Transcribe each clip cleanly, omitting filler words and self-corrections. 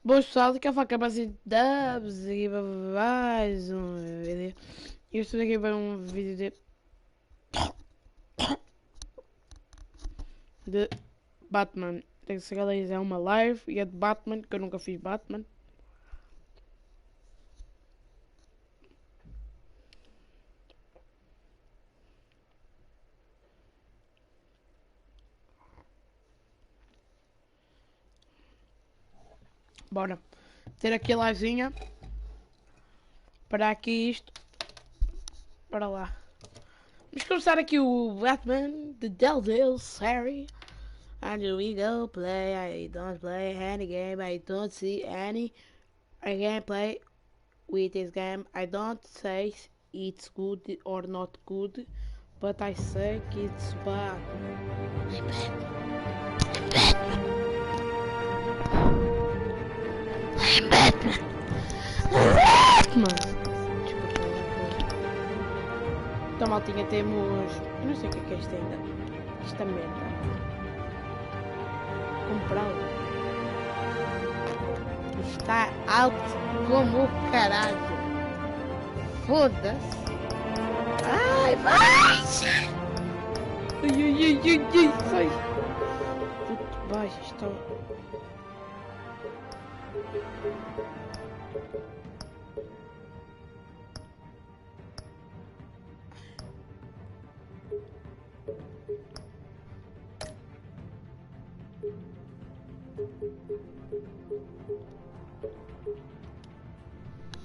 Boas pessoal, daqui a pouco é base de dubs e mais um vídeo. Eu estou aqui para um vídeo de Batman. Tem que ser galera, é uma live e é de Batman, que eu nunca fiz Batman. Bora ter aqui a livezinha. Para aqui isto. Para lá. Vamos começar aqui o Batman de Telltale Series. And we go play. I don't play any game. I don't see any gameplay with this game. I don't say it's good or not good, but I say it's bad. I'm Batman. Desculpa. Então, maltinha, temos... Eu não sei o que é isto ainda. Esta merda. Comprado. Está alto como o caralho. Foda-se. Ai, vai! Ai, sai. Puto, baixo, estou...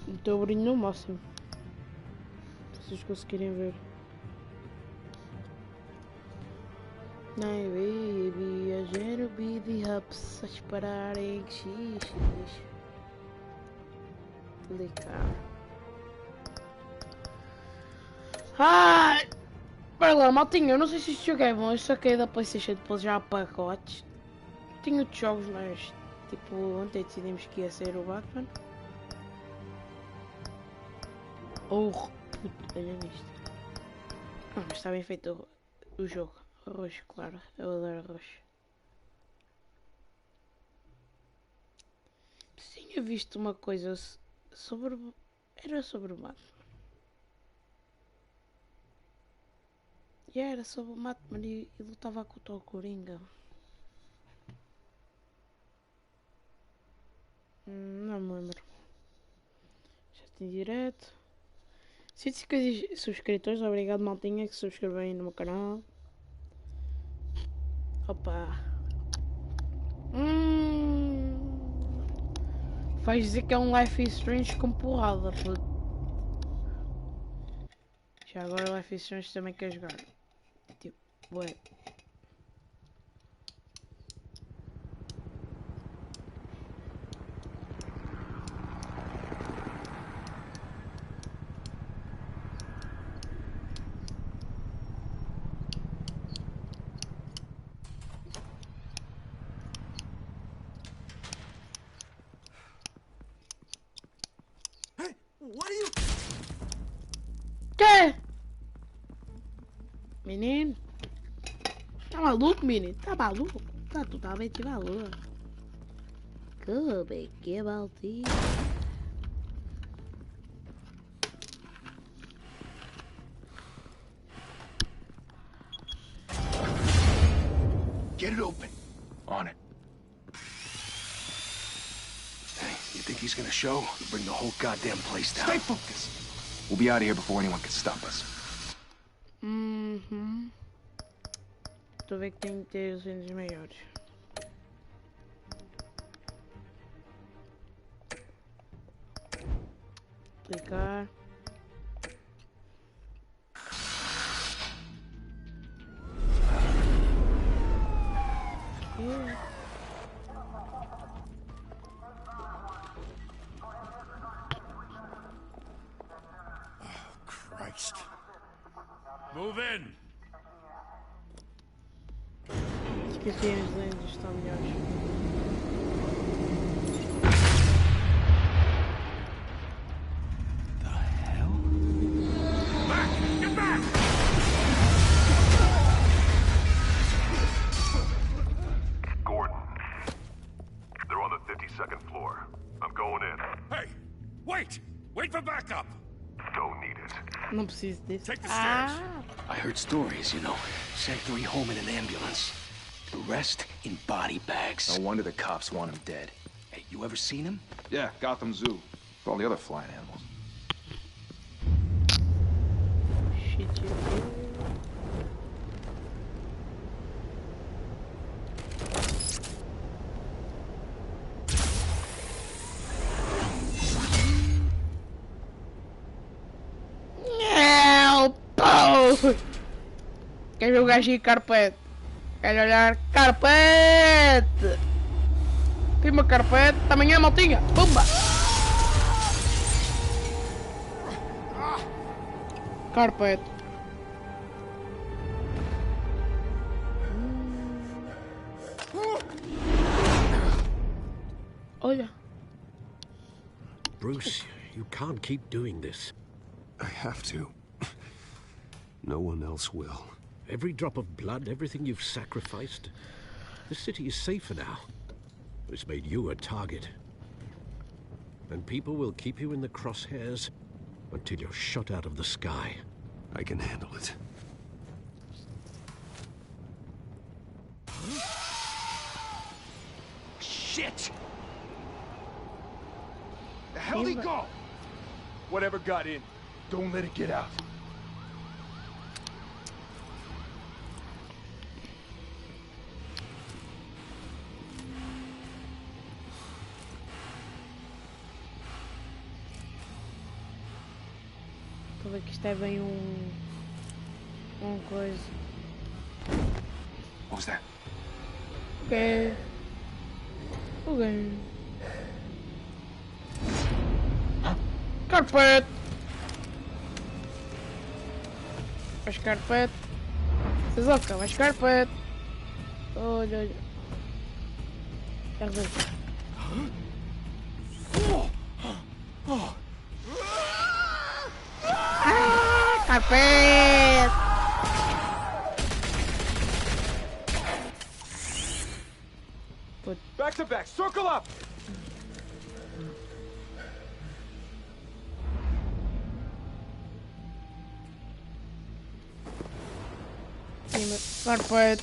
Estou abrindo no máximo. Se vocês conseguirem ver. Ai, baby, a gero baby ups a disparar em xixi. Clicar. Ai! Para lá, maltinha, eu não sei se este jogo é bom. Eu saquei da PlayStation depois já há pacotes. Tinha outros jogos, mas tipo, ontem decidimos que ia ser o Batman. Oh, puto, olha nisto. Ah, mas está bem feito o jogo. Roxo, claro. Eu adoro roxo. Tinha visto uma coisa sobre... Era sobre o Batman. E era sobre o Batman e lutava com o tal Coringa. Não me lembro. Já tem direto. 150 subscritores, obrigado maltinha que se subscrevem no meu canal. Opa. Faz dizer que é um Life is Strange com porrada. Já agora Life is Strange também quer jogar. Tipo, ué. What are you? Que? Menino? Tá maluco, menino? Tá maluco? Tá totalmente maluco. Como é que é, maltinho? Get it open. On it. Hey, you think he's gonna show? We'll bring the whole goddamn place down. Stay focused. We'll be out of here before anyone can stop us. Estou a ver que tem que ter os índios maiores. Clicar. Christ. Move in. Esqueci, os índios estão melhores. The hell? Back! Get back! Gordon, they're on the 52nd floor. não preciso disso. Take the stairs. I heard stories, you know. Sent 3 home in an ambulance. The rest in body bags. No wonder the cops want him dead. Hey, you ever seen him? Yeah, Gotham Zoo. With all the other flying animals. Shit, you. Quer ver o gajinho carpete? Quer olhar carpete? Prima carpete, amanhã maltinha, pumba! Carpete. Olha. Bruce, you can't keep doing this. I have to. No one else will. Every drop of blood, everything you've sacrificed. The city is safer now. It's made you a target. And people will keep you in the crosshairs until you're shot out of the sky. I can handle it. Shit! The hell'd he go? Whatever got in, don't let it get out. Estou a ver que isto é bem coisa. What was that? Ok. Ok. Carpete! Mais carpete. Sezoca, mais carpete. Olha, olha. Já resolvi. Carpete! Back to back, circle up! Carpete!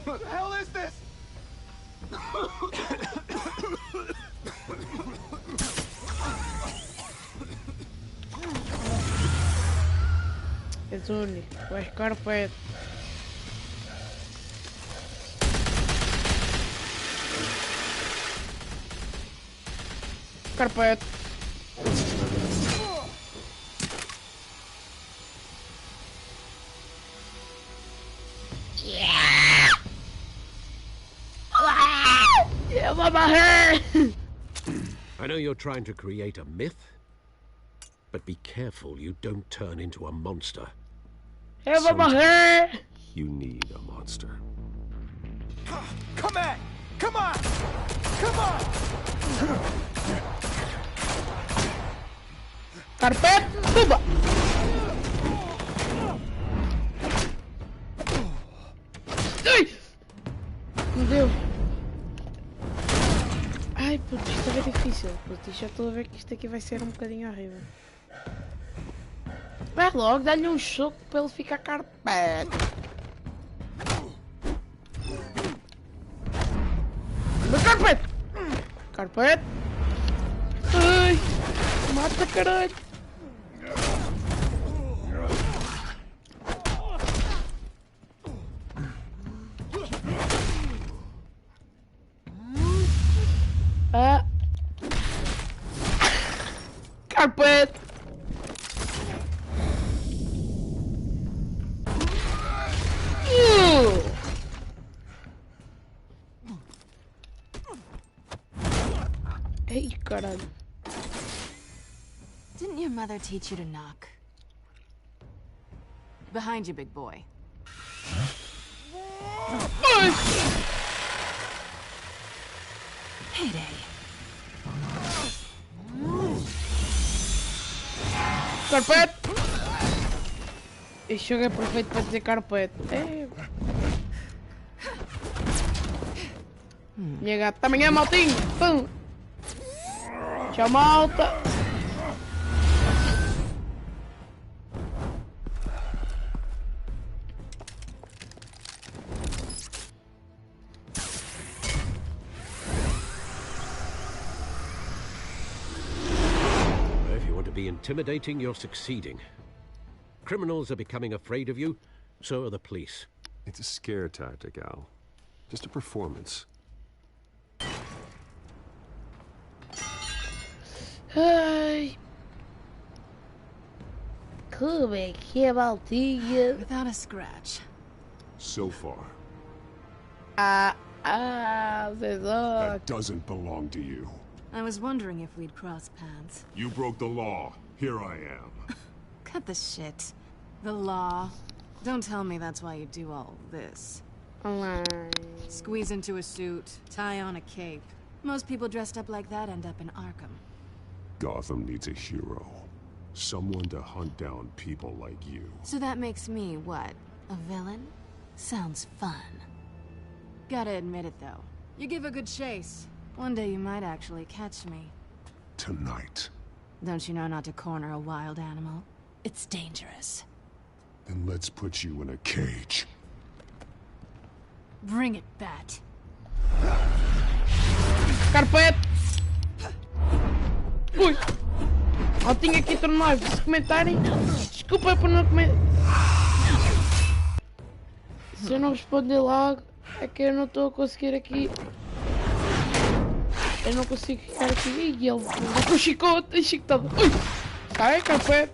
What the hell is this? És único, vais carpete. Carpete. Eu vou morrer! I know you're trying to create a myth, but be careful you don't turn into a monster. Eu vou morrer! You need a monster. Come at! Come on! Come on! Carpete, suba! Ai! Meu Deus! Ai, puto, isto é difícil, puto. Já estou a ver que isto aqui vai ser um bocadinho horrível. Vai logo, dá-lhe um soco para ele ficar carpete. Meu carpete! Carpete! Ai! Mata, caralho! Ah! Carpete! Ei, caralho. Didn't your mother teach you to knock? Behind you, big boy. Ai! Heyday. Carpete! Este jogo é perfeito para dizer carpete. É. Minha gata, amanhã, maltinho! Pum! Tchau, malta! very intimidating, you're succeeding. Criminals are becoming afraid of you, so are the police. It's a scare tactic, Al. Just a performance. Ai. Como é que é, maltinha? Without a scratch. So far. Zezó. That doesn't belong to you. I was wondering if we'd cross paths. You broke the law. Here I am. Cut the shit. The law. Don't tell me that's why you do all this. Olá. Squeeze into a suit, tie on a cape. Most people dressed up like that end up in Arkham. Gotham needs a hero. Someone to hunt down people like you. So that makes me, what, a villain? Sounds fun. Gotta admit it, though. You give a good chase. One day you might actually catch me. Tonight. Don't you know not to corner a wild animal? It's dangerous. Then let's put you in a cage. Bring it, Bat. Carpete! Ui! Eu tinha que tornar se comentarem. Desculpa por não comentar. Se eu não responder logo, é que eu não estou a conseguir aqui. Eu não consigo ficar aqui. E ele com o chicote, chicotado. Ui! Sai, carpete!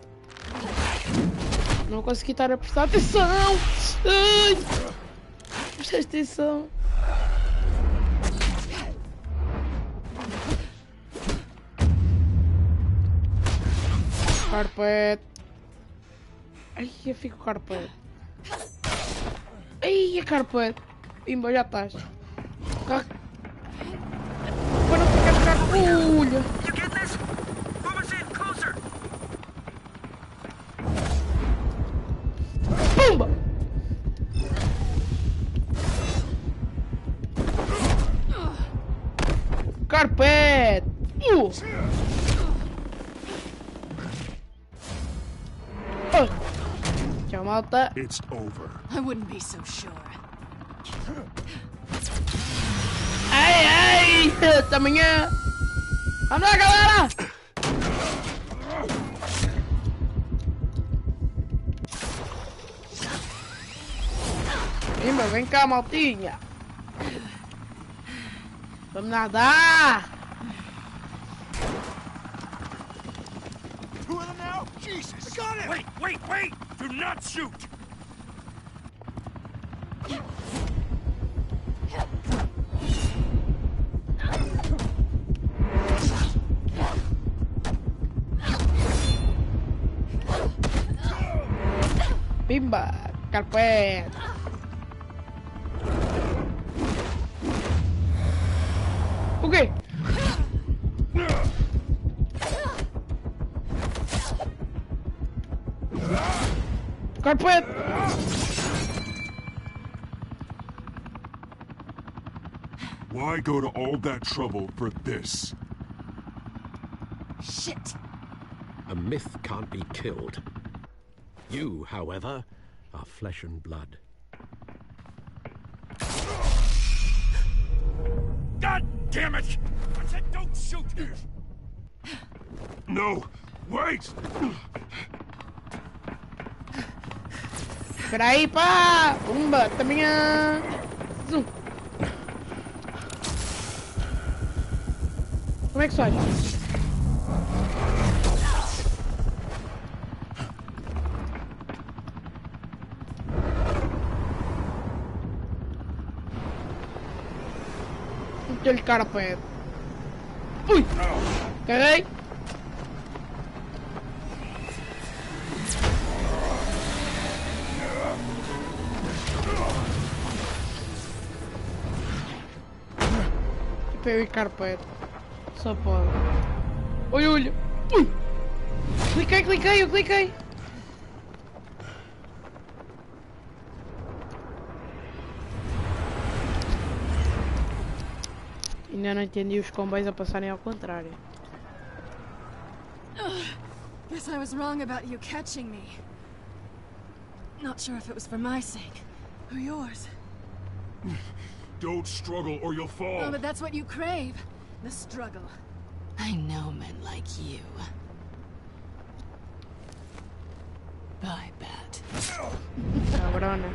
Não consegui estar a prestar atenção! Ai! Presta atenção! Carpete! Ai, eu fico carpete! Ai, a carpete! Pimba, já estás! Para não ficar carpulha! Pumba! Carpete! Tchau, malta! It's over. I wouldn't be so sure. Ai, ai! Até amanhã! Vamos lá, galera! Pimba, vem cá, maltinha! Vamos nadar! Two of them now? Jesus! I got it! Wait! Do not shoot! Pimba! Carpete! O quê? Carpete! Why go to all that trouble for this? Shit! A myth can't be killed. You, however, are flesh and blood. God damn it! I said don't shoot! No! Wait! Espera aí, pá! Pumba! Até amanhã! Zoom! Como é que sai? Meteu-lhe carpete. Ui! Carrei! Pego e carpete. Só pode. Olha, olha! Ui! Cliquei, eu cliquei! Ainda não entendi os comboios a passarem ao contrário. Guess I was wrong about you catching me. Not sure if it was for my sake or yours. Don't struggle or you'll fall. Oh, but that's what you crave. The struggle. I know men like you. funciona.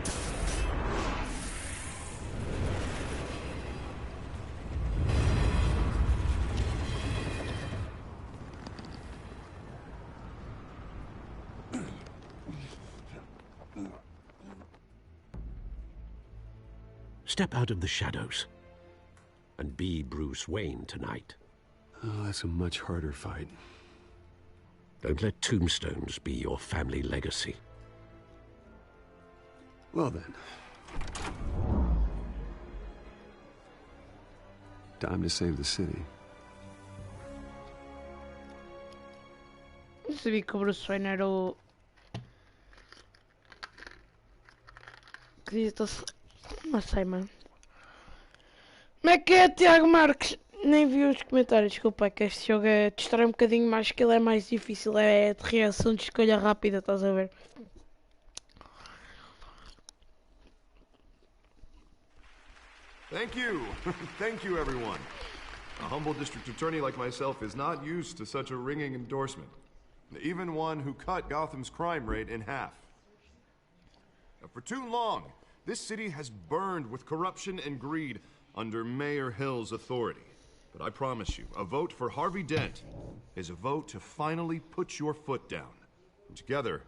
Step out of the shadows and be Bruce Wayne tonight. Oh, that's a much harder fight. Don't let tombstones be your family legacy. Well then. Time to save the city. Não sabia que o Bruce Wayne era o... Acredita-se... Não sei, mano. Como é que é, Tiago Marques? Nem vi os comentários, desculpa, é que este jogo distrai um bocadinho mais, que ele é mais difícil, é de reação de escolha rápida, estás a ver? Thank you. Thank you, everyone. A humble district attorney like myself is not used to such a ringing endorsement. Even one who cut Gotham's crime rate in half. For too long, this city has burned with corruption and greed under Mayor Hill's authority. But I promise you, a vote for Harvey Dent is a vote to finally put your foot down. And together,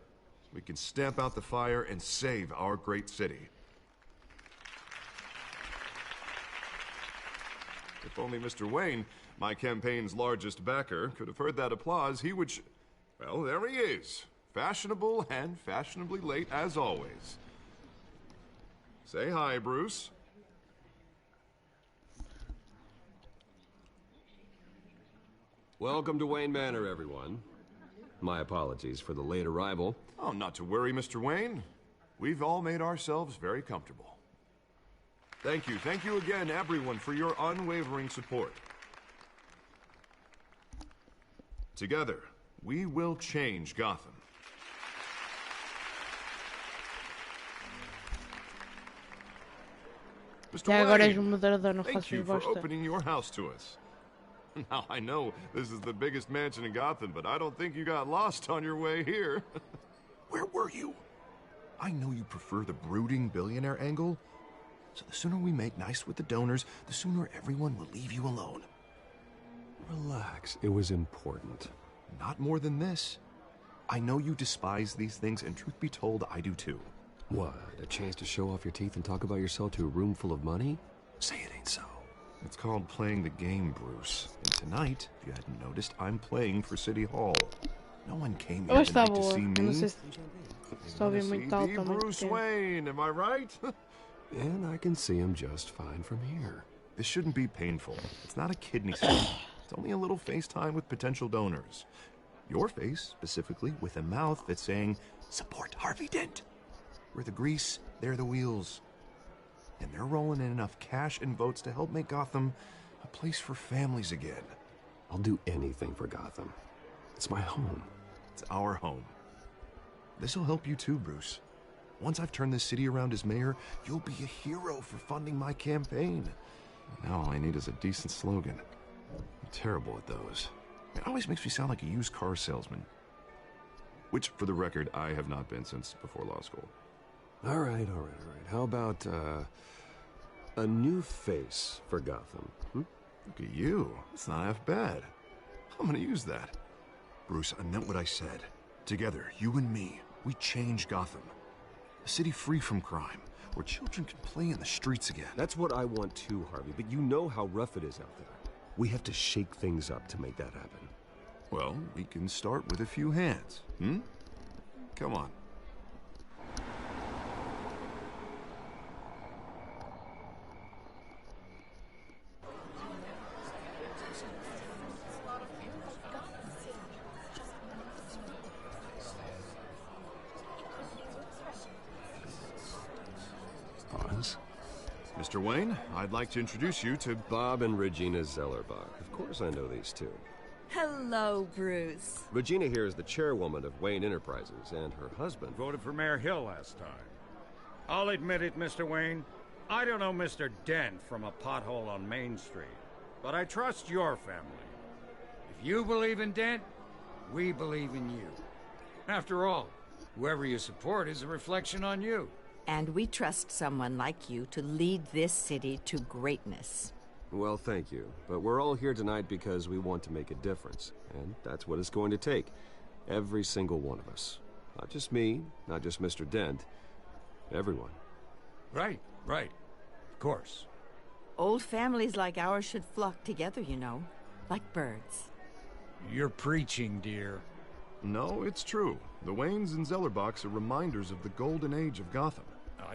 we can stamp out the fire and save our great city. If only Mr. Wayne, my campaign's largest backer, could have heard that applause, he would well, there he is. Fashionable and fashionably late as always. Say hi, Bruce. Welcome to Wayne Manor, everyone. My apologies for the late arrival. Oh, not to worry, Mr. Wayne. We've all made ourselves very comfortable. Thank you again, everyone, for your unwavering support. Together, we will change Gotham. Mr. Agora és Wayne, moderador, não thank faço you for bosta. opening your house to us. Now, I know this is the biggest mansion in Gotham, but I don't think you got lost on your way here. Where were you? I know you prefer the brooding billionaire angle, so the sooner we make nice with the donors, the sooner everyone will leave you alone. Relax, it was important. Not more than this. I know you despise these things, and truth be told, I do too. What, a chance to show off your teeth and talk about yourself to a room full of money? Say it ain't so. It's called playing the game, Bruce. And tonight, if you hadn't noticed, I'm playing for City Hall. No one came here Hoje está tonight to boa. see Eu não me. sei se estou a ouvir muito alto The ou muito Bruce pequeno. Wayne, am I right? And I can see him just fine from here. This shouldn't be painful. It's not a kidney stone. It's only a little FaceTime with potential donors. Your face, specifically, with a mouth that's saying, support Harvey Dent. We're the grease, they're the wheels. And they're rolling in enough cash and votes to help make Gotham a place for families again. I'll do anything for Gotham. It's my home. It's our home. This'll help you too, Bruce. Once I've turned this city around as mayor, you'll be a hero for funding my campaign. Now all I need is a decent slogan. I'm terrible at those. It always makes me sound like a used car salesman. Which, for the record, I have not been since before law school. All right. How about, a new face for Gotham? Hmm? Look at you. It's not half bad. I'm gonna use that. Bruce, I meant what I said. Together, you and me, we change Gotham. A city free from crime, where children can play in the streets again. That's what I want too, Harvey, but you know how rough it is out there. We have to shake things up to make that happen. Well, we can start with a few hands, hmm? Come on. Pause. Mr. Wayne, I'd like to introduce you to Bob and Regina Zellerbach. Of course I know these two. Hello, Bruce. Regina here is the chairwoman of Wayne Enterprises, and her husband... Voted for Mayor Hill last time. I'll admit it, Mr. Wayne. I don't know Mr. Dent from a pothole on Main Street, but I trust your family. If you believe in Dent, we believe in you. After all, whoever you support is a reflection on you. And we trust someone like you to lead this city to greatness. Well, thank you. But we're all here tonight because we want to make a difference. And that's what it's going to take. Every single one of us. Not just me, not just Mr. Dent. Everyone. Right. Of course. Old families like ours should flock together, you know. Like birds. You're preaching, dear. No, it's true. The Waynes and Zellerbachs are reminders of the golden age of Gotham.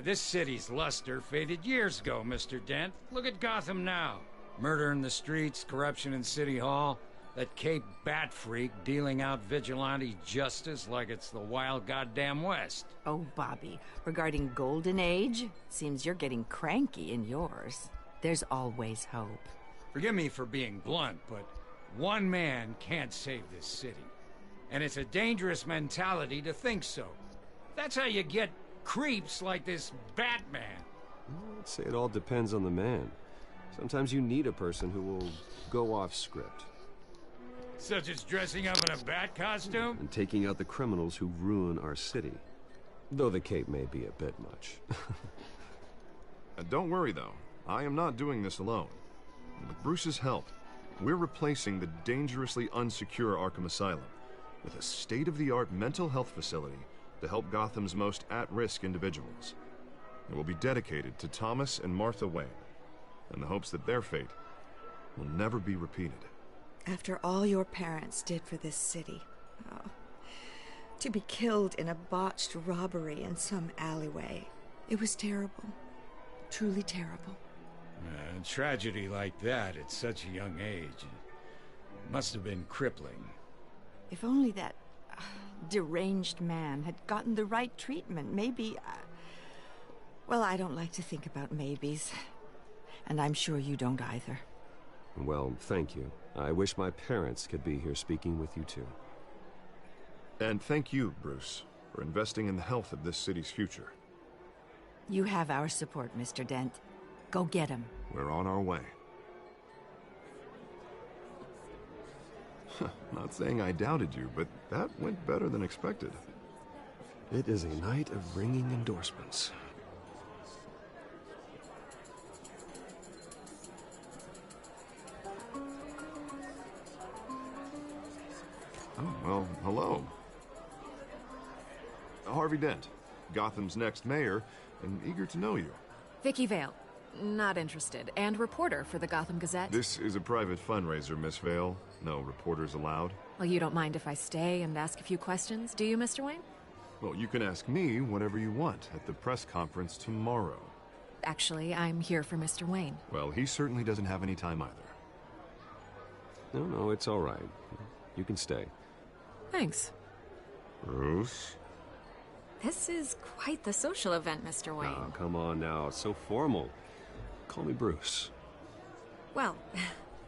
This city's luster faded years ago, Mr. Dent. Look at Gotham now. Murder in the streets, corruption in City Hall, that Cape Bat freak dealing out vigilante justice like it's the wild goddamn West. Oh, Bobby, regarding golden age, seems you're getting cranky in yours. There's always hope. Forgive me for being blunt, but one man can't save this city. And it's a dangerous mentality to think so. That's how you get creeps like this Batman. I'd say it all depends on the man. Sometimes you need a person who will go off script. Such as dressing up in a bat costume? And taking out the criminals who ruin our city. Though the cape may be a bit much. Don't worry, though. I am not doing this alone. With Bruce's help, we're replacing the dangerously unsecure Arkham Asylum with a state-of-the-art mental health facility to help Gotham's most at-risk individuals. It will be dedicated to Thomas and Martha Wayne, in the hopes that their fate will never be repeated. After all your parents did for this city, to be killed in a botched robbery in some alleyway, it was terrible. Truly terrible. A tragedy like that at such a young age must have been crippling. If only that deranged man had gotten the right treatment, maybe... well, I don't like to think about maybes. And I'm sure you don't either. Well, thank you. I wish my parents could be here speaking with you too. And thank you, Bruce, for investing in the health of this city's future. You have our support, Mr. Dent. Go get him. We're on our way. Not saying I doubted you, but that went better than expected. It is a night of ringing endorsements. Oh, well, hello. Harvey Dent, Gotham's next mayor, and eager to know you. Vicky Vale. Not interested. And reporter for the Gotham Gazette. This is a private fundraiser, Miss Vale. No reporters allowed. Well, you don't mind if I stay and ask a few questions, do you, Mr. Wayne? Well, you can ask me whatever you want at the press conference tomorrow. Actually, I'm here for Mr. Wayne. Well, he certainly doesn't have any time either. No, it's all right. You can stay. Thanks. Bruce? This is quite the social event, Mr. Wayne. Oh, come on now. It's so formal. Call me Bruce. Well,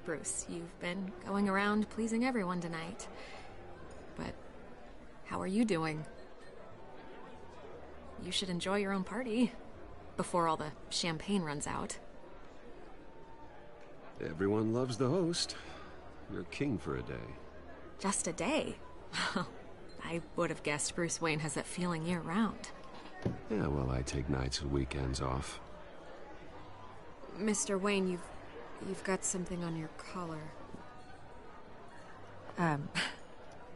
Bruce, you've been going around pleasing everyone tonight. But how are you doing? You should enjoy your own party before all the champagne runs out. Everyone loves the host. You're king for a day. Just a day? I would have guessed Bruce Wayne has that feeling year-round. Yeah, well, I take nights and weekends off. Mr. Wayne, you've got something on your collar.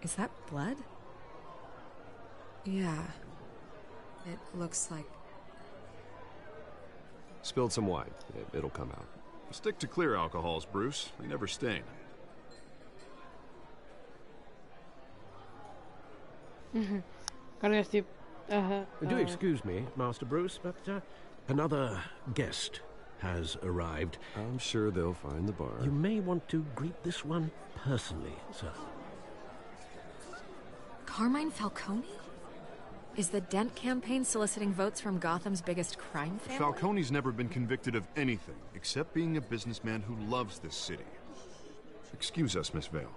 Is that blood? Yeah. It looks like... Spilled some wine. It'll come out. Stick to clear alcohols, Bruce. They never stain. Do excuse me, Master Bruce, but another guest has arrived. I'm sure they'll find the bar. You may want to greet this one personally, sir. Carmine Falcone? Is the Dent campaign soliciting votes from Gotham's biggest crime family? Falcone's never been convicted of anything, except being a businessman who loves this city. Excuse us, Miss Vale.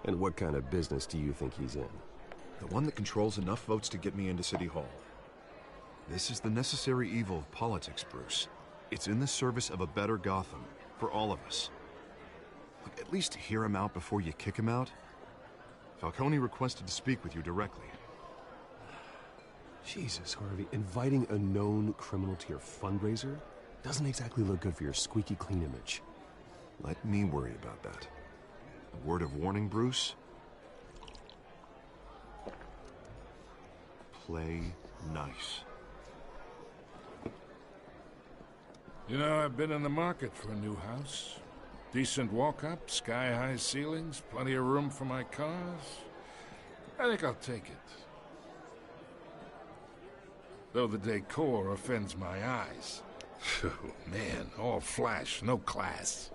And what kind of business do you think he's in? The one that controls enough votes to get me into City Hall. This is the necessary evil of politics, Bruce. It's in the service of a better Gotham, for all of us. Look, at least hear him out before you kick him out. Falcone requested to speak with you directly. Jesus, Harvey, inviting a known criminal to your fundraiser doesn't exactly look good for your squeaky clean image. Let me worry about that. A word of warning, Bruce? Play nice. You know, I've been in the market for a new house. Decent walk-up, sky-high ceilings, plenty of room for my cars. I think I'll take it. Though the decor offends my eyes. Oh, man, all flash, no class.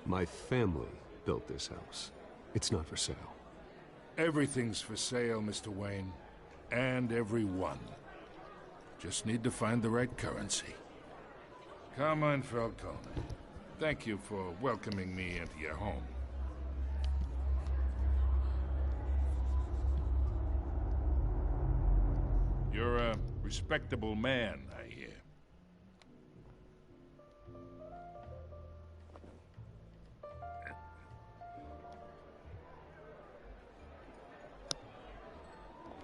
My family built this house. It's not for sale. Everything's for sale, Mr. Wayne. And everyone. Just need to find the right currency. Carmine Falcone, thank you for welcoming me into your home. You're a respectable man, I hear.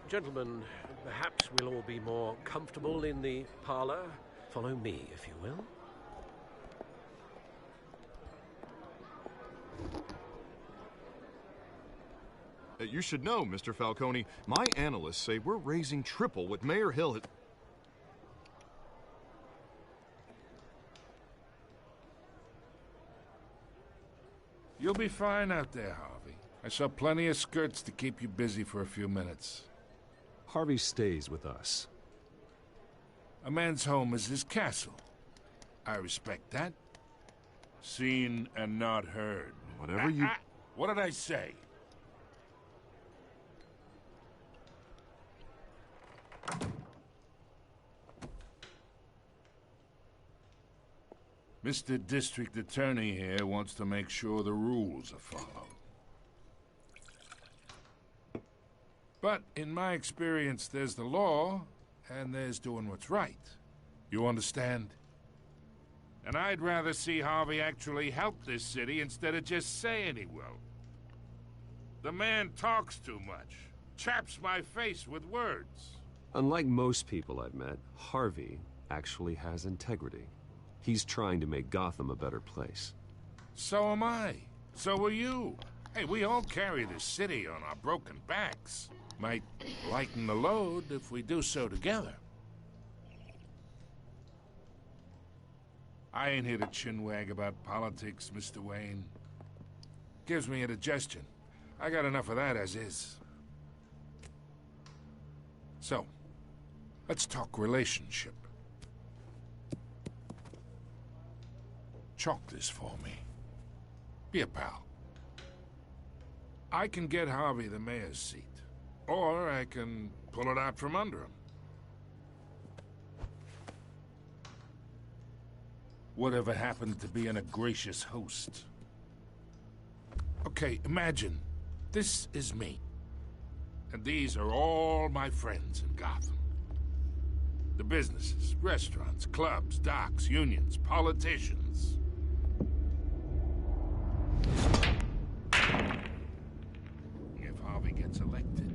Gentlemen, perhaps we'll all be more comfortable in the parlor. Follow me, if you will. You should know, Mr. Falcone, my analysts say we're raising triple what Mayor Hill had... You'll be fine out there, Harvey. I saw plenty of skirts to keep you busy for a few minutes. Harvey stays with us. A man's home is his castle. I respect that. Seen and not heard. Whatever you... What did I say? Mr. District Attorney here wants to make sure the rules are followed. But in my experience, there's the law, and there's doing what's right. You understand? And I'd rather see Harvey actually help this city instead of just saying he will. The man talks too much, chaps my face with words. Unlike most people I've met, Harvey actually has integrity. He's trying to make Gotham a better place. So am I. So are you. Hey, we all carry this city on our broken backs. Might lighten the load if we do so together. I ain't here to chinwag about politics, Mr. Wayne. Gives me indigestion. I got enough of that as is. So, let's talk relationship. Chalk this for me. Be a pal. I can get Harvey the mayor's seat, or I can pull it out from under him. Whatever happened to being a gracious host? Okay, imagine this is me, and these are all my friends in Gotham. The businesses, restaurants, clubs, docks, unions, politicians. If Harvey gets elected.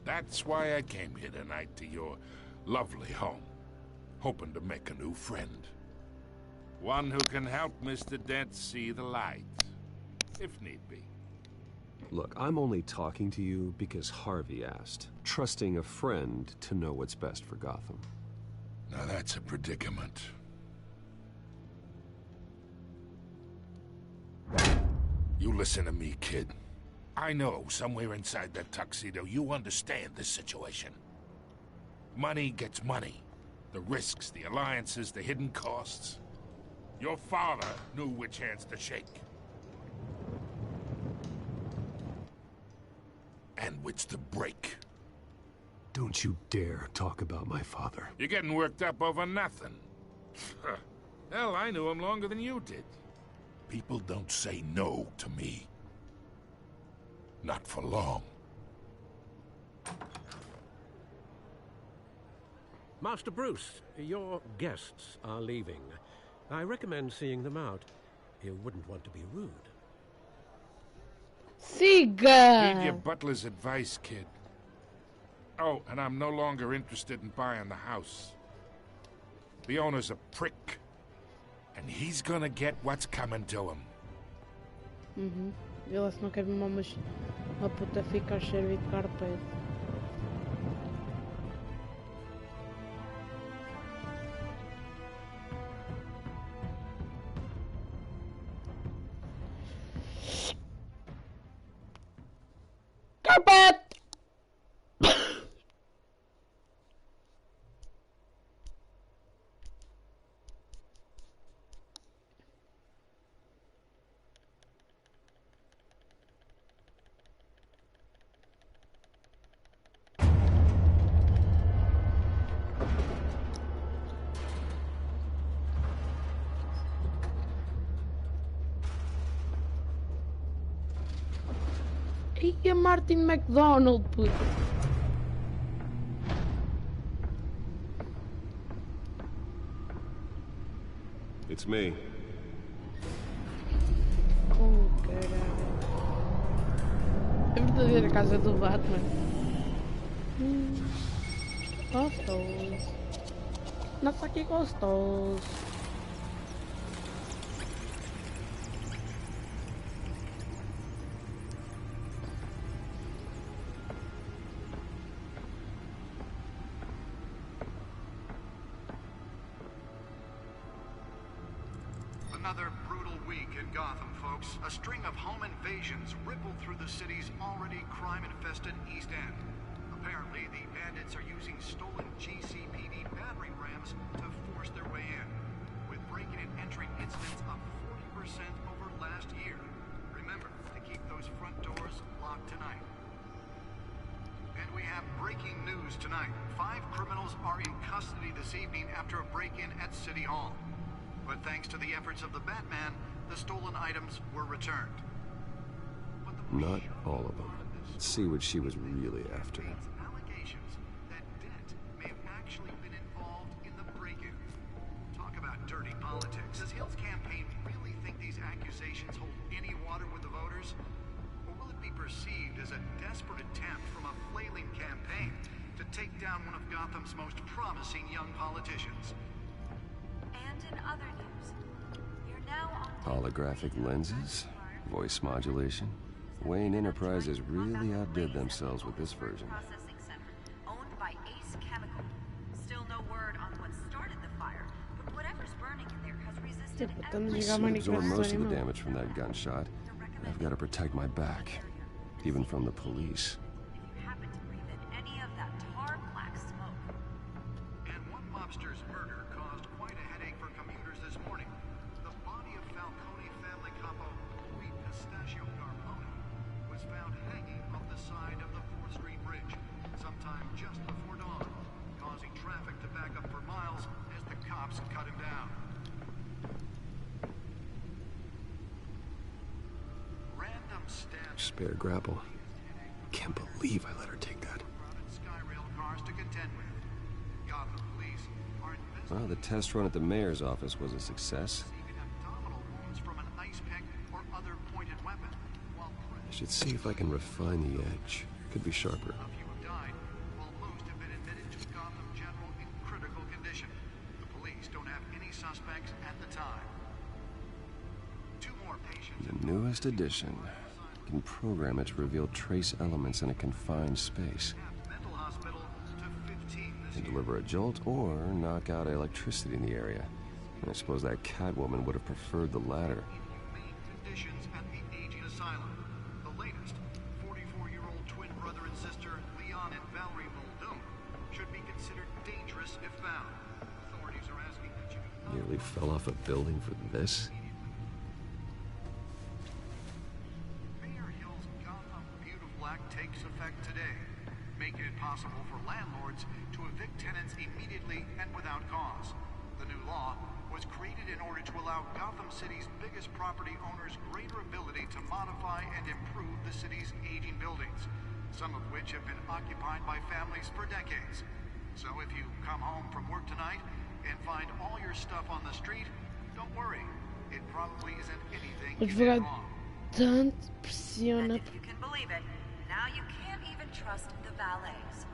That's why I came here tonight to your lovely home, hoping to make a new friend. One who can help Mr. Dent see the light, if need be. Look, I'm only talking to you because Harvey asked, trusting a friend to know what's best for Gotham. Now that's a predicament. You listen to me, kid. I know somewhere inside that tuxedo you understand this situation. Money gets money. The risks, the alliances, the hidden costs. Your father knew which hands to shake. And which to break. Don't you dare talk about my father. You're getting worked up over nothing. Hell, I knew him longer than you did. People don't say no to me. Not for long. Master Bruce, your guests are leaving. I recommend seeing them out. You wouldn't want to be rude. Siga! Heed your butler's advice, kid. Oh, and I'm no longer interested in buying the house. The owner's a prick. And he's gonna get what's coming to him. Ele se não quer uma puta ficar cheia de carpete. Carpet! E a Martin McDonald, puto. It's me. Oh, caralho. É verdadeira casa do Batman. Gostoso. Nossa, que gostoso. Another brutal week in Gotham, folks. A string of home invasions rippled through the city's already crime-infested East End. Apparently, the bandits are using stolen GCPD battering rams to force their way in, with breaking and entering incidents up 40% over last year. Remember to keep those front doors locked tonight. And we have breaking news tonight. 5 criminals are in custody this evening after a break-in at City Hall. But thanks to the efforts of the Batman, the stolen items were returned. Not all of them. Let's see what she was really after. Allegations that Dent may have actually been involved in the break-in. Talk about dirty politics. Does Hill's campaign really think these accusations hold any water with the voters? Or will it be perceived as a desperate attempt from a flailing campaign to take down one of Gotham's most promising young politicians? In other news, you're now on Holographic lenses? Voice modulation? Wayne Enterprises really outdid themselves with this version. processing center owned by Ace Chemical. Still no word on what started the fire, but whatever's burning in there has resisted every... I absorbed most of the damage from that gunshot. I've got to protect my back, even from the police. If you happen to breathe in any of that tar black smoke. And one mobster's murder caused quite a headache for commuters this morning. The body of Falcone family capo Louis Pistachio Garpone was found hanging off the side of the 4th Street Bridge sometime just before dawn, causing traffic to back up for miles as the cops cut him down. Random stabs. Spare grapple. Can't believe I let her take that. Skyrail cars to contend with. Gotham police are investigating Well, the test run at the mayor's office was a success. abdominal wounds from an ice pick or other pointed weapon, while I should see if I can refine the edge. Could be sharper. a few have died, while most have been admitted to Gotham General in critical condition. The police don't have any suspects at the time. 2 more patients. The newest edition can program it to reveal trace elements in a confined space. Mental hospital to 15 this And year. deliver a jolt or knock out electricity in the area. I suppose that Catwoman would have preferred the latter. Inhumane conditions at the aging asylum. The latest, 44-year-old twin brother and sister Leon and Valerie Muldoon should be considered dangerous if found. Authorities are asking that you Nearly fell off a building for this? Mayor Hill's Gotham Beautiful Act takes effect today, making it possible for landlords to evict tenants immediately and without cause. The new law was created in order to allow Gotham City's biggest property owners greater ability to modify and improve the city's aging buildings, some of which have been occupied by families for decades. So if you come home from work tonight and find all your stuff on the street, don't worry. It probably isn't anything O you did advogado wrong. tanto pressiona. And if you can believe it, now you can't even trust the valets.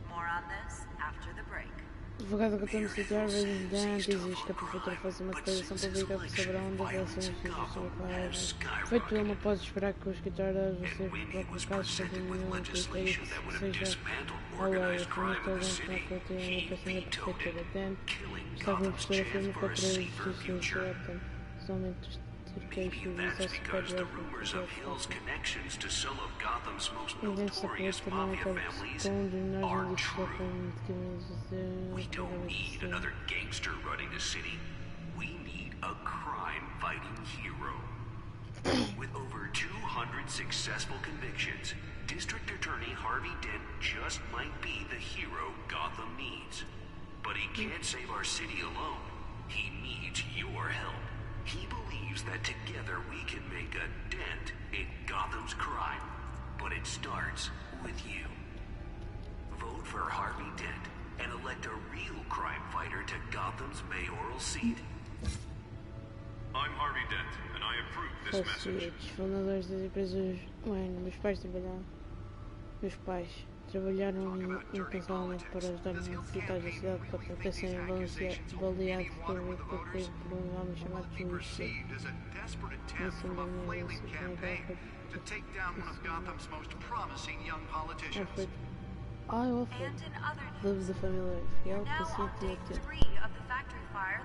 More on this after the break. O advogado contando situar vezes antes diz que a prefeitura fosse uma declaração pública sobre a onda de relações jurídicas. Feito ele não pode esperar que o escritório dos seus próprios casos continuem que seja a lei. Afirma toda a contínua impressão da prefeitura. Dan estava uma postura firme contra as instituições de ordem, somente os Ninguém se aproveita não é para esconde, nós não discrepamos de We don't need another gangster running the city. We need a crime-fighting hero. With over 200 successful convictions, District Attorney Harvey Dent just might be the hero Gotham needs. But he can't save our city alone. He needs your help. He believes that together we can make a dent in Gotham's crime. But it starts with you. Vote for Harvey Dent and elect a real crime fighter to Gotham's mayoral seat. I'm Harvey Dent, and I approve this message. Fundadores das empresas. Bueno, meus pais trabalharam incansavelmente para ajudar os necessitados da cidade de Gotham até serem baleados por um homem chamado Juiz. Isso ainda não é isso. To take down one of Gotham's most promising young politicians. I often live the family fiel paciente e atento. Of the factory fire.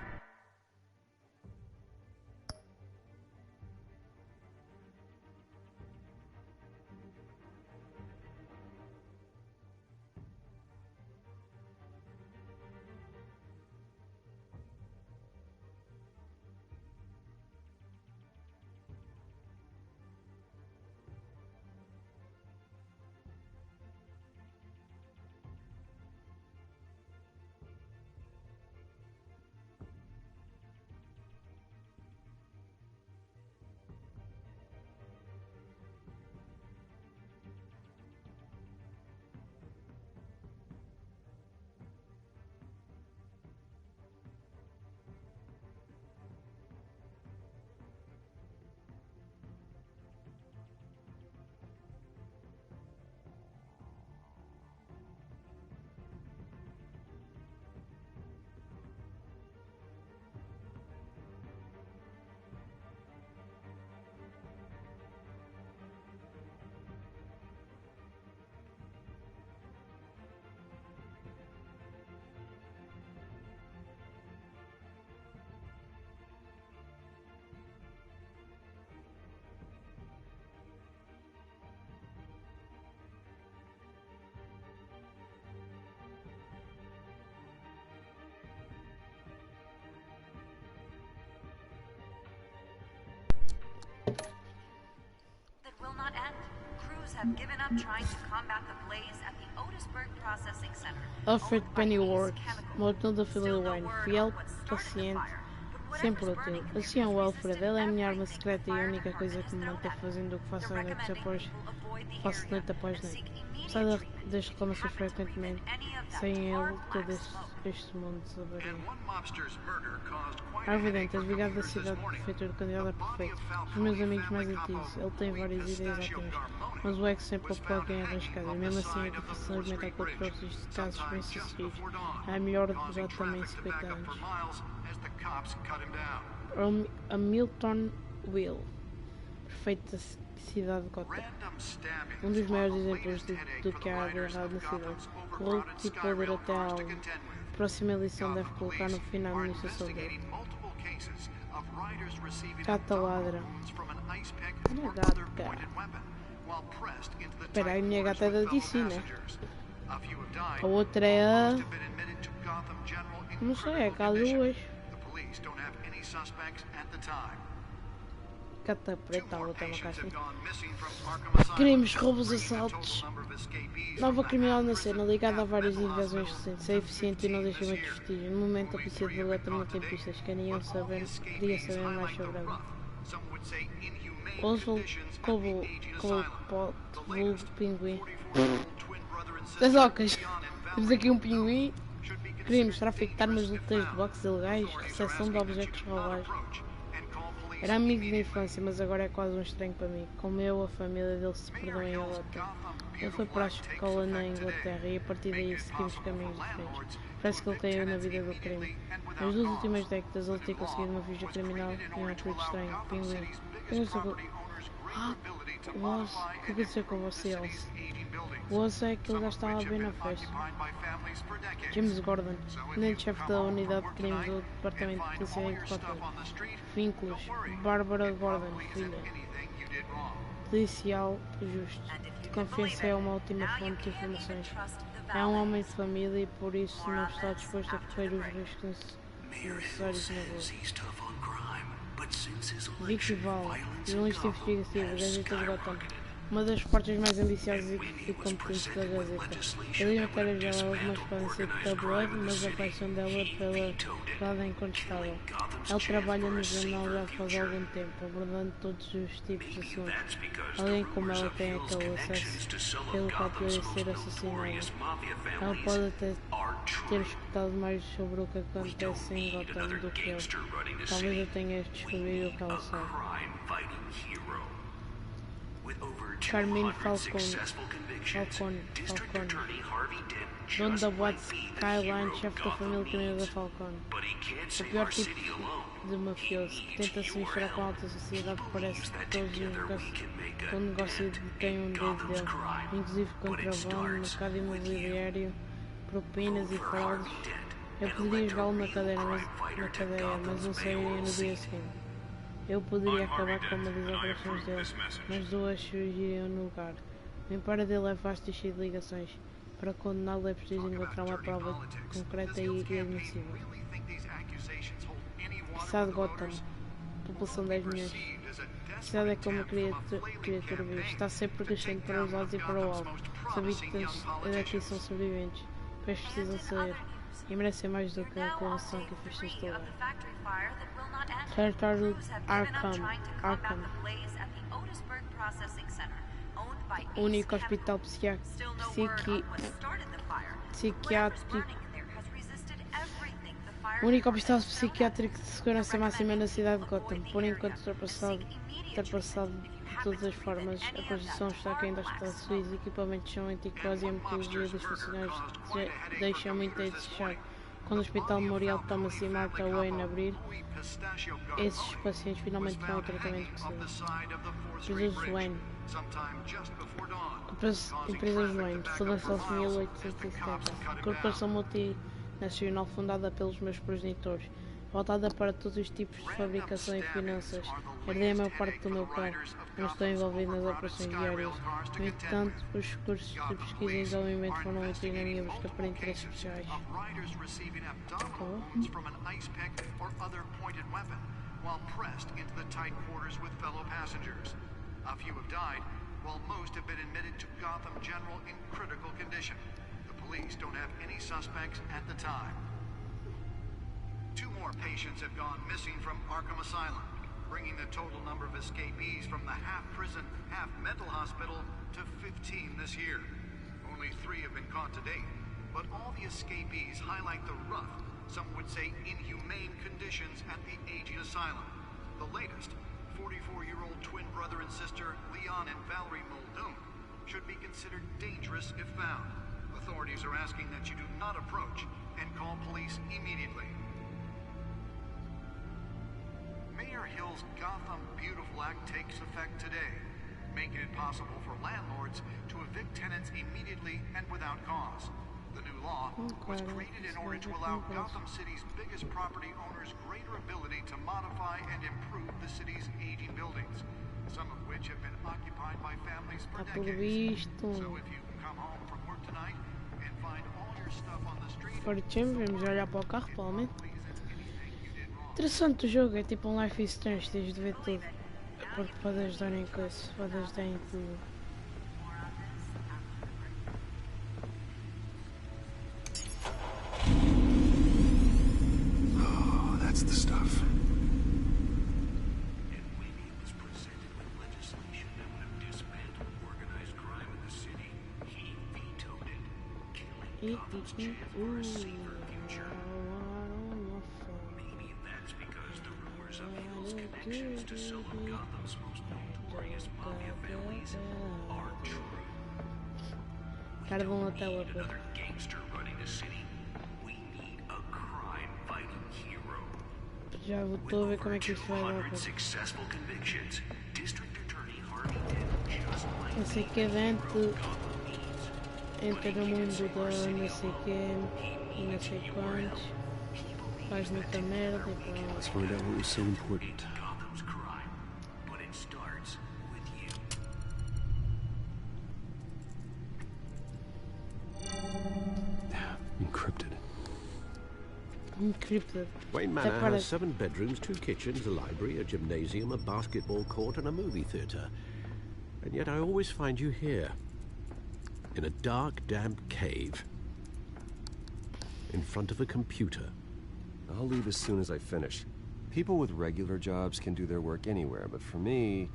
Will not end. Crews have given up trying to combat the blaze at the Otisburg Processing Center. Alfred Pennyworth, motor da família Wayne, fiel, paciente, sempre útil. Assim é o Alfred, ele é a minha arma secreta e a única coisa que me mantém fazendo o que faço noite após noite. Apesar das reclamações frequentemente, sem ele, todo este mundo desabaria. Evidente, advogado da cidade de prefeitura, candidato a prefeito. Os meus amigos mais antigos, ele tem várias ideias ótimas, mas o ex sempre optou alguém arriscado, e mesmo assim é difícil argumentar contra os casos bem sucedidos. É a melhor advogado também em 50 anos. Hamilton Will, prefeito da cidade de Gotham. Um dos maiores exemplos do que há de errado na cidade. Corrupto e poder até algo. A próxima eleição deve colocar no fim na administração dele. Gata ladra. Minha gata, cara. Espera aí, minha gata é da DC, né? A outra é a... Não sei, é cá duas. Gata preta, a outra é uma caixa. Crimes, roubos, assaltos. Nova criminal na cena, ligada a várias invasões recentes. É eficiente e não deixa muitos vestígios. No momento, a polícia de Gotham não tem pistas. Queria saber mais sobre ela. Oswald Cobblepot, vulgo pinguim. Das ocas. Temos aqui um pinguim. Crimes, tráfico de armas, lutas de boxe ilegais, recepção de objetos roubados. Era amigo de infância, mas agora é quase um estranho para mim. Como eu, a família dele se perdeu em Gotham. Ele foi para a escola na Inglaterra e a partir daí seguimos caminhos diferentes. Parece que ele caiu na vida do crime. Nas 2 últimas décadas ele tinha conseguido uma ficha criminal e um apelido estranho, Pinguim. O que aconteceu com você, Elsa? O Elsa é aquele gajo que estava bem na festa. James Gordon, tenente-chefe da unidade de crimes do Departamento de Polícia em Gotham. Vínculos, Bárbara Gordon, filha. Policial justo. De confiança é uma ótima fonte de informações. É um homem de família e por isso não está disposto a correr os riscos necessários na rua. Vicky Val, jornalista investigativo, Gazeta de Gotham. Uma das partes mais ambiciosas e competentes da Gazeta. As matérias dela algumas podem ser de tabloide, mas a paixão dela pela verdade é incontestável. Ela trabalha no jornal já faz algum tempo, abordando todos os tipos de assuntos. Alguém como ela tem aquele acesso pelo qual poderia ser assassinada. Ela pode até ter escutado mais sobre o que acontece em Gotham do que eu. Talvez eu tenha descobrido o que ela sabe. Carmine Falcone, dono da boate Skyline, chefe da família criminosa Falcone. O pior tipo de mafioso, que tenta se misturar com a alta sociedade, parece que todos o negócio tem um dedo dele, inclusive contrabando, mercado imobiliário, propinas e fraudes. Eu poderia jogá-lo na cadeia, mas não sairia no dia seguinte. Eu poderia acabar com uma das operações dele, mas 2 surgiriam no lugar. O império dele é vasto e cheio de ligações. Para condená-lo é preciso encontrar uma prova concreta e admissível. Cidade de Gotham. População 10 milhões. A cidade é como a criatura vive. Está sempre crescendo para os lados e para o alto. Os habitantes daqui são sobreviventes. Pois precisam sair. E merecem mais do que a colação que fez este lugar. Território Arkham. Único hospital psiquiátrico. Único hospital psiquiátrico de segurança máxima na cidade de Gotham. Por enquanto ultrapassado de todas as formas. A construção está aquém do hospital civil. Os equipamentos são antiquados e a metodologia dos funcionários deixa muito a desejar. Quando o Hospital Memorial Thomas e Martha Wayne abrir, esses pacientes finalmente terão o tratamento que precisam. Empresas Wayne. Empresas Wayne, fundação de 1870. Corporação multinacional fundada pelos meus progenitores, voltada para todos os tipos de fabricação e finanças. Herdei a maior parte do meu pai, não estou envolvido nas operações diárias. No entanto, os cursos de pesquisa e desenvolvimento foram úteis na minha busca por interesses sociais. While most have been admitted to Gotham General in critical condition. The police don't have any suspects at the time. 2 more patients have gone missing from Arkham Asylum, bringing the total number of escapees from the half-prison, half-mental hospital to 15 this year. Only 3 have been caught to date, but all the escapees highlight the rough, some would say inhumane conditions at the aging asylum. The latest, 44-year-old twin brother and sister Leon and Valerie Muldoon should be considered dangerous if found. Authorities are asking that you do not approach and call police immediately. Mayor Hill's Gotham Beautiful Act takes effect today, making it possible for landlords to evict tenants immediately and without cause. The new law was created in order to allow Gotham City's biggest property owners greater ability to modify and improve the city's aging buildings, some of which have been occupied by families for decades. So if you come home from work tonight and find all your stuff on the street... Vamos olhar para o carro, provavelmente. Interessante o jogo, é tipo um Life is Strange, tens de ver tudo. Porque pode ajudar em coisas, pode ajudar em tudo. That's the stuff. And when he was presented with legislation that would have dismantled organized crime in the city, he vetoed it, killing Gotham's chance for a safer future. Maybe that's because the rumors of Hill's connections to some of Gotham's most notorious mafia families are true. We don't need another gangster running the city. We need a crime-fighting hero. Já voltou a ver como é que isso vai dar. 200 successful convictions. District Attorney Harvey did just like Não sei que evento entra no mundo da não sei que, não sei quantos, faz muita merda e pronto. Let's find out what was so important. Gotham's crime, but it starts with you. Encrypted. Encrypted. Wayne Manor has 7 bedrooms, 2 kitchens, a library, a gymnasium, a basketball court, and a movie theatre. And yet I always find you here, in a dark, damp cave, in front of a computer. I'll leave as soon as I finish. People with regular jobs can do their work anywhere, but for me,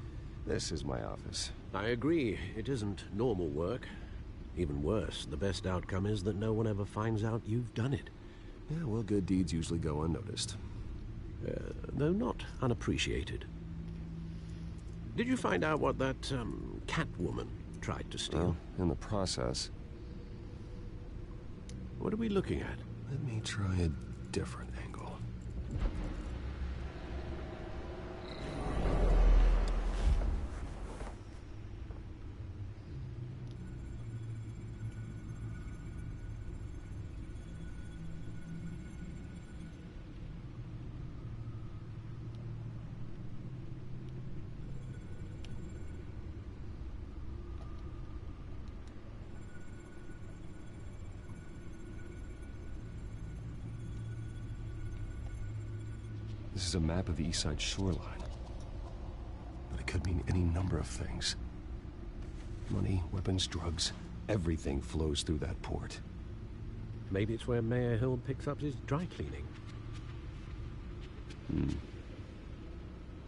this is my office. I agree. It isn't normal work. Even worse, the best outcome is that no one ever finds out you've done it. Yeah, well, good deeds usually go unnoticed. Though not unappreciated. Did you find out what that, Catwoman tried to steal? Well, in the process. What are we looking at? Let me try a different angle. This is a map of the East Side shoreline. But it could mean any number of things. Money, weapons, drugs, everything flows through that port. Maybe it's where Mayor Hill picks up his dry cleaning.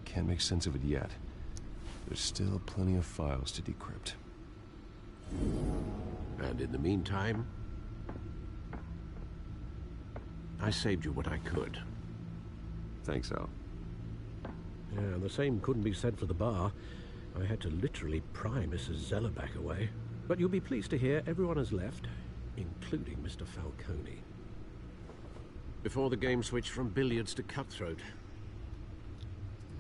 Can't make sense of it yet. There's still plenty of files to decrypt. And in the meantime, I saved you what I could. Thanks, Al. Yeah, the same couldn't be said for the bar. I had to literally pry Mrs. Zellerback away. But you'll be pleased to hear everyone has left, including Mr. Falcone. Before the game switched from billiards to cutthroat.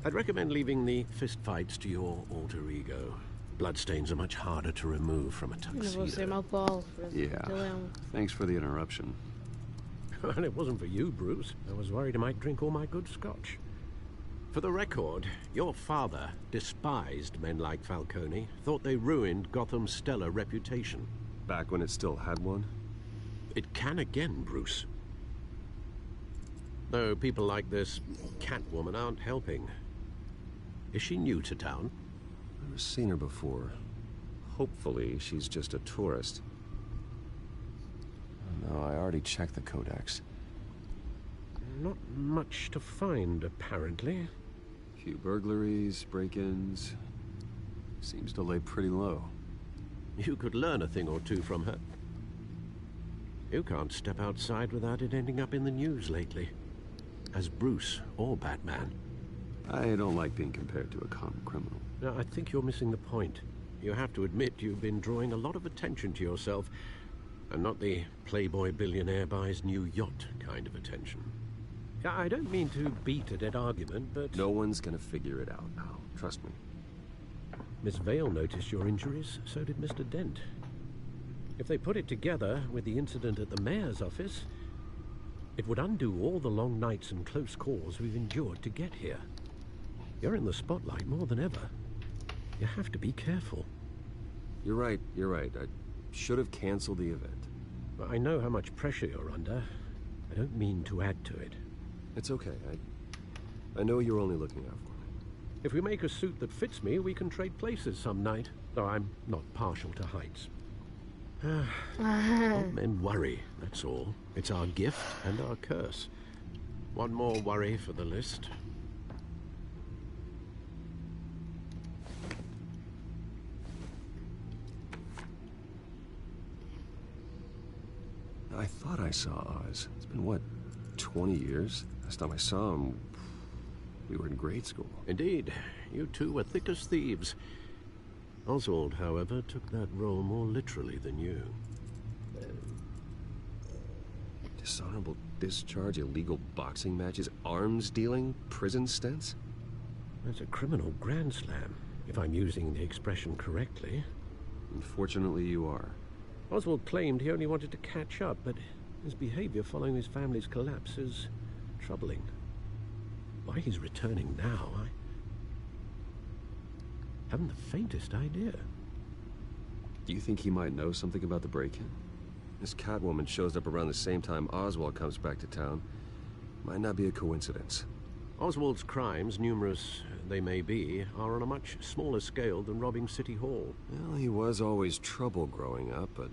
I'd recommend leaving the fistfights to your alter ego. Bloodstains are much harder to remove from a tuxedo. Yeah. Thanks for the interruption. And it wasn't for you, Bruce. I was worried I might drink all my good scotch. For the record, your father despised men like Falcone, thought they ruined Gotham's stellar reputation. Back when it still had one? It can again, Bruce. Though people like this Catwoman aren't helping. Is she new to town? I've never seen her before. Hopefully, she's just a tourist. No, I already checked the codex. Not much to find, apparently. Few burglaries, break-ins. Seems to lay pretty low. You could learn a thing or two from her. You can't step outside without it ending up in the news lately. As Bruce or Batman. I don't like being compared to a common criminal. No, I think you're missing the point. You have to admit you've been drawing a lot of attention to yourself. And not the playboy billionaire buys new yacht kind of attention. I don't mean to beat a dead argument, but... No one's gonna figure it out now. Trust me. Miss Vale noticed your injuries, so did Mr. Dent. If they put it together with the incident at the mayor's office, it would undo all the long nights and close calls we've endured to get here. You're in the spotlight more than ever. You have to be careful. You're right. I should have canceled the event. I know how much pressure you're under. I don't mean to add to it. It's okay. I know you're only looking out for me. If we make a suit that fits me, we can trade places some night. Though I'm not partial to heights. Old men worry, that's all. It's our gift and our curse. One more worry for the list. I thought I saw Oz. It's been, what, 20 years? Last time I saw him... We were in grade school. Indeed. You two were thick as thieves. Oswald, however, took that role more literally than you. Dishonorable discharge, illegal boxing matches, arms dealing, prison stints? That's a criminal grand slam, if I'm using the expression correctly. Unfortunately, you are. Oswald claimed he only wanted to catch up, but his behavior following his family's collapse is troubling. Why he's returning now, I haven't the faintest idea. Do you think he might know something about the break-in? This Catwoman shows up around the same time Oswald comes back to town. Might not be a coincidence. Oswald's crimes, numerous they may be, are on a much smaller scale than robbing City Hall. Well, he was always trouble growing up, but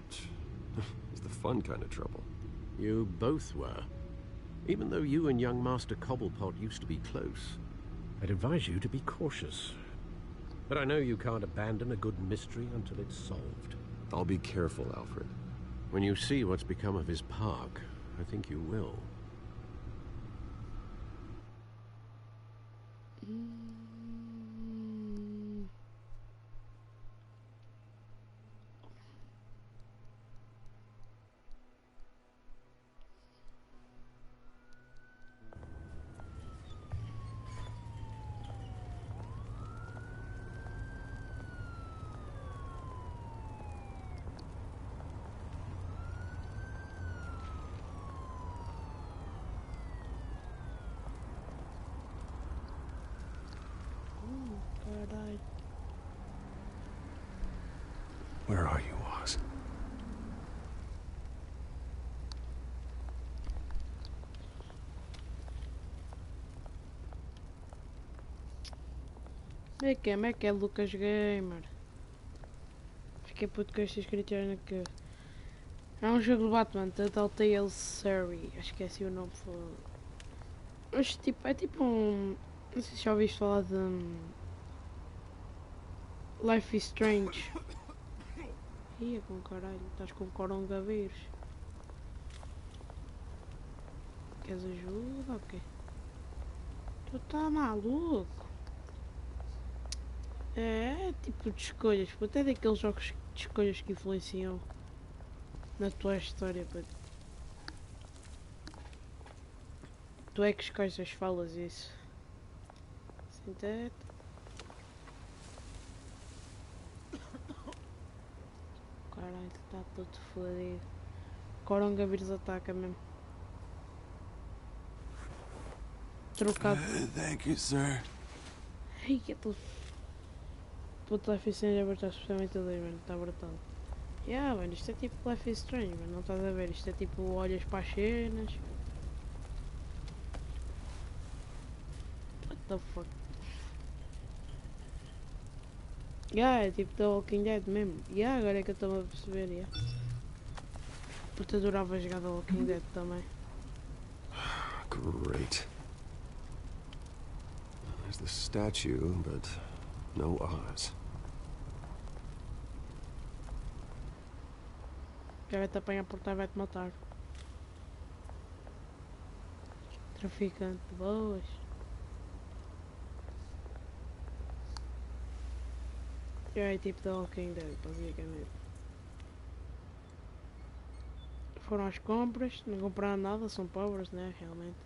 it's the fun kind of trouble. You both were. Even though you and young Master Cobblepot used to be close, I'd advise you to be cautious. But I know you can't abandon a good mystery until it's solved. I'll be careful, Alfred. When you see what's become of his park, I think you will. Where are you, Oz? Como é que é Lucas Gamer? Fiquei puto com estas escrituras na que é um jogo de Batman, Telltale Series, acho que é assim o nome. Mas tipo, é tipo um... Não sei se já ouviste falar de... Life is Strange. Ia com caralho, estás com coronavírus. Queres ajuda ou quê? Tu tá maluco? É tipo de escolhas, puto, é daqueles jogos de escolhas que influenciam na tua história, puto. Tu é que escolhes as falas isso. Sintético. Caralho, está todo fodido. Coronavírus ataca mesmo. Trocado. Thank you, sir. Ai, que tu... Puta, Life is Strange está especialmente ali, mano. Está brutal. Mano, isto é tipo Life is Strange, mano. Não estás a ver? Isto é tipo, olhas para as cenas. What the fuck? É tipo The Walking Dead mesmo. Agora é que eu estou a perceber, Porque eu adorava jogar The Walking Dead também. Great. There's the statue, but no Oz. Vai-te apanhar por trás, vai-te matar. Traficante de boas. É tipo The Walking Dead, basicamente. Foram às compras, não compraram nada, são pobres, né, realmente.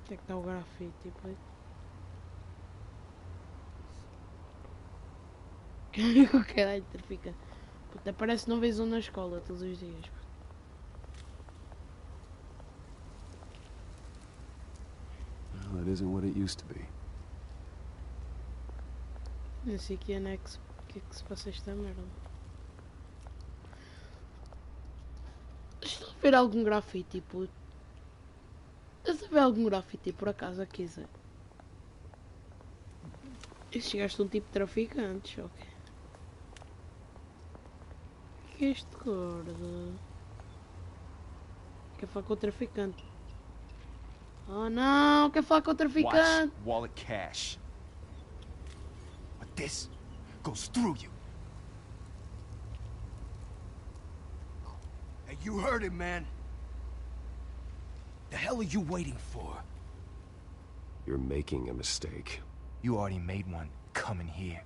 Onde é que está o grafite, tipo? O caralho, fica. Puta, parece que não vês um na escola todos os dias. Well, that isn't what it used to be. Não sei que anexo. O que é que se passa esta merda? Estou a ver algum grafite, puto. Estás a ver algum grafite por acaso aqui, Zé? E chegaste a um tipo de traficantes, ok? O que é este gordo? Quer falar com o traficante? Oh não, quer falar com o traficante? Watch, wallet, cash. But this goes through you. You heard him, man. The hell are you waiting for? You're making a mistake. You already made one coming here.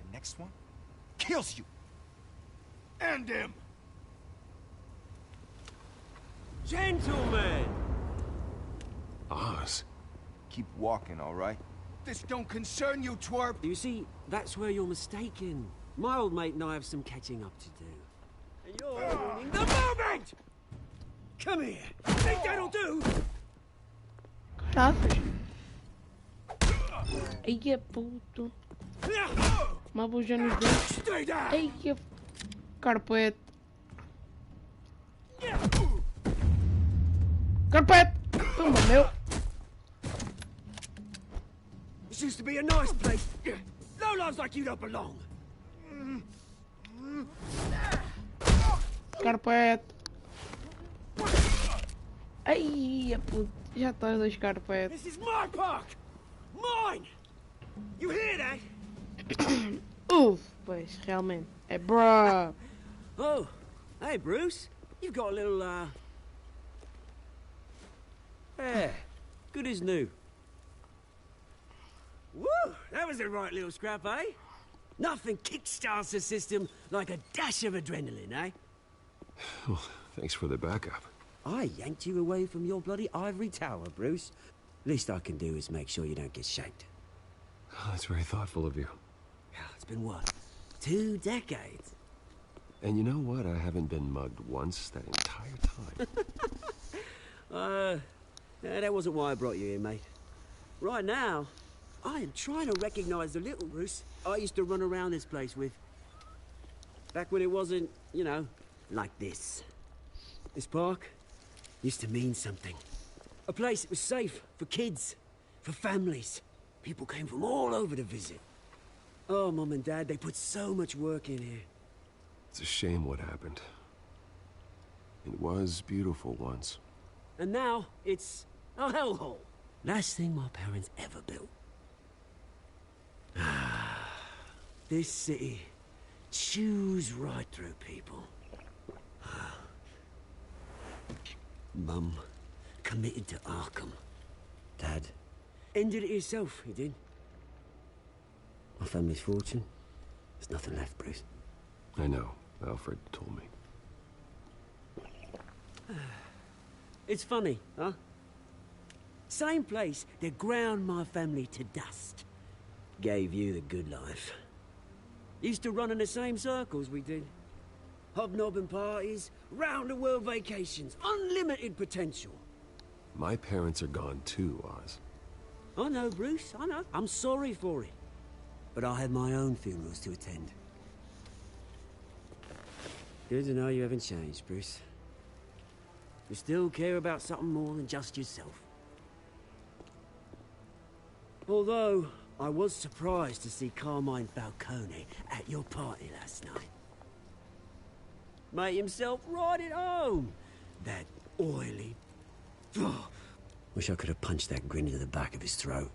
The next one kills you. And him. Gentlemen! Oz. Keep walking, all right? This don't concern you, twerp. You see, that's where you're mistaken. My old mate and I have some catching up to do. And you're ruining the moment! Come here. Think that'll do? Caraças. Eia, puto. Uma buja nos dedos. Eia, carpete. Carpete! Tumba, meu. This used to be a nice place. Lowlifes like you don't belong. Carpete. Ai, puto. Já estás dois carpetes. This is my park! Mine! You hear that? Pois, realmente. É bruh. Oh, hey Bruce. You've got a little, Yeah, good as new. Woo! That was a right little scrap, eh? Nothing kickstarts the system like a dash of adrenaline, eh? Well, thanks for the backup. I yanked you away from your bloody ivory tower, Bruce. Least I can do is make sure you don't get shanked. Oh, that's very thoughtful of you. Yeah, it's been what? 2 decades? And you know what? I haven't been mugged once that entire time. Yeah, that wasn't why I brought you here, mate. Right now, I am trying to recognize the little Bruce I used to run around this place with. Back when it wasn't, you know, like this. This park used to mean something. A place that was safe for kids, for families. People came from all over to visit. Oh, Mum and Dad, they put so much work in here. It's a shame what happened. It was beautiful once. And now, it's a hellhole. Last thing my parents ever built. This city chews right through people. Mum committed to Arkham. Dad ended it himself, he did. My family's fortune, there's nothing left, Bruce. I know. Alfred told me. It's funny, huh? Same place that ground my family to dust. Gave you the good life. Used to run in the same circles we did. Hobnobbing parties, round-the-world vacations, unlimited potential. My parents are gone too, Oz. I know, Bruce, I know. I'm sorry for it. But I had my own funerals to attend. Good to know you haven't changed, Bruce. You still care about something more than just yourself. Although, I was surprised to see Carmine Falcone at your party last night. Made himself right at home. That oily... Wish I could have punched that grin into the back of his throat.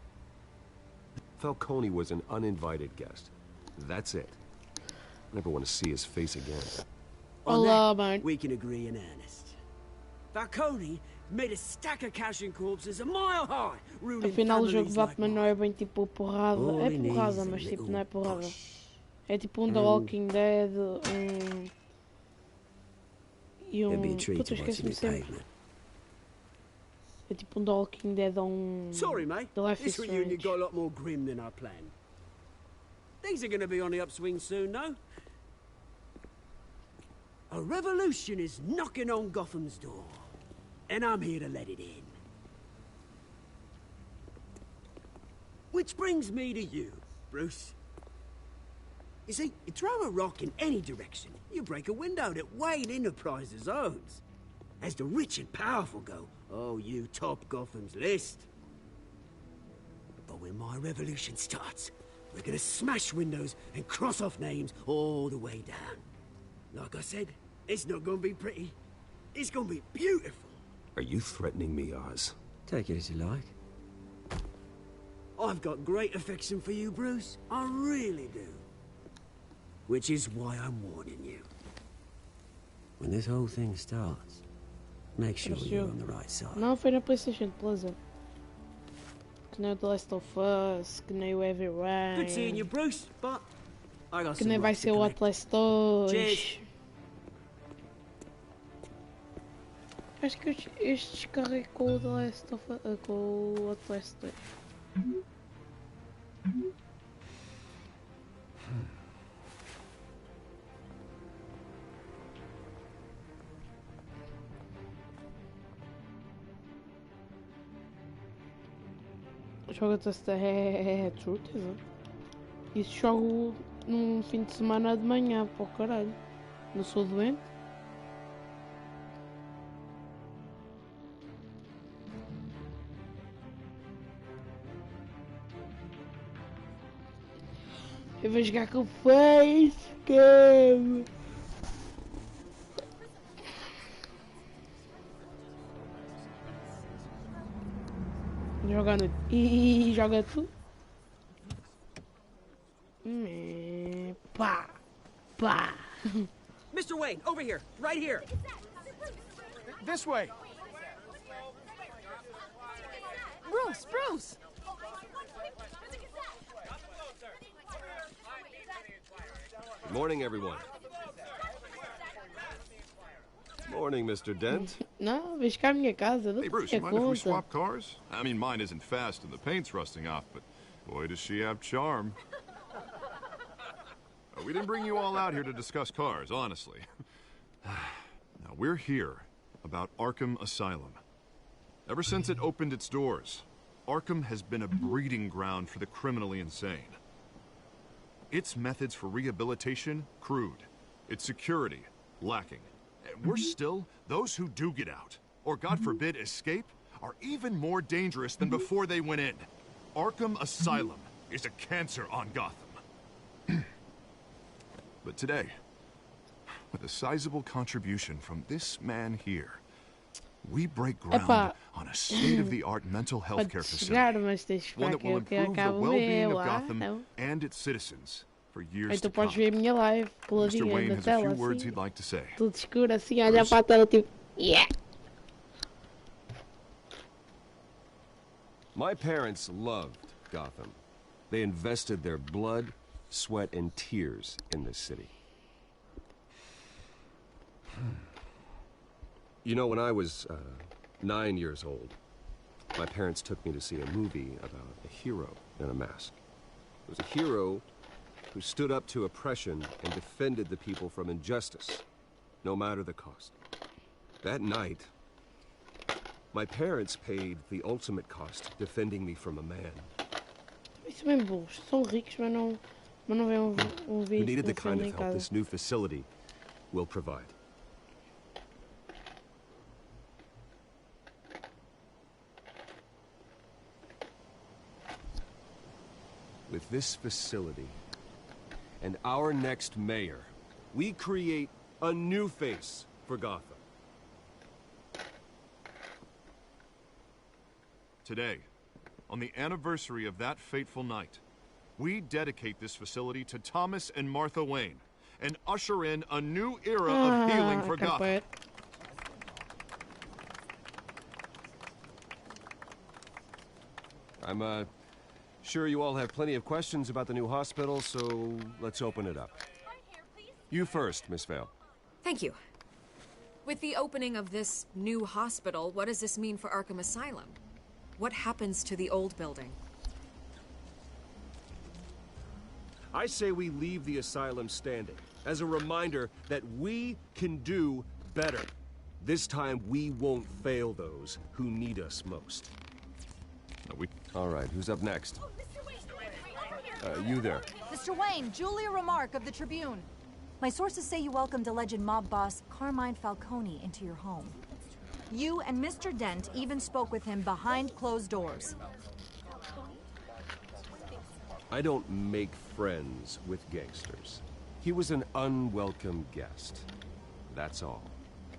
Falcone was an uninvited guest. That's it. Never want to see his face again. On that, mate. We can agree in earnest. Falcone made a stack of cash and corpses a mile high, ruining Afinal, o jogo de families Batman like não é bem tipo porrada. É porrada, mas tipo não é porrada. É tipo The Walking Dead, e puta, esqueci-me sempre. É tipo The Walking Dead ou Sorry, mate. The Life is This reunion Strange. got a lot more grim than I planned. Things are going to be on the upswing soon, no? A revolution is knocking on Gotham's door, and I'm here to let it in. Which brings me to you, Bruce. You see, you throw a rock in any direction, you break a window that Wayne Enterprises owns. As the rich and powerful go, oh, you top Gotham's list. But when my revolution starts, we're gonna smash windows and cross off names all the way down. Like I said, it's not gonna be pretty. It's gonna be beautiful. Are you threatening me, Oz? Take it as you like. I've got great affection for you, Bruce. I really do. Which is why I'm warning you. when this whole thing starts, make sure you're on the right side. Não, foi na PlayStation Plus. Que nem o The Last of Us, que nem o Heavy Rain. Good seeing you, Bruce, but I got Que some nem vai rocks ser to o collect. Atlas 2. Cheers. Acho que este descarrego com o The Last of Us, com o Atlas 2. Joga-te esta é de certeza. Isso jogo num fim de semana de manhã, para o caralho. Não sou doente. Eu vou jogar com o Facecam. Joga no... E joga tu. Pá. Pá. Mr. Wayne, over here, right here. This way. Bruce, Bruce! Morning, everyone. Morning, Mr. Dent. Não, vês cá a minha casa. Hey, Bruce, you mind if we swap cars? I mean, mine isn't fast and the paint's rusting off, but boy, does she have charm. We didn't bring you all out here to discuss cars, honestly. Now, we're here about Arkham Asylum. Ever since it opened its doors, Arkham has been a breeding ground for the criminally insane. Its methods for rehabilitation, crude. Its security, lacking. And worse still, those who do get out, or God forbid escape, are even more dangerous than before they went in. Arkham Asylum is a cancer on Gotham. But today, with a sizable contribution from this man here, we break ground on a state-of-the-art mental health care facility. One that will improve the well-being of Gotham and its citizens for years to come. Mr. Wayne has a few words he'd like to say. Tudo escuro assim, olha para a tela tipo... Yeah! My parents loved Gotham. They invested their blood, sweat, and tears in this city. You know, when I was 9 years old, my parents took me to see a movie about a hero in a mask. It was a hero who stood up to oppression and defended the people from injustice, no matter the cost. That night, my parents paid the ultimate cost defending me from a man. Isso é bem burros. São ricos, mas não vêem Who needed the kind of help this new facility will provide. With this facility and our next mayor, we create a new face for Gotham. Today, on the anniversary of that fateful night, we dedicate this facility to Thomas and Martha Wayne and usher in a new era of healing for Gotham. I'm sure you all have plenty of questions about the new hospital, so let's open it up. You first, Miss Vale. Thank you. With the opening of this new hospital, what does this mean for Arkham Asylum? What happens to the old building? I say we leave the asylum standing, as a reminder that we can do better. This time, we won't fail those who need us most. All right, who's up next? You there. Mr. Wayne, Julia Remark of the Tribune. My sources say you welcomed alleged mob boss Carmine Falcone into your home. You and Mr. Dent even spoke with him behind closed doors. I don't make friends with gangsters. He was an unwelcome guest. That's all.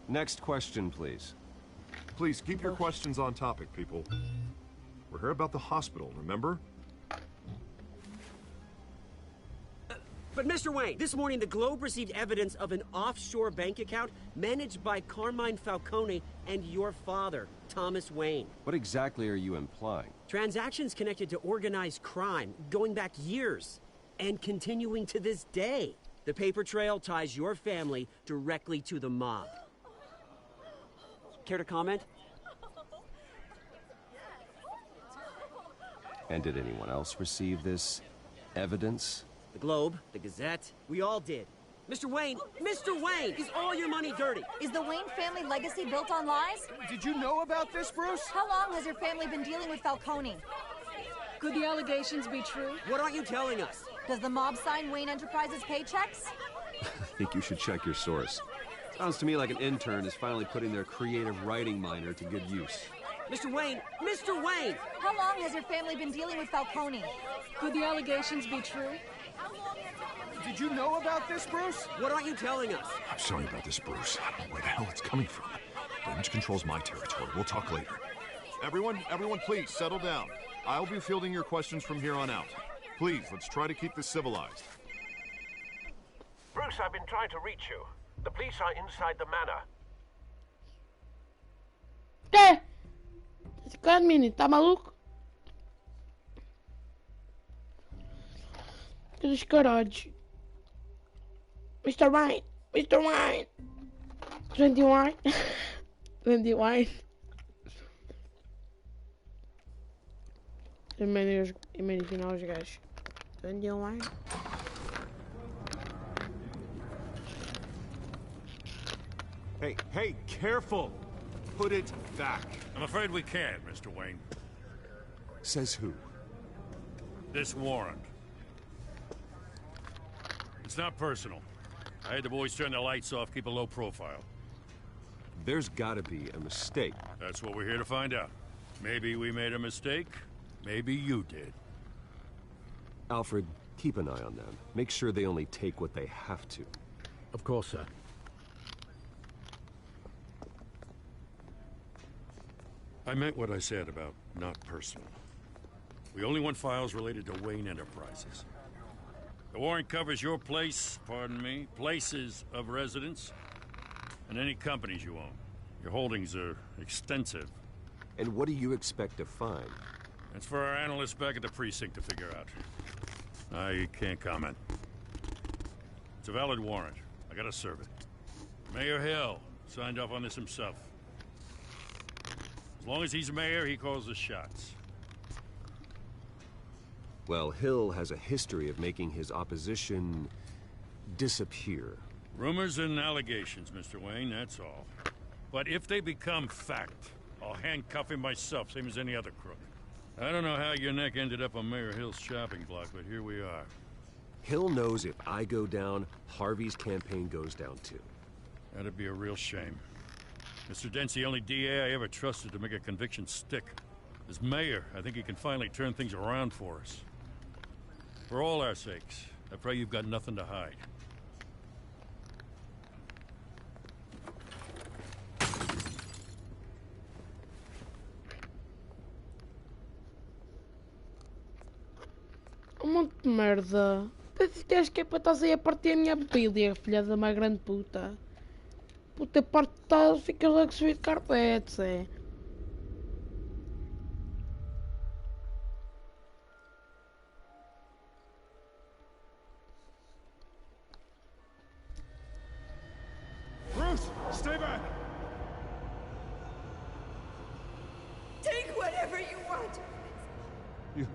Next question, please. Please keep your questions on topic, people. We're here about the hospital, remember? But Mr. Wayne, this morning the Globe received evidence of an offshore bank account managed by Carmine Falcone and your father, Thomas Wayne. What exactly are you implying? Transactions connected to organized crime going back years and continuing to this day. The paper trail ties your family directly to the mob. Care to comment? And did anyone else receive this evidence? The Globe, the Gazette, we all did. Mr. Wayne, is all your money dirty? Is the Wayne family legacy built on lies? Did you know about this, Bruce? How long has your family been dealing with Falcone? Could the allegations be true? What aren't you telling us? Does the mob sign Wayne Enterprises paychecks? I think you should check your source. Sounds to me like an intern is finally putting their creative writing minor to good use. Mr. Wayne! How long has your family been dealing with Falcone? Could the allegations be true? Did you know about this, Bruce? What aren't you telling us? I'm sorry about this, Bruce. I don't know where the hell it's coming from. Damage control's my territory. We'll talk later. Everyone, please, settle down. I'll be fielding your questions from here on out. Please, let's try to keep this civilized. Bruce, I've been trying to reach you. The police are inside the manor. Esse cara, menino, tá maluco? Que descarado. Mr. Wayne. 21. 21. Imagina os gajos. 21. Hey, careful! Put it back. I'm afraid we can't, Mr. Wayne. Says who? This warrant. It's not personal. I had the boys turn the lights off, keep a low profile. There's gotta be a mistake. That's what we're here to find out. Maybe we made a mistake. Maybe you did. Alfred, keep an eye on them. Make sure they only take what they have to. Of course, sir. I meant what I said about not personal. We only want files related to Wayne Enterprises. The warrant covers your places of residence, and any companies you own. Your holdings are extensive. And what do you expect to find? That's for our analysts back at the precinct to figure out. I can't comment. It's a valid warrant. I gotta serve it. Mayor Hill signed off on this himself. As long as he's mayor, he calls the shots. Well, Hill has a history of making his opposition disappear. Rumors and allegations, Mr. Wayne, that's all. But if they become fact, I'll handcuff him myself, same as any other crook. I don't know how your neck ended up on Mayor Hill's shopping block, but here we are. Hill knows if I go down, Harvey's campaign goes down too. That'd be a real shame. Mr. Dent's the only DA I ever trusted to make a conviction stick. As mayor, I think he can finally turn things around for us. For all our sakes, I pray you've got nothing to hide. Um monte de merda. Acho que é para estás aí a partir a minha bíblia, filha de uma grande puta. Puta parte tá, fica lá que subir de carpetes, é. Bruce, stay back! Take whatever you want. You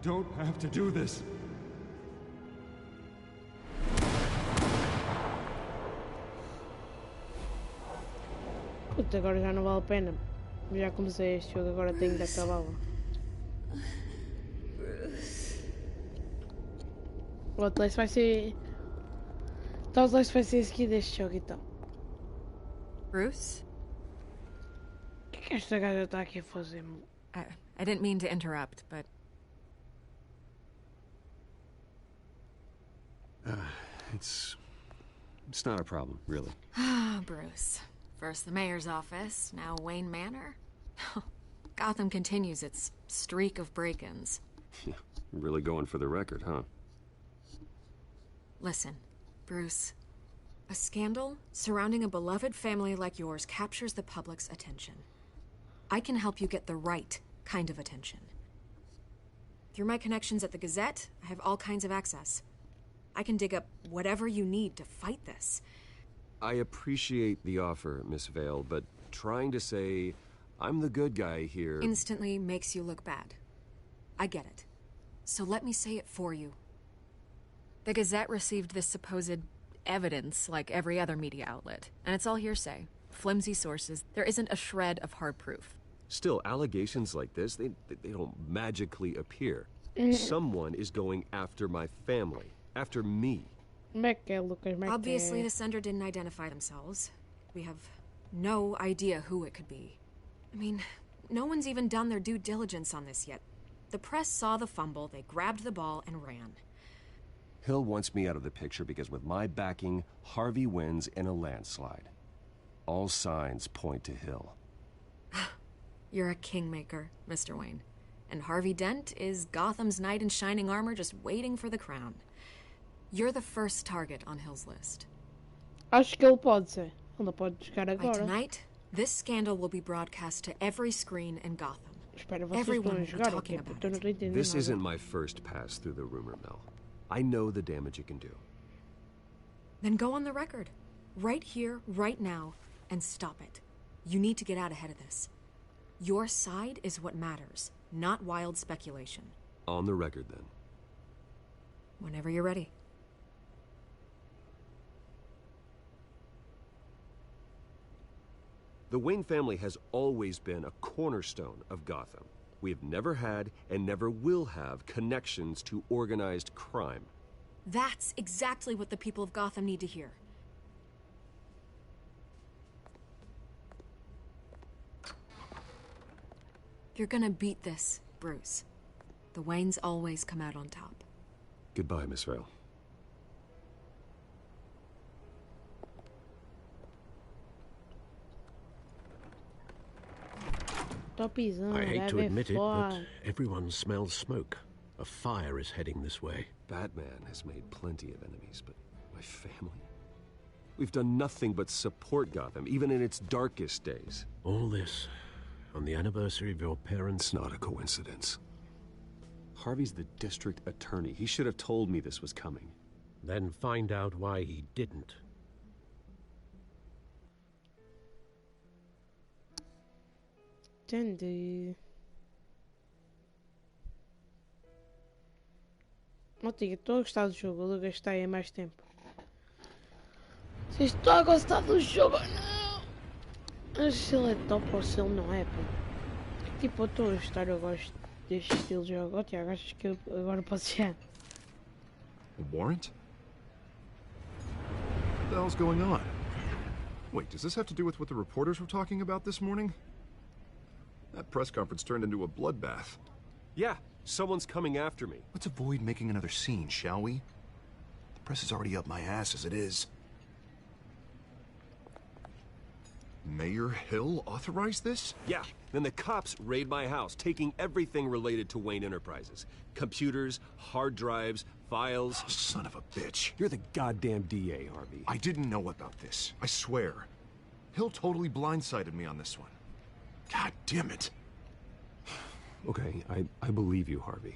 don't have to do this. Puta, agora já não vale a pena. Já comecei este jogo, agora tenho de acabá-lo. O Atlas vai ser... Então o Atlas vai ser seguido deste jogo, então. Bruce? O que é que esta gaja está aqui a fazer? I didn't mean to interrupt, but... It's not a problem, really. Ah, Bruce. First the mayor's office, now Wayne Manor. Gotham continues its streak of break-ins. Yeah, really going for the record, huh? Listen, Bruce. A scandal surrounding a beloved family like yours captures the public's attention. I can help you get the right kind of attention. Through my connections at the Gazette, I have all kinds of access. I can dig up whatever you need to fight this. I appreciate the offer, Miss Vale, but trying to say I'm the good guy here instantly makes you look bad. I get it. So let me say it for you. The Gazette received this supposed evidence like every other media outlet, and it's all hearsay. Flimsy sources. There isn't a shred of hard proof. Still, allegations like this, they don't magically appear. Someone is going after my family, after me. Obviously, the sender didn't identify themselves. We have no idea who it could be. I mean, no one's even done their due diligence on this yet. The press saw the fumble, they grabbed the ball and ran. Hill wants me out of the picture because with my backing, Harvey wins in a landslide. All signs point to Hill. You're a kingmaker, Mr. Wayne. And Harvey Dent is Gotham's knight in shining armor just waiting for the crown. You're the first target on Hill's list. Acho que ele pode ser. Ele pode chegar By agora. tonight, this scandal will be broadcast to every screen in Gotham. Espero vocês Everyone não will be jogar talking aqui, about porque eu não estou entendendo This nada. isn't my first pass through the rumor mill. I know the damage it can do. Then go on the record. Right here, right now, and stop it. You need to get out ahead of this. Your side is what matters, not wild speculation. On the record, then. Whenever you're ready. The Wayne family has always been a cornerstone of Gotham. We have never had and never will have connections to organized crime. That's exactly what the people of Gotham need to hear. You're gonna beat this, Bruce. The Waynes always come out on top. Goodbye, Miss Vale. I hate to admit it, but everyone smells smoke. A fire is heading this way. Batman has made plenty of enemies, but my family? We've done nothing but support Gotham, even in its darkest days. All this on the anniversary of your parents'... It's not a coincidence. Harvey's the district attorney. He should have told me this was coming. Then find out why he didn't. Entendi. Ontem, estou a gostar do jogo, eu gastei há mais tempo. Se estou a gostar do jogo, não! Mas se ele é top ou se ele não é, pô. Tipo, eu estou a gostar, eu gosto deste estilo de jogo. Oh, Tiago, achas que eu agora posso chegar? A warrant? What the hell's going on? Wait, does this have to do with what the reporters were talking about this morning? That press conference turned into a bloodbath. Yeah, someone's coming after me. Let's avoid making another scene, shall we? The press is already up my ass as it is. Mayor Hill authorized this? Yeah, then the cops raid my house, taking everything related to Wayne Enterprises. Computers, hard drives, files. Oh, son of a bitch. You're the goddamn DA, Harvey. I didn't know about this. I swear. Hill totally blindsided me on this one. God damn it. Okay, I believe you, Harvey.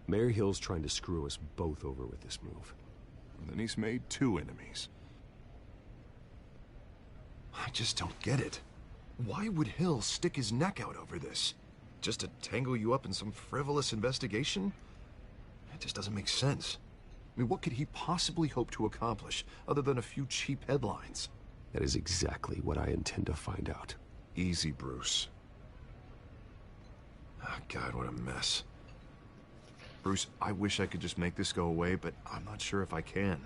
Mayor Hill's trying to screw us both over with this move. And then he's made two enemies. I just don't get it. Why would Hill stick his neck out over this? Just to tangle you up in some frivolous investigation? It just doesn't make sense. I mean, what could he possibly hope to accomplish other than a few cheap headlines? That is exactly what I intend to find out. Easy, Bruce. Oh, God, what a mess. Bruce, I wish I could just make this go away, but I'm not sure if I can.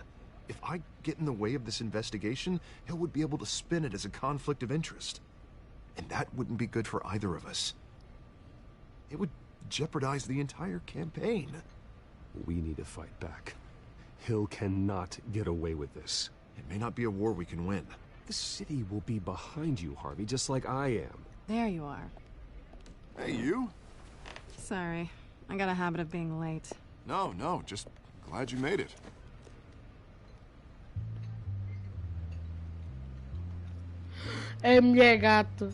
If I get in the way of this investigation, Hill would be able to spin it as a conflict of interest. And that wouldn't be good for either of us. It would jeopardize the entire campaign. We need to fight back. Hill cannot get away with this. It may not be a war we can win. The city will be behind you, Harvey, just like I am. There you are. Hey, you? Sorry. I got a habit of being late. No, just glad you made it. É a mulher gato. You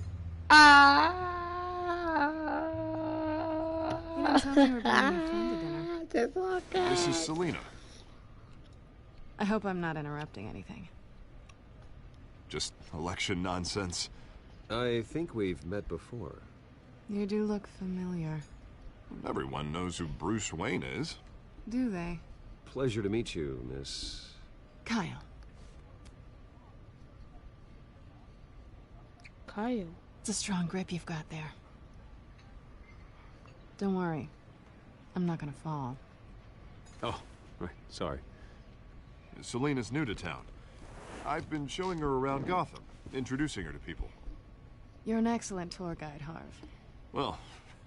didn't tell me you were bringing your friend to dinner. This is Selena. I hope I'm not interrupting anything. Just election nonsense. I think we've met before. You do look familiar. Everyone knows who Bruce Wayne is. Do they? Pleasure to meet you, Miss... Kyle. Kyle? It's a strong grip you've got there. Don't worry. I'm not gonna fall. Oh, right. Sorry. Selena's new to town. I've been showing her around Gotham, introducing her to people. You're an excellent tour guide, Harv. Well,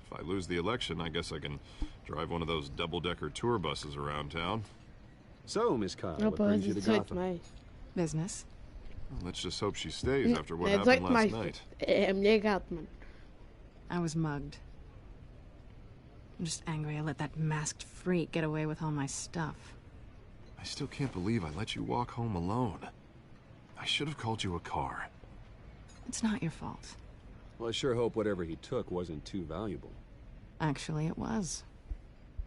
if I lose the election, I guess I can drive one of those double-decker tour buses around town. So, Miss Kyle, what brings you to Gotham? Business. Well, let's just hope she stays after what happened last night. I was mugged. I'm just angry I let that masked freak get away with all my stuff. I still can't believe I let you walk home alone. I should have called you a car. It's not your fault. Well, I sure hope whatever he took wasn't too valuable. Actually, it was.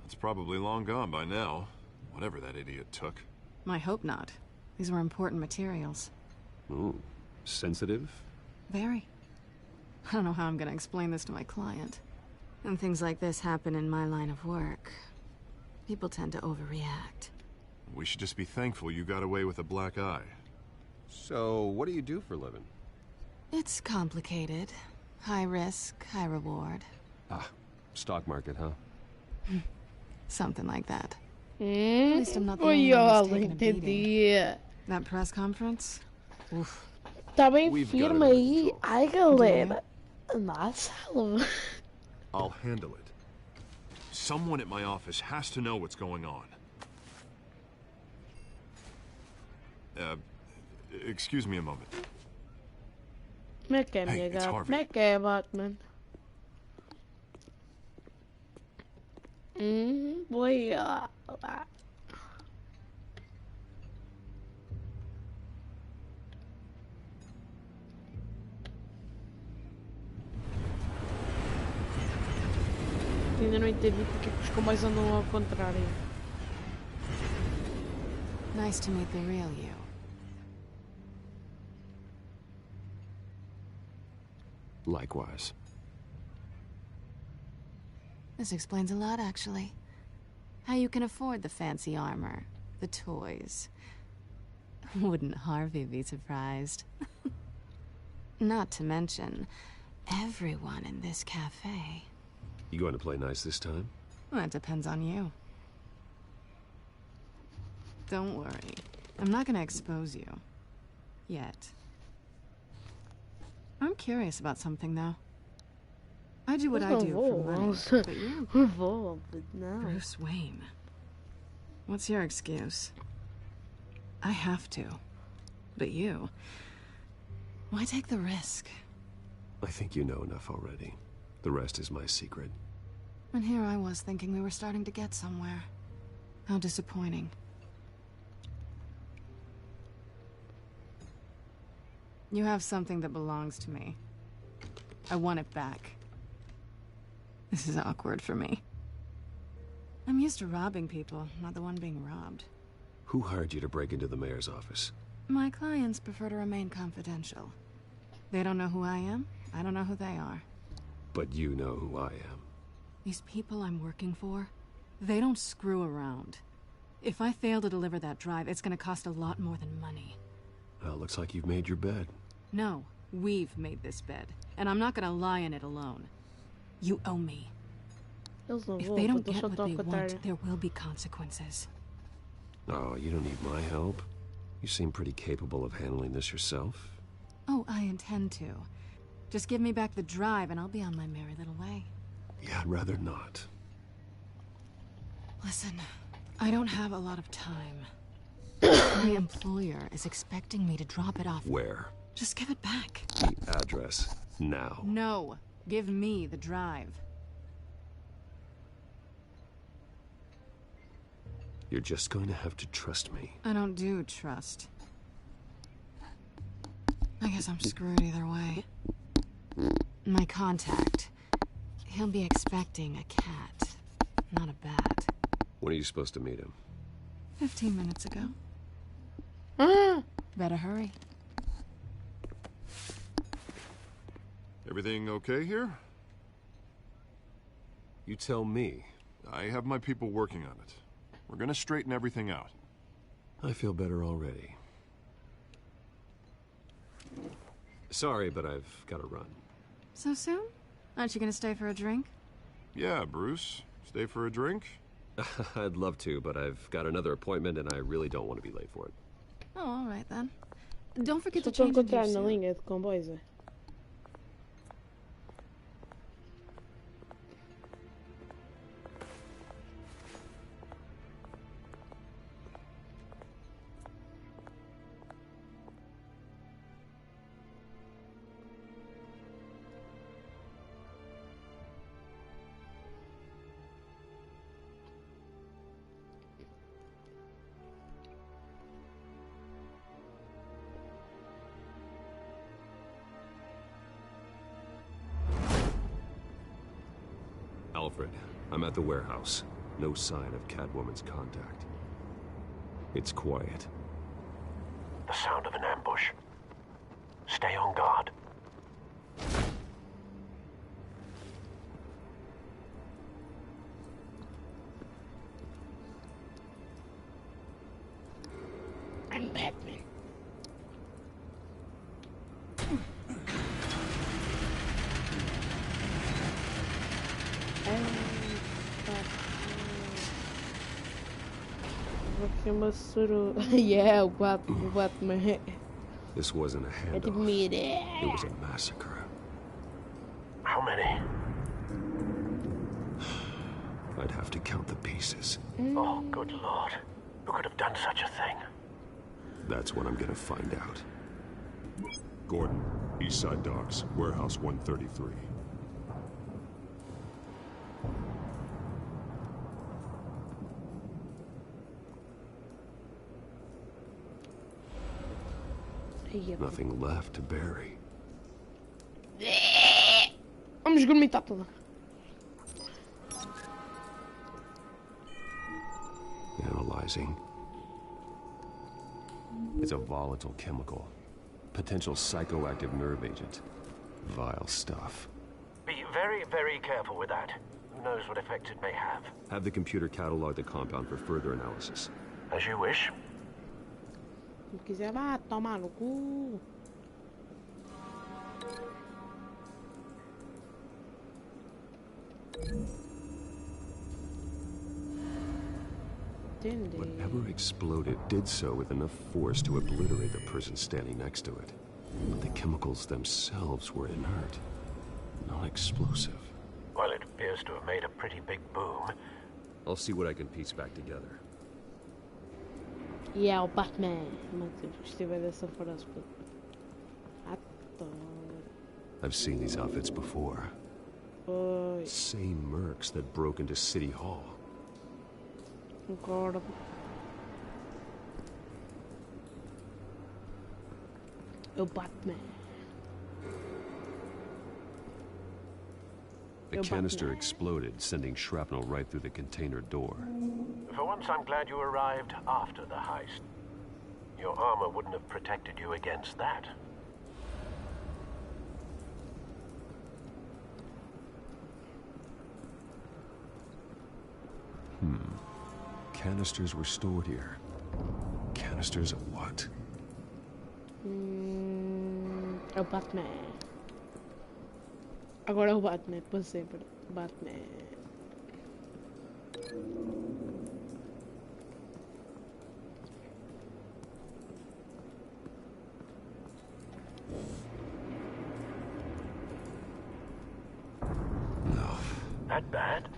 It's probably long gone by now, whatever that idiot took. I hope not. These were important materials. Ooh, sensitive? Very. I don't know how I'm gonna explain this to my client. When things like this happen in my line of work, people tend to overreact. We should just be thankful you got away with a black eye. So, what do you do for a living? It's complicated. High risk, high reward. Ah, stock market, huh? Something like that. At Hum, least I'm not the foi only one ela, who's taken a beating. entendi. That press conference? Oof. Tá bem We've got firme it aí. Ai, galera. Nossa, I'll handle it. Someone at my office has to know what's going on. Excuse me a moment. Como é que é, Hey, minha it's gata? Harvey. Como é que é, Batman? Foi lá. Ainda não entendi porque que os comboios andam ao contrário. Nice to meet the real you. Likewise. This explains a lot, actually. How you can afford the fancy armor, the toys. Wouldn't Harvey be surprised? Not to mention, everyone in this cafe. You going to play nice this time? Well, it depends on you. Don't worry. I'm not gonna expose you. Yet. I'm curious about something, though. I do what I do for money, but you're Bruce Wayne. What's your excuse? I have to. But you... Why take the risk? I think you know enough already. The rest is my secret. And here I was thinking we were starting to get somewhere. How disappointing. You have something that belongs to me. I want it back. This is awkward for me. I'm used to robbing people, not the one being robbed. Who hired you to break into the mayor's office? My clients prefer to remain confidential. They don't know who I am, I don't know who they are. But you know who I am. These people I'm working for, they don't screw around. If I fail to deliver that drive, it's gonna cost a lot more than money. Well, looks like you've made your bed. No, we've made this bed, and I'm not gonna lie in it alone. You owe me. If they don't get what they want, there will be consequences. Oh, you don't need my help. You seem pretty capable of handling this yourself. Oh, I intend to. Just give me back the drive and I'll be on my merry little way. Yeah, I'd rather not. Listen, I don't have a lot of time. My employer is expecting me to drop it off. Where? Just give it back. The address. Now. No, give me the drive. You're just going to have to trust me. I don't do trust. I guess I'm screwed either way. My contact. He'll be expecting a cat, not a bat. When are you supposed to meet him? 15 minutes ago. Better hurry. Everything okay here? You tell me. I have my people working on it. We're gonna straighten everything out. I feel better already. Sorry, but I've got to run. So soon? Aren't you gonna stay for a drink? Yeah, Bruce. Stay for a drink? I'd love to, but I've got another appointment and I really don't want to be late for it. Oh, all right then. Don't forget to Estou a change into your encontrar na suit. linha de comboios. É? Alfred, I'm at the warehouse. No sign of Catwoman's contact. It's quiet. The sound of an ambush. Stay on guard. I'm Batman. Yeah, what man? This wasn't a handoff. Admit it. It was a massacre. How many? I'd have to count the pieces. Oh, good Lord. Who could have done such a thing? That's what I'm gonna find out. Gordon, East Side Docks, Warehouse 133. Nothing left to bury. Vamos gourmetar toda. Analyzing. It's a volatile chemical. Potential psychoactive nerve agent. Vile stuff. Be very, very careful with that. Who knows what effects it may have. Have the computer catalog the compound for further analysis. As you wish. Se quiser, vá tomar no cu. Whatever exploded did so with enough force to obliterate the person standing next to it. But the chemicals themselves were inert, not explosive. Well, it appears to have made a pretty big boom. I'll see what I can piece back together. E é o Batman. Gostei dessa frase. I've seen these outfits before. Oi. Same mercs that broke into City Hall. Concordo. O Batman. The canister exploded, sending shrapnel right through the container door. For once, I'm glad you arrived after the heist. Your armor wouldn't have protected you against that. Canisters were stored here. Canisters of what? É o Batman. Agora é o Batman, para sempre. Batman. No. That bad?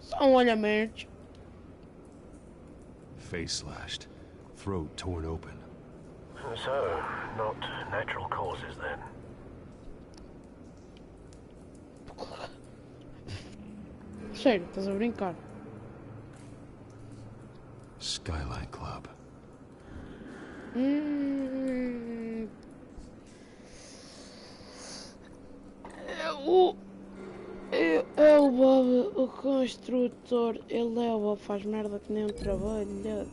Só olhamento. Face slashed. Throat torn open. So, not natural causes then. Sério, estás a brincar? Skyline Club. É o Bob, o construtor. Ele é o Bob, faz merda que nem um trabalhador.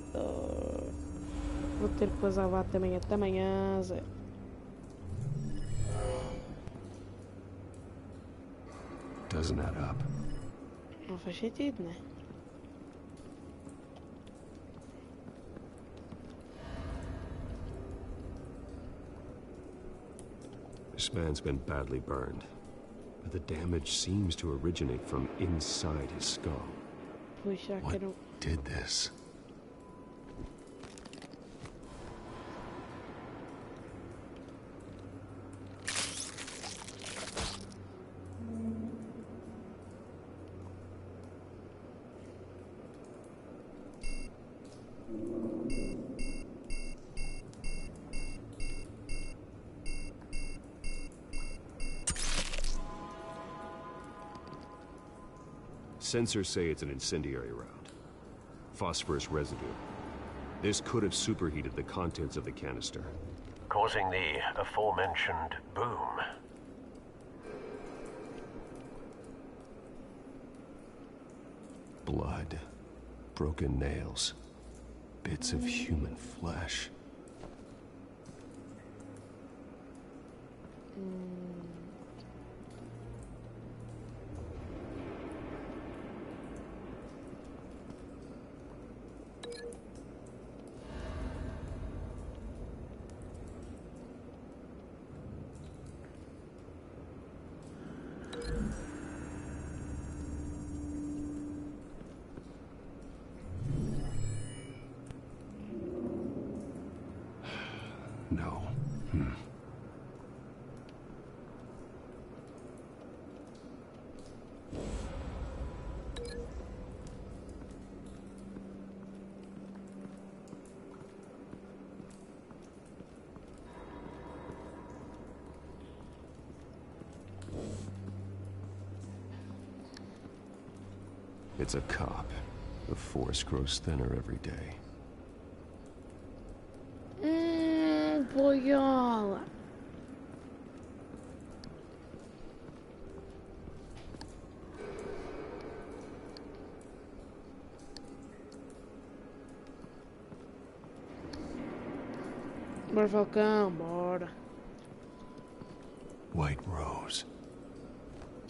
Vou ter que fazer lá também até amanhã, Zé. Doesn't add up. Não faz sentido, né? This man's been badly burned, but the damage seems to originate from inside his skull. Puxa, What did this? Sensors say it's an incendiary round. Phosphorus residue. This could have superheated the contents of the canister, causing the aforementioned boom. Blood, broken nails, bits of human flesh. No. It's a cop. The force grows thinner every day. Boyola. Bora, Falcão, bora. White Rose.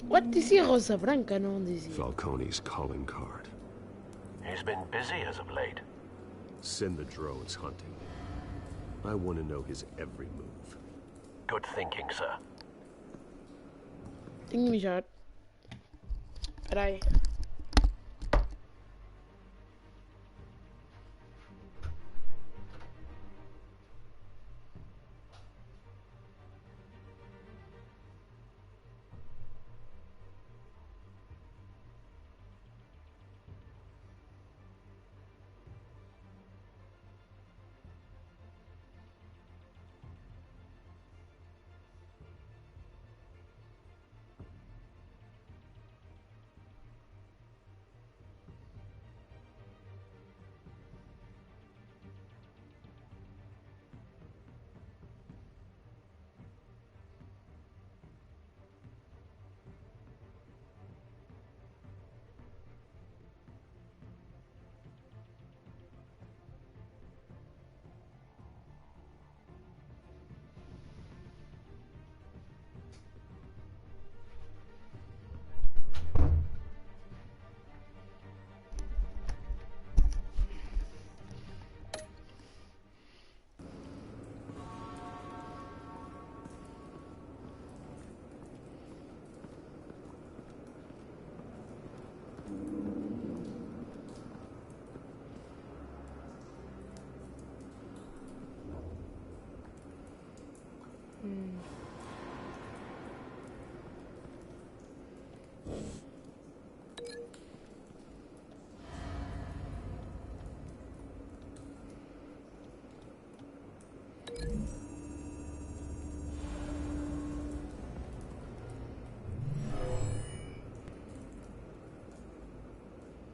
What dizia Rosa Branca, não dizia? Falcone's calling card. He's been busy as of late. Send the drones hunting. I want to know his every move. Good thinking, sir. Tenho que mijar. Espera aí.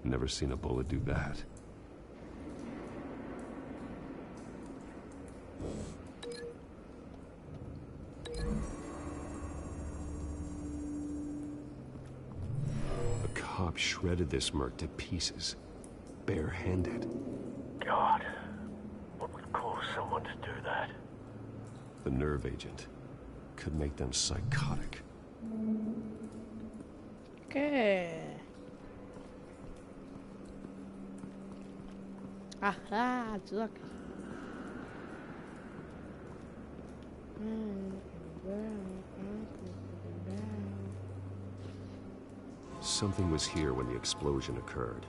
Never seen a bullet do that. shredded this merc to pieces. Barehanded. God, what would cause someone to do that? The nerve agent could make them psychotic. Okay. Aha, look. Something was here when the explosion occurred.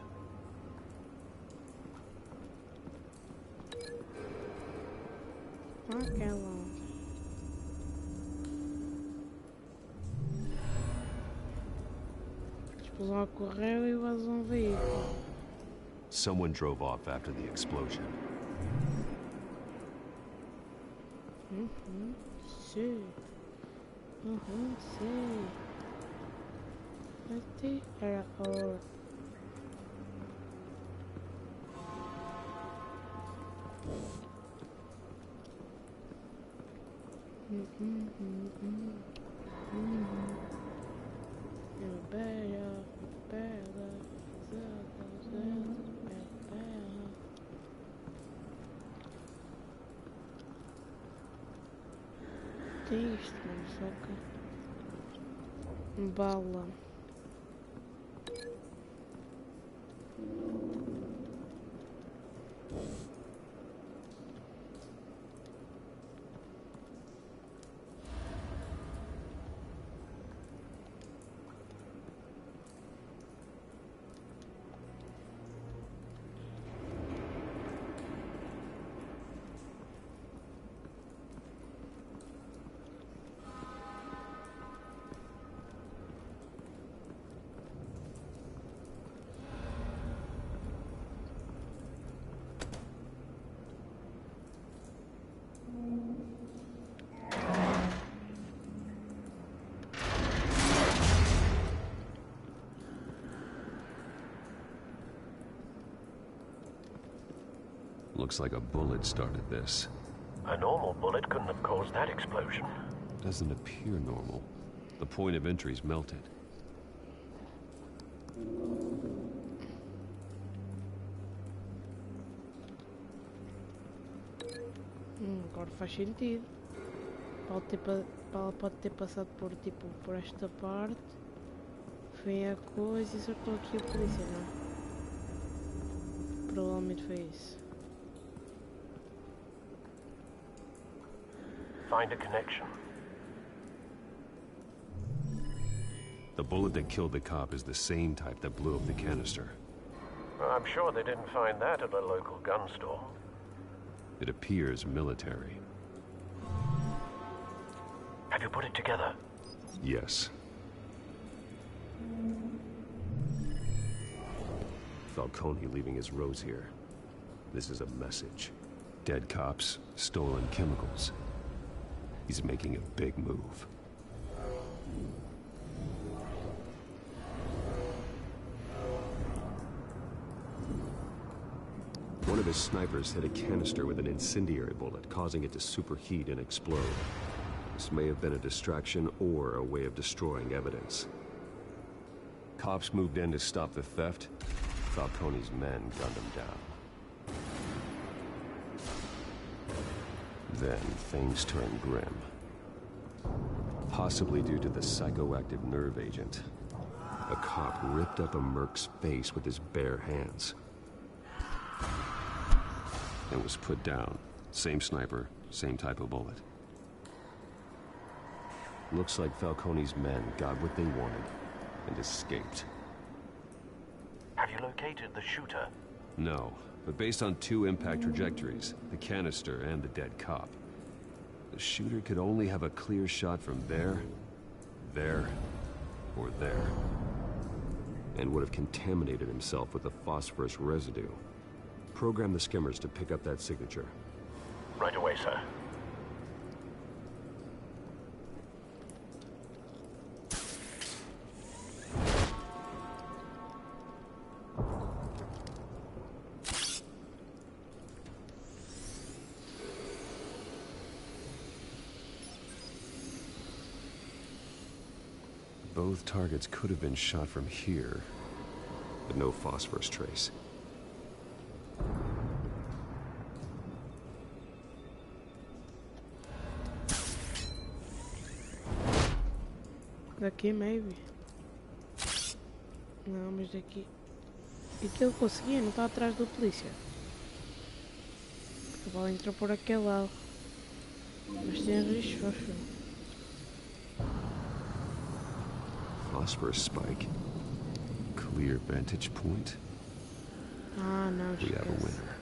Okay, well. A explosão ocorreu e vazou um veículo. Someone drove off after the explosion. Sim. Sim. Este era o... Tem isto, mano, só que... Bala. Looks like a bullet started this. A normal bullet couldn't have caused that explosion. Doesn't appear normal. The point of entry's melted. Agora faz sentido. Ela pode ter passado por, tipo, por esta parte. Foi a coisa e acertou aqui a polícia, não? Provavelmente foi isso. Find a connection. The bullet that killed the cop is the same type that blew up the canister. I'm sure they didn't find that at a local gun store. It appears military. Have you put it together? Yes. Falcone leaving his rose here. This is a message. Dead cops, stolen chemicals. He's making a big move. One of his snipers hit a canister with an incendiary bullet, causing it to superheat and explode. This may have been a distraction or a way of destroying evidence. Cops moved in to stop the theft. Falcone's men gunned him down. Then things turned grim. Possibly due to the psychoactive nerve agent. A cop ripped up a merc's face with his bare hands. And was put down. Same sniper, same type of bullet. Looks like Falcone's men got what they wanted and escaped. Have you located the shooter? No, but based on two impact trajectories, the canister and the dead cop, the shooter could only have a clear shot from there, or there, and would have contaminated himself with the phosphorus residue. Program the skimmers to pick up that signature. Right away, sir. Both targets could have been shot from here, but no phosphorus trace. Daqui, maybe. Não, mas daqui... E que ele conseguia, não está atrás do polícia. A bola entrou por aquele lado. Mas tem risco, acho. Phosphorus spike. Clear vantage point. Ah, não, We have a winner.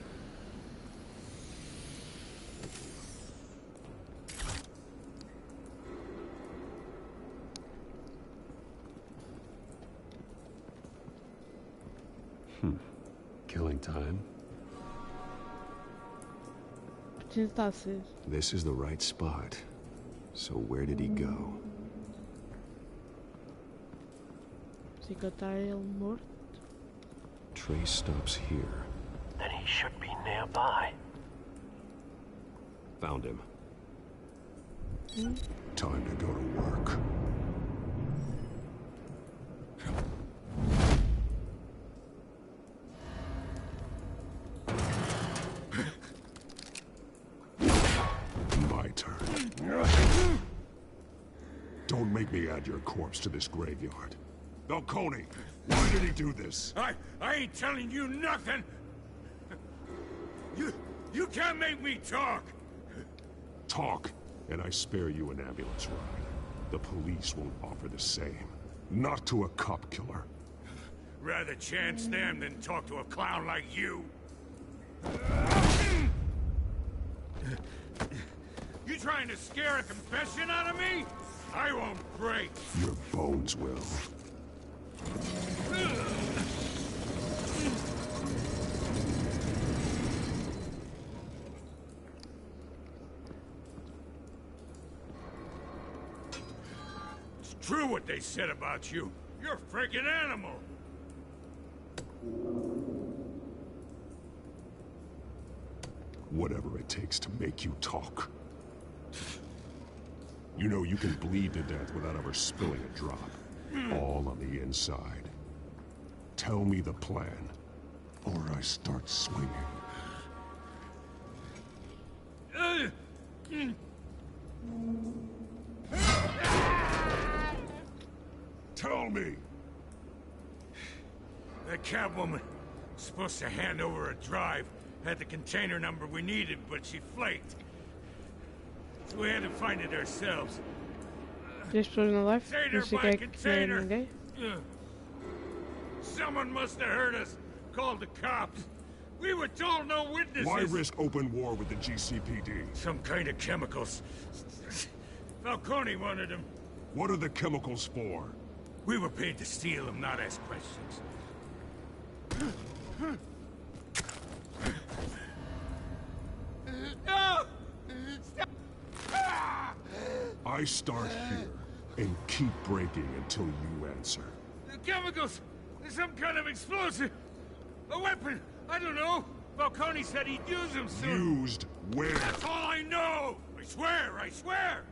Killing time. This is the right spot. So where did he go? Trace stops here. Then he should be nearby. Found him. Time to go to work. My turn. Don't make me add your corpse to this graveyard. Falcone, why did he do this? I ain't telling you nothing! You can't make me talk! Talk, and I spare you an ambulance ride. The police won't offer the same. Not to a cop killer. Rather chance them than talk to a clown like you. You trying to scare a confession out of me? I won't break. Your bones will. It's true what they said about you. You're a freaking animal. Whatever it takes to make you talk. You know you can bleed to death without ever spilling a drop. All on the inside. Tell me the plan, or I start swinging. Tell me! That Catwoman was supposed to hand over a drive. Had the container number we needed, but she flaked. So we had to find it ourselves. Container! Someone must have heard us. Called the cops. We were told no witnesses. Why risk open war with the GCPD? Some kind of chemicals. Falcone wanted them. What are the chemicals for? We were paid to steal them, not ask questions. No! Stop! I start here and keep breaking until you answer. The chemicals! There's some kind of explosive! A weapon! I don't know! Falcone said he'd use them soon! Used where? That's all I know! I swear! I swear!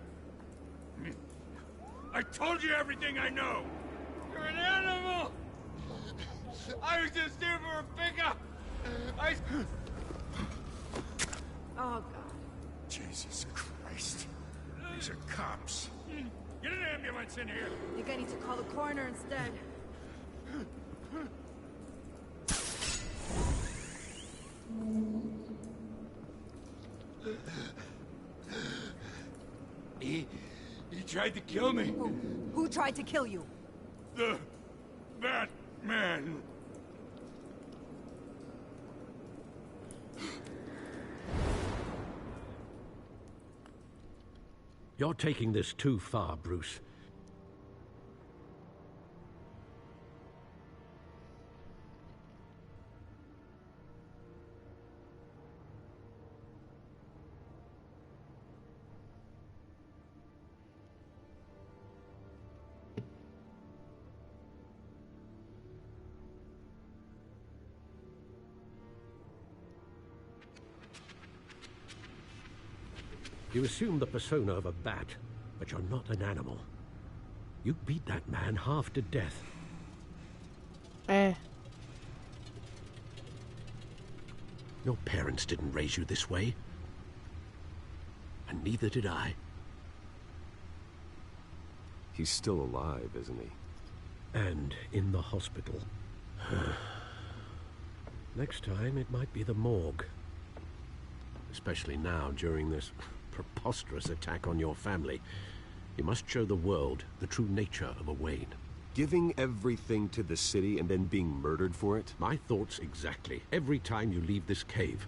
I told you everything I know! You're an animal! I was just here for a pickup! Oh, God. Jesus Christ. These are cops. Get an ambulance in here! I think I need to call the coroner instead. He tried to kill me. Who tried to kill you? The Batman. You're taking this too far, Bruce. You assume the persona of a bat, but you're not an animal. You beat that man half to death. Your parents didn't raise you this way. And neither did I. He's still alive, isn't he? And in the hospital. Next time, it might be the morgue. Especially now, during this preposterous attack on your family. You must show the world the true nature of a Wayne. Giving everything to the city and then being murdered for it? My thoughts exactly. Every time you leave this cave.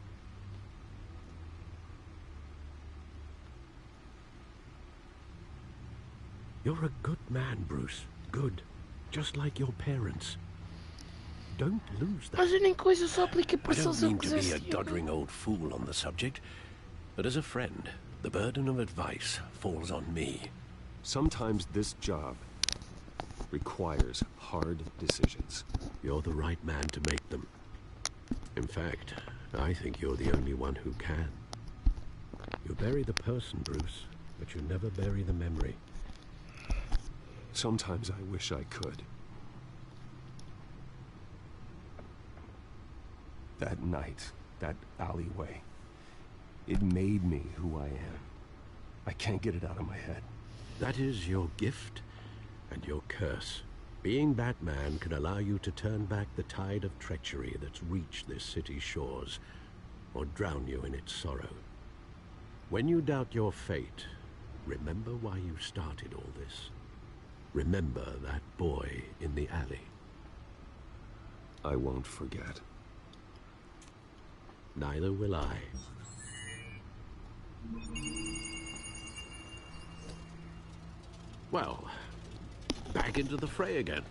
You're a good man, Bruce. Good. Just like your parents. Don't lose that. Mas eu nem coisa só aplica para I don't mean to be a doddering old fool on the subject, but as a friend, the burden of advice falls on me. Sometimes this job requires hard decisions. You're the right man to make them. In fact, I think you're the only one who can. You bury the person, Bruce, but you never bury the memory. Sometimes I wish I could. That night, that alleyway, it made me who I am. I can't get it out of my head. That is your gift and your curse. Being Batman can allow you to turn back the tide of treachery that's reached this city's shores, or drown you in its sorrow. When you doubt your fate, remember why you started all this. Remember that boy in the alley. I won't forget. Neither will I. Well, back into the fray again.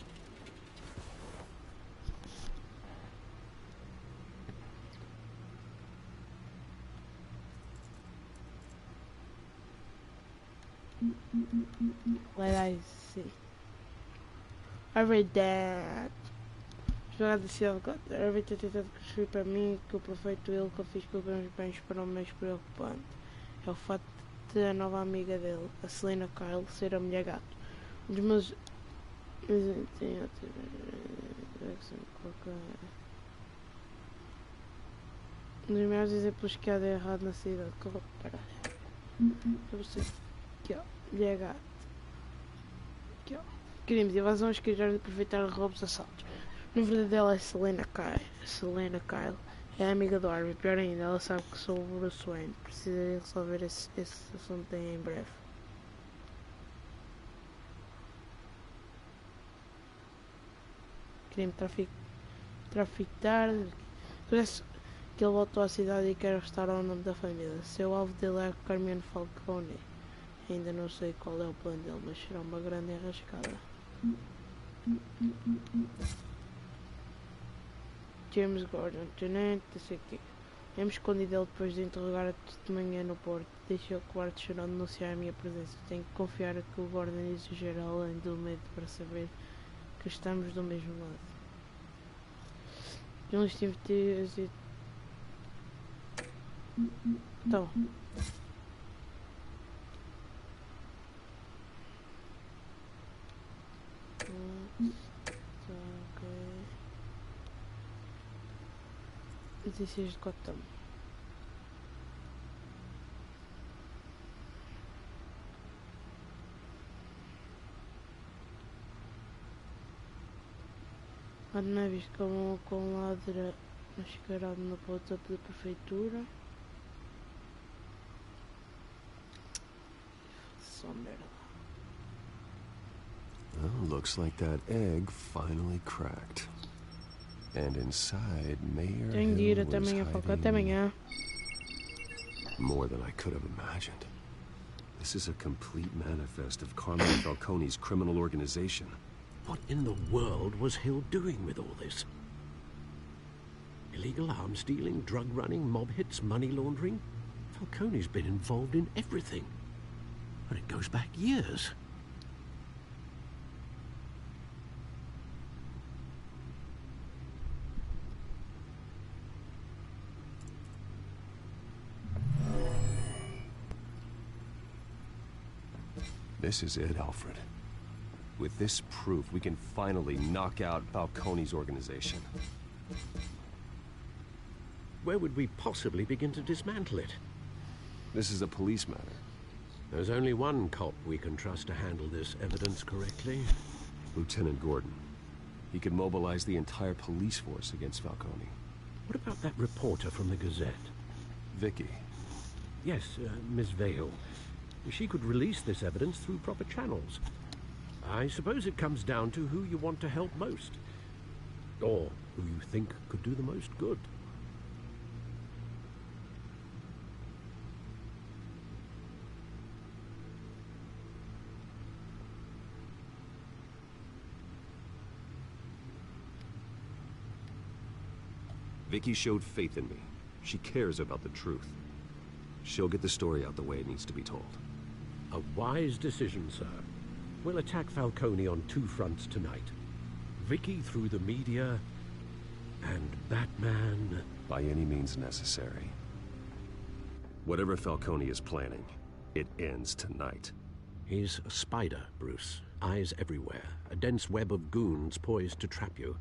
Let I see. I read that. Jogada de cielo, era ter tentado construir para mim que o perfeito ele que eu fiz com os meus bens para o mais preocupante. É o fato de a nova amiga dele, a Selena Kyle, ser a mulher gato. Um dos meus. Um dos maiores exemplos que há de errado na cidade. Eu sei. Aqui ó, mulher gato. Aqui ó. Crimes, invasões, querer aproveitar roubos, assaltos. Na verdade ela é Selena Kyle. Selena Kyle é a amiga do Harvey. Pior ainda, ela sabe que sou o Bruce Wayne. Precisa resolver esse assunto em breve. Crime, traficar. Parece que ele voltou à cidade e quer restaurar o nome da família. Seu alvo dele é Carmine Falcone. Ainda não sei qual é o plano dele, mas será uma grande enrascada. James Gordon, tenente, não sei o quê. É-me escondido ele depois de interrogar a testemunha no porto. Deixei o quarto chorando denunciar a minha presença. Tenho que confiar que o Gordon exagera além do medo para saber que estamos do mesmo lado. Eu estive a então. Notícias de Gotham. Não é visto como com ladra mascarado no WhatsApp da prefeitura. Só merda. Well, looks like that egg finally cracked. And inside, Mayor Tenho de ir Hill até was amanhã, Falco. Até hiding amanhã. more than I could have imagined. This is a complete manifest of Carmine Falcone's criminal organization. What in the world was Hill doing with all this? Illegal arms dealing, drug running, mob hits, money laundering? Falcone's been involved in everything. And it goes back years. This is it, Alfred. With this proof, we can finally knock out Falcone's organization. where would we possibly begin to dismantle it? This is a police matter. There's only one cop we can trust to handle this evidence correctly. Lieutenant Gordon. He could mobilize the entire police force against Falcone. What about that reporter from the Gazette? Vicky. Yes, Miss Vale. She could release this evidence through proper channels. I suppose it comes down to who you want to help most. Or who you think could do the most good. Vicky showed faith in me. She cares about the truth. She'll get the story out the way it needs to be told. A wise decision, sir. We'll attack Falcone on two fronts tonight. Vicky through the media, and Batman... by any means necessary. Whatever Falcone is planning, it ends tonight. He's a spider, Bruce. Eyes everywhere. A dense web of goons poised to trap you.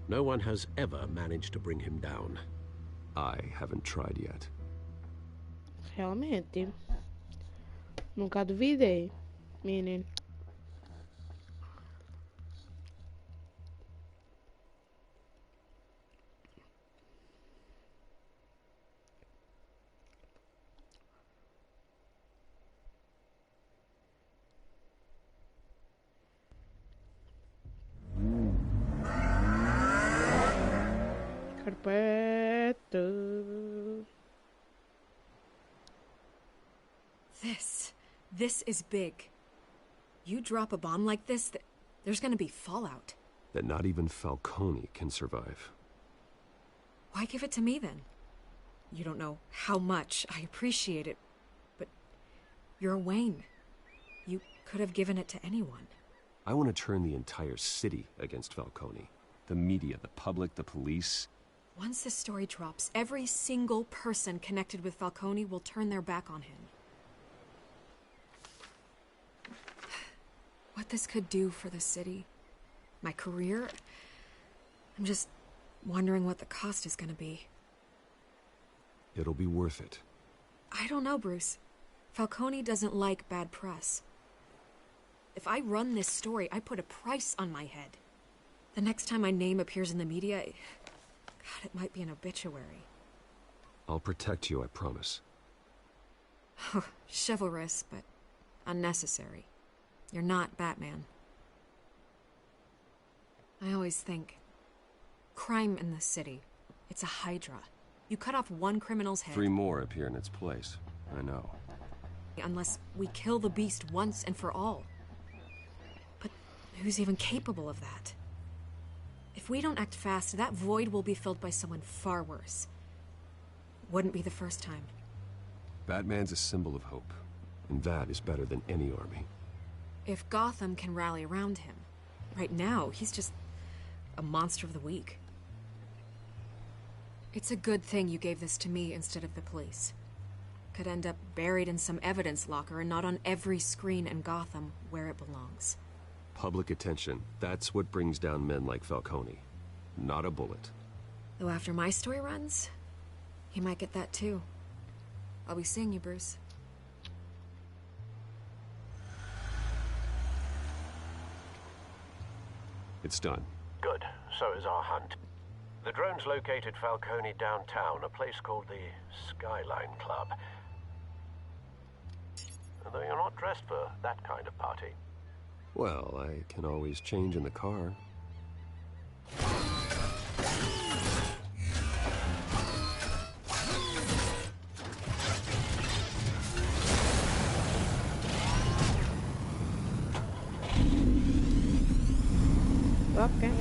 No one has ever managed to bring him down. I haven't tried yet. Realmente. Nunca duvidei, menino. Carpeta. This is big. You drop a bomb like this, there's gonna be fallout. That not even Falcone can survive. Why give it to me then? You don't know how much I appreciate it, but you're Wayne. You could have given it to anyone. I want to turn the entire city against Falcone. The media, the public, the police. Once this story drops, every single person connected with Falcone will turn their back on him. What this could do for the city, my career, I'm just wondering what the cost is gonna be. It'll be worth it. I don't know, Bruce. Falcone doesn't like bad press. If I run this story, I put a price on my head. The next time my name appears in the media, God, it might be an obituary. I'll protect you, I promise. Chivalrous, but unnecessary. You're not Batman. I always think, crime in the city, it's a hydra. You cut off one criminal's head... 3 more appear in its place. I know. Unless we kill the beast once and for all. But who's even capable of that? If we don't act fast, that void will be filled by someone far worse. Wouldn't be the first time. Batman's a symbol of hope, and that is better than any army. If Gotham can rally around him, right now, he's just a monster of the week. It's a good thing you gave this to me instead of the police. Could end up buried in some evidence locker and not on every screen in Gotham where it belongs. Public attention, that's what brings down men like Falcone. Not a bullet. Though after my story runs, he might get that too. I'll be seeing you, Bruce. It's done. Good. So is our hunt. The drone's located Falcone downtown, a place called the Skyline Club. Though you're not dressed for that kind of party. Well, I can always change in the car. Okay.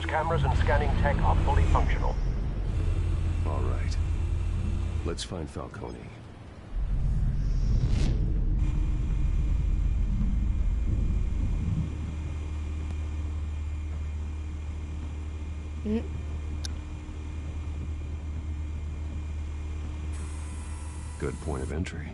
cameras and scanning tech are fully functional. All right. Let's find Falcone. Good point of entry.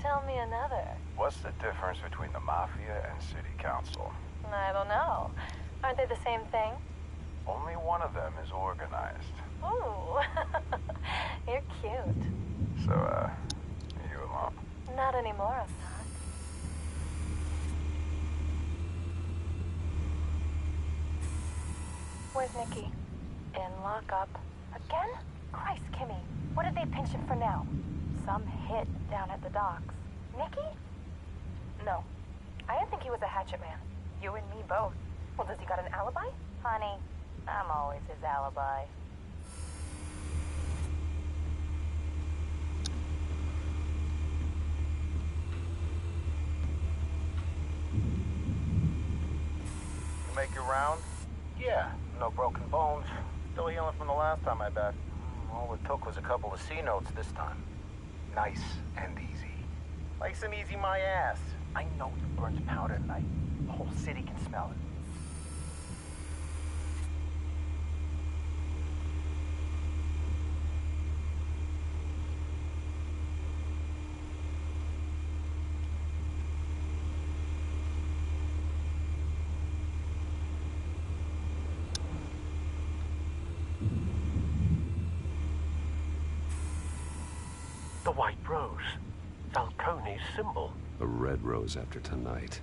Tell me another. What's the difference between the Mafia and City Council? I don't know. Aren't they the same thing? Only one of them is organized. Ooh. You're cute. So, you alone? Not anymore, I'm not. Where's Nikki? In lockup. Again? Christ, Kimmy. What did they pinch him for now? Some hit down at the docks. Nikki? No. I didn't think he was a hatchet man. You and me both. Well, does he got an alibi? Honey, I'm always his alibi. You make your round? Yeah, no broken bones. Still healing from the last time I bet. All it took was a couple of C notes this time. Nice and easy. Nice and easy my ass. I know he burns powder at night. The whole city can smell it. The white rose. Falcone's symbol. A red rose after tonight.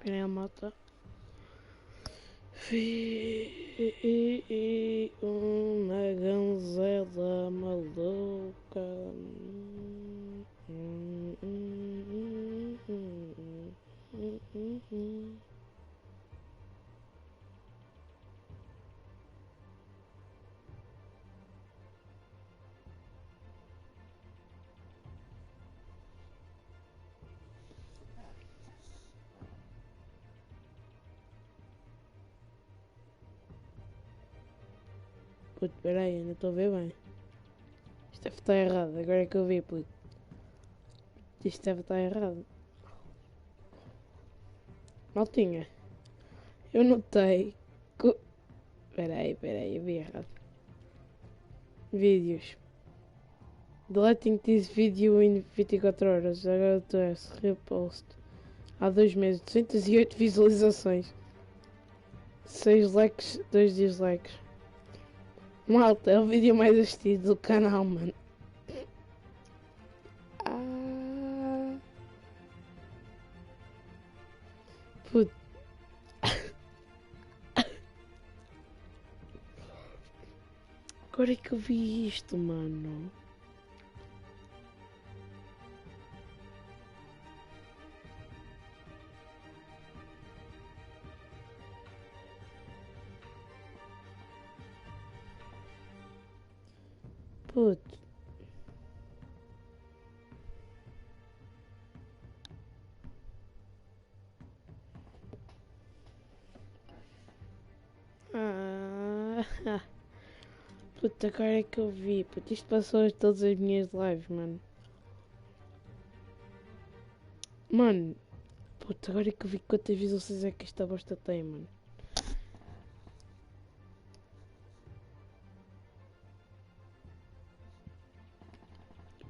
Peraí, a mata. Uma ganzela maluca. Puto, peraí, ainda estou a ver bem. Isto deve estar errado, agora é que eu vi, puto. Isto deve estar errado. Maltinha. Eu notei que... Peraí, eu vi errado. Vídeos. Deleting this video in 24 horas. Agora estou a repost. Há 2 meses. 208 visualizações. 6 likes, 2 dislikes. Malta, é o vídeo mais assistido do canal, mano. Puto. Agora é que eu vi isto, mano. Puto. Puta, agora é que eu vi. Puta, isto passou em todas as minhas lives, mano. Mano. Puta, agora é que eu vi quantas visualizações é que esta bosta tem, mano.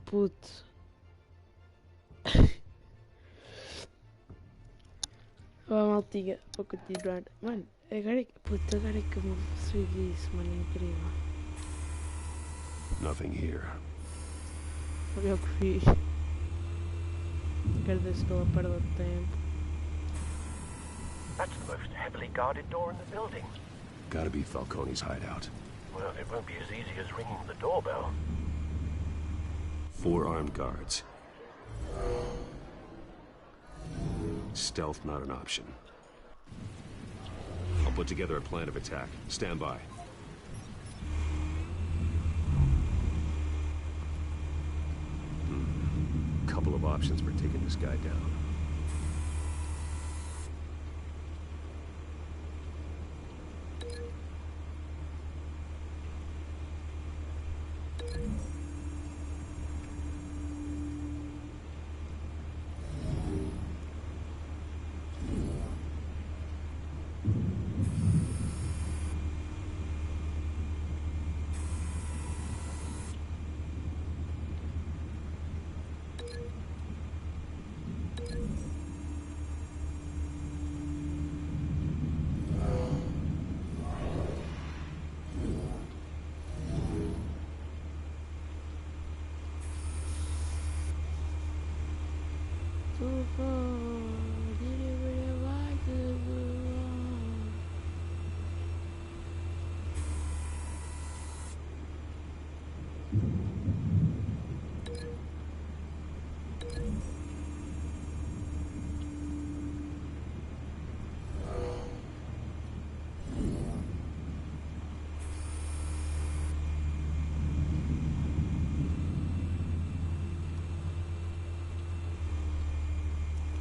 Puto. Vá, maltiga, para continuar. Mano, agora é que... Puto, agora é que eu me percebi disso, mano. É incrível. Nothing here. Foi o que fiz. Agradeço pela perda de tempo. That's the most heavily guarded door in the building. Gotta be Falcone's hideout. Well, it won't be as easy as ringing the doorbell. 4 armed guards. Stealth not an option. I'll put together a plan of attack. Stand by. Couple of options for taking this guy down.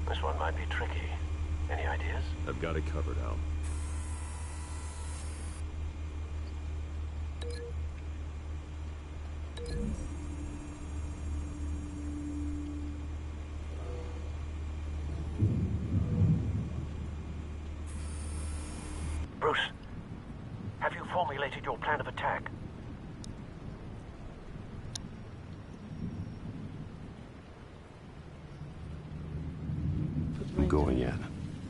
This one might be tricky. Any ideas? I've got it covered, Al. Bruce, have you formulated your plan of attack? I'm going in.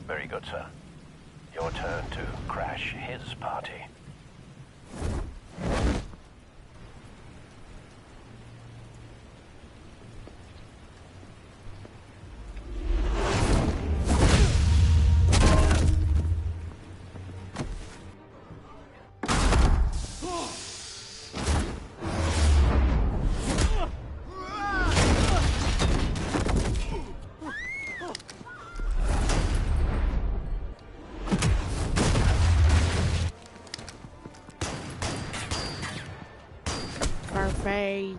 Very good, sir. Your turn to crash his party. Perfect.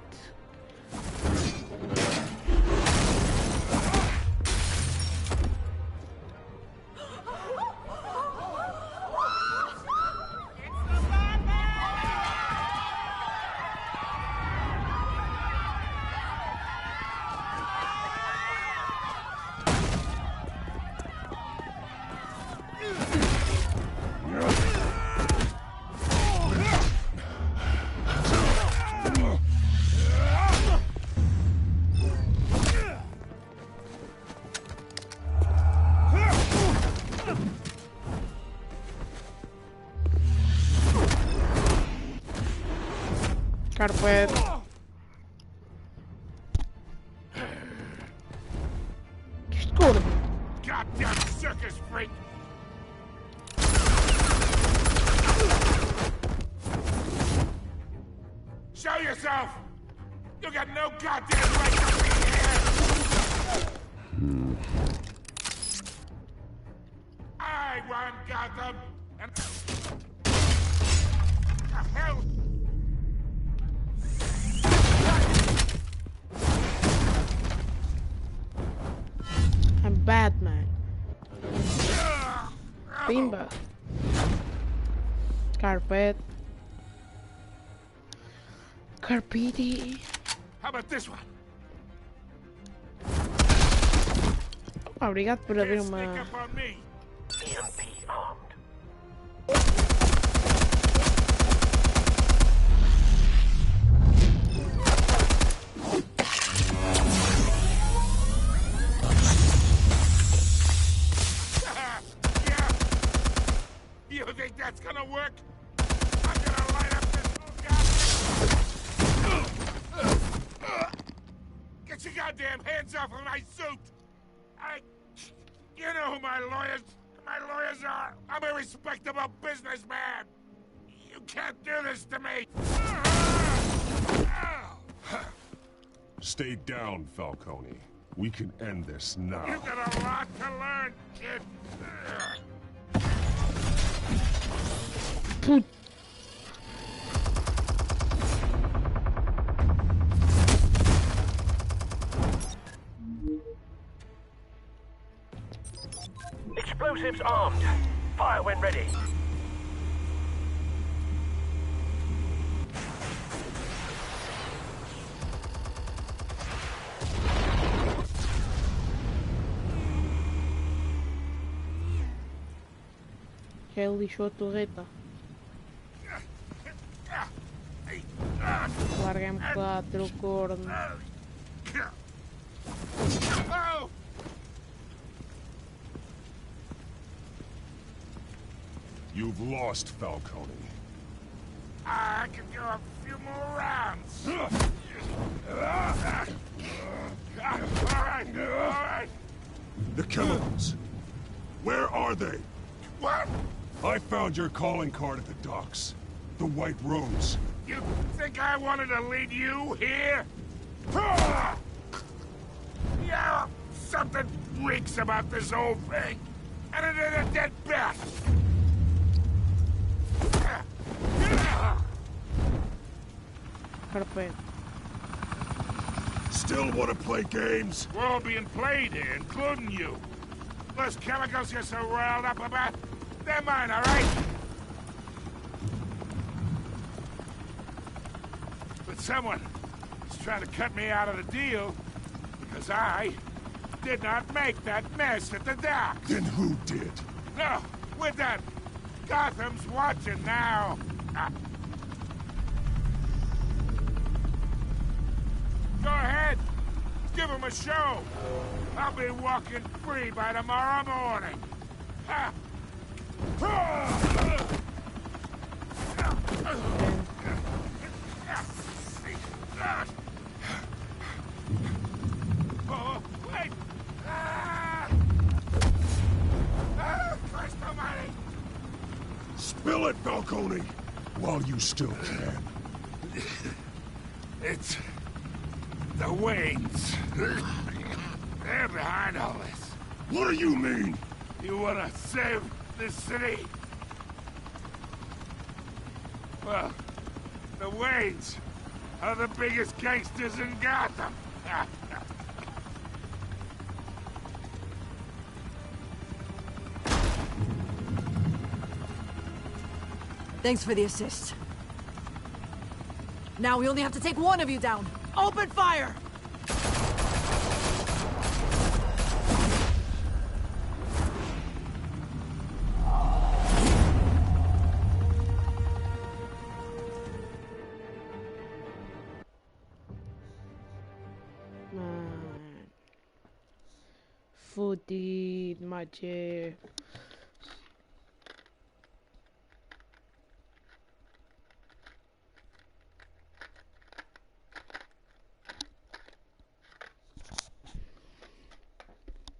Carpet. Just go to Goddamn circus freak! Show yourself! You got no goddamn right to be here! I want Gotham! And... The hell? I'm Batman. Bimba. Carpet. Carpiti. How about this one? Obrigado por abrir uma... EMP armed. You think that's gonna work? I'm gonna light up this little guy. Get your goddamn hands off of my suit! You know who my lawyers are. I'm a respectable businessman. can't do this to me! Stay down, Falcone. We can end this now. You got a lot to learn, kid. Explosives armed. Fire when ready. Ele lixou a torreta. Larga-me 4, corno. You've lost, Falcone. I could go a few more rounds. All right. The chemicals. Where are they? What? I found your calling card at the docks. The White Rose. You think I wanted to lead you here? Yeah, something reeks about this whole thing. And it is a dead bat. Perfect. Still want to play games? We're all being played here, including you. Those chemicals you're so riled up about, they're mine, all right? But someone is trying to cut me out of the deal because I did not make that mess at the docks. Then who did? No, we're done. Gotham's watching now. Go ahead. Give him a show. I'll be walking free by tomorrow morning. Oh, wait! Christ almighty! Spill it, Falcone, while you still can. It's the Waynes. They're behind all this. What do you mean? You wanna save this city? Well, the Waynes are the biggest gangsters in Gotham. Thanks for the assist. Now we only have to take one of you down. Open fire! Man. Fodido, macho.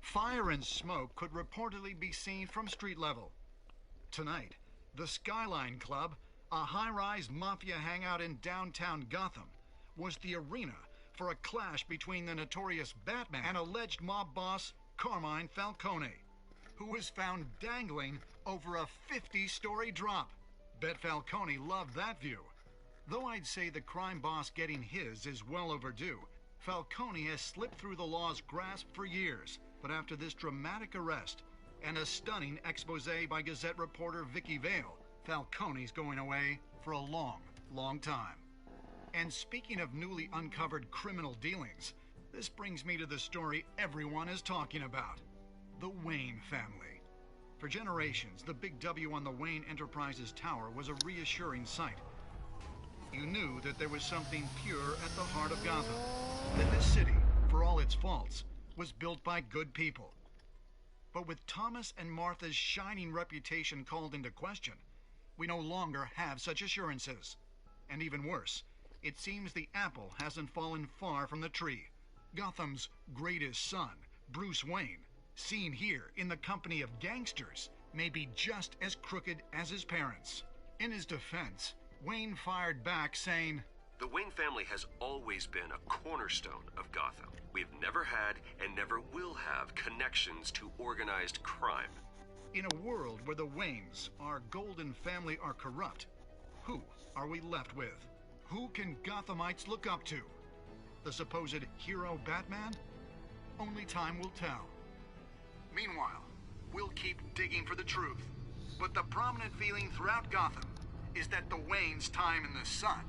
Fire and smoke could reportedly be seen from street level. Tonight, the Skyline Club, a high-rise mafia hangout in downtown Gotham, was the arena for a clash between the notorious Batman and alleged mob boss Carmine Falcone, who was found dangling over a 50-story drop. Bet Falcone loved that view. Though I'd say the crime boss getting his is well overdue, Falcone has slipped through the law's grasp for years. But after this dramatic arrest and a stunning expose by Gazette reporter Vicky Vale, Falcone's going away for a long, long time. And speaking of newly uncovered criminal dealings, this brings me to the story everyone is talking about: the Wayne family. For generations, the big W on the Wayne Enterprises Tower was a reassuring sight. You knew that there was something pure at the heart of Gotham, that this city, for all its faults, was built by good people. But with Thomas and Martha's shining reputation called into question, we no longer have such assurances. And even worse, it seems the apple hasn't fallen far from the tree. Gotham's greatest son, Bruce Wayne, seen here in the company of gangsters, may be just as crooked as his parents. In his defense, Wayne fired back saying, "The Wayne family has always been a cornerstone of Gotham. We've never had and never will have connections to organized crime." in a world where the Waynes, our golden family, are corrupt, who are we left with? Who can Gothamites look up to? The supposed hero Batman? Only time will tell. Meanwhile, we'll keep digging for the truth. But the prominent feeling throughout Gotham is that the Waynes' time in the sun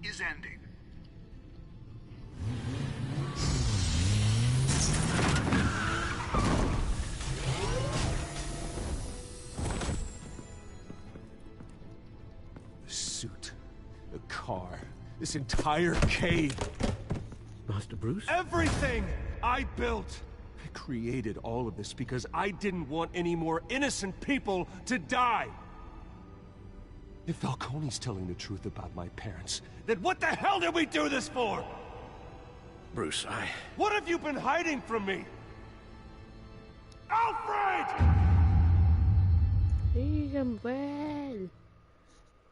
is ending. The suit, the car, this entire cave. Master Bruce? Everything I built! I created all of this because I didn't want any more innocent people to die! If Falcone's telling the truth about my parents, then what the hell did we do this for? Bruce, What have you been hiding from me? Alfred! Diga-me, velho.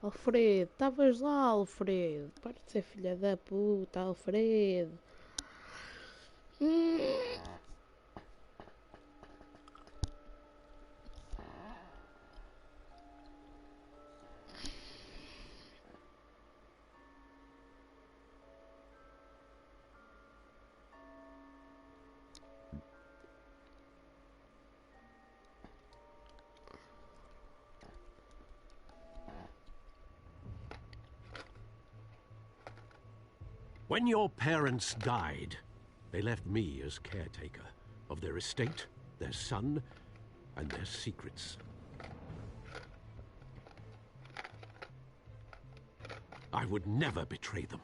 Alfredo, estavas lá, Alfredo. Para de ser filha da puta, Alfredo. When your parents died, they left me as caretaker of their estate, their son, and their secrets. I would never betray them.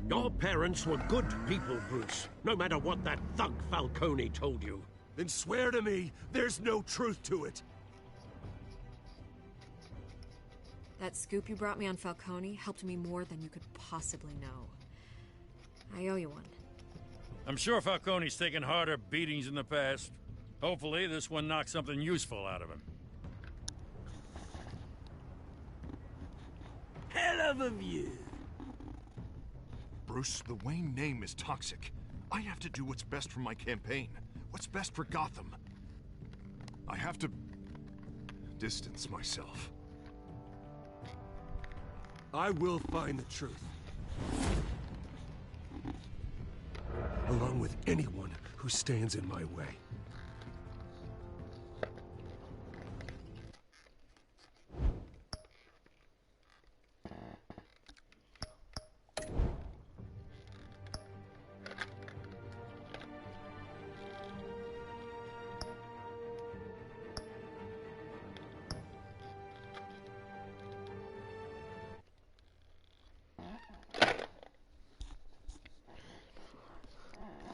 Your parents were good people, Bruce, no matter what that thug Falcone told you. Then swear to me there's no truth to it. That scoop you brought me on Falcone helped me more than you could possibly know. I owe you one. I'm sure Falcone's taken harder beatings in the past. Hopefully, this one knocks something useful out of him. Hell of a view. Bruce, the Wayne name is toxic. I have to do what's best for my campaign. What's best for Gotham. I have to distance myself. I will find the truth. Along with anyone who stands in my way.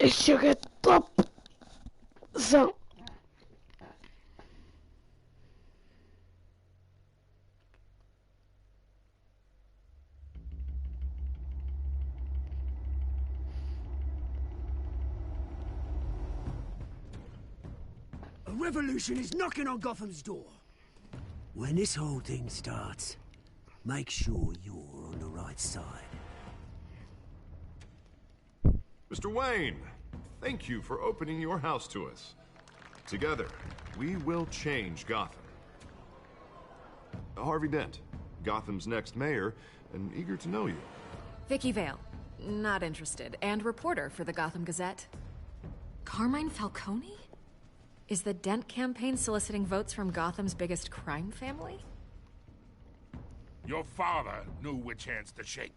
Este jogo é topzão. A revolution is knocking on Gotham's door. When this whole thing starts, make sure you're on the right side. Mr. Wayne, thank you for opening your house to us. Together, we will change Gotham. Harvey Dent, Gotham's next mayor, and eager to know you. Vicky Vale, not interested, and reporter for the Gotham Gazette. Carmine Falcone? Is the Dent campaign soliciting votes from Gotham's biggest crime family? Your father knew which hands to shake.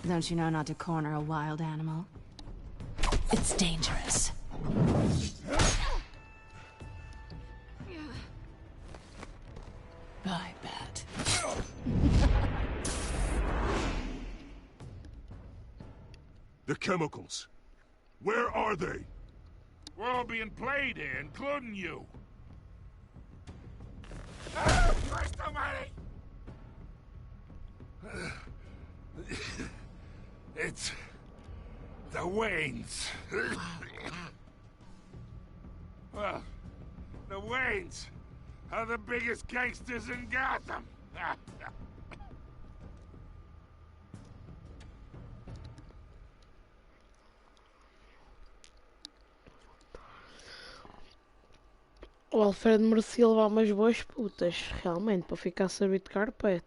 Don't you know not to corner a wild animal? It's dangerous. Bye, Bat. The chemicals. Where are they? We're all being played here, including you. Oh, Christ almighty! It's the Waynes. Well, the Waynes are the biggest gangsters in Gotham. O Alfredo merecia levar umas boas putas, realmente, para ficar servido de carpete.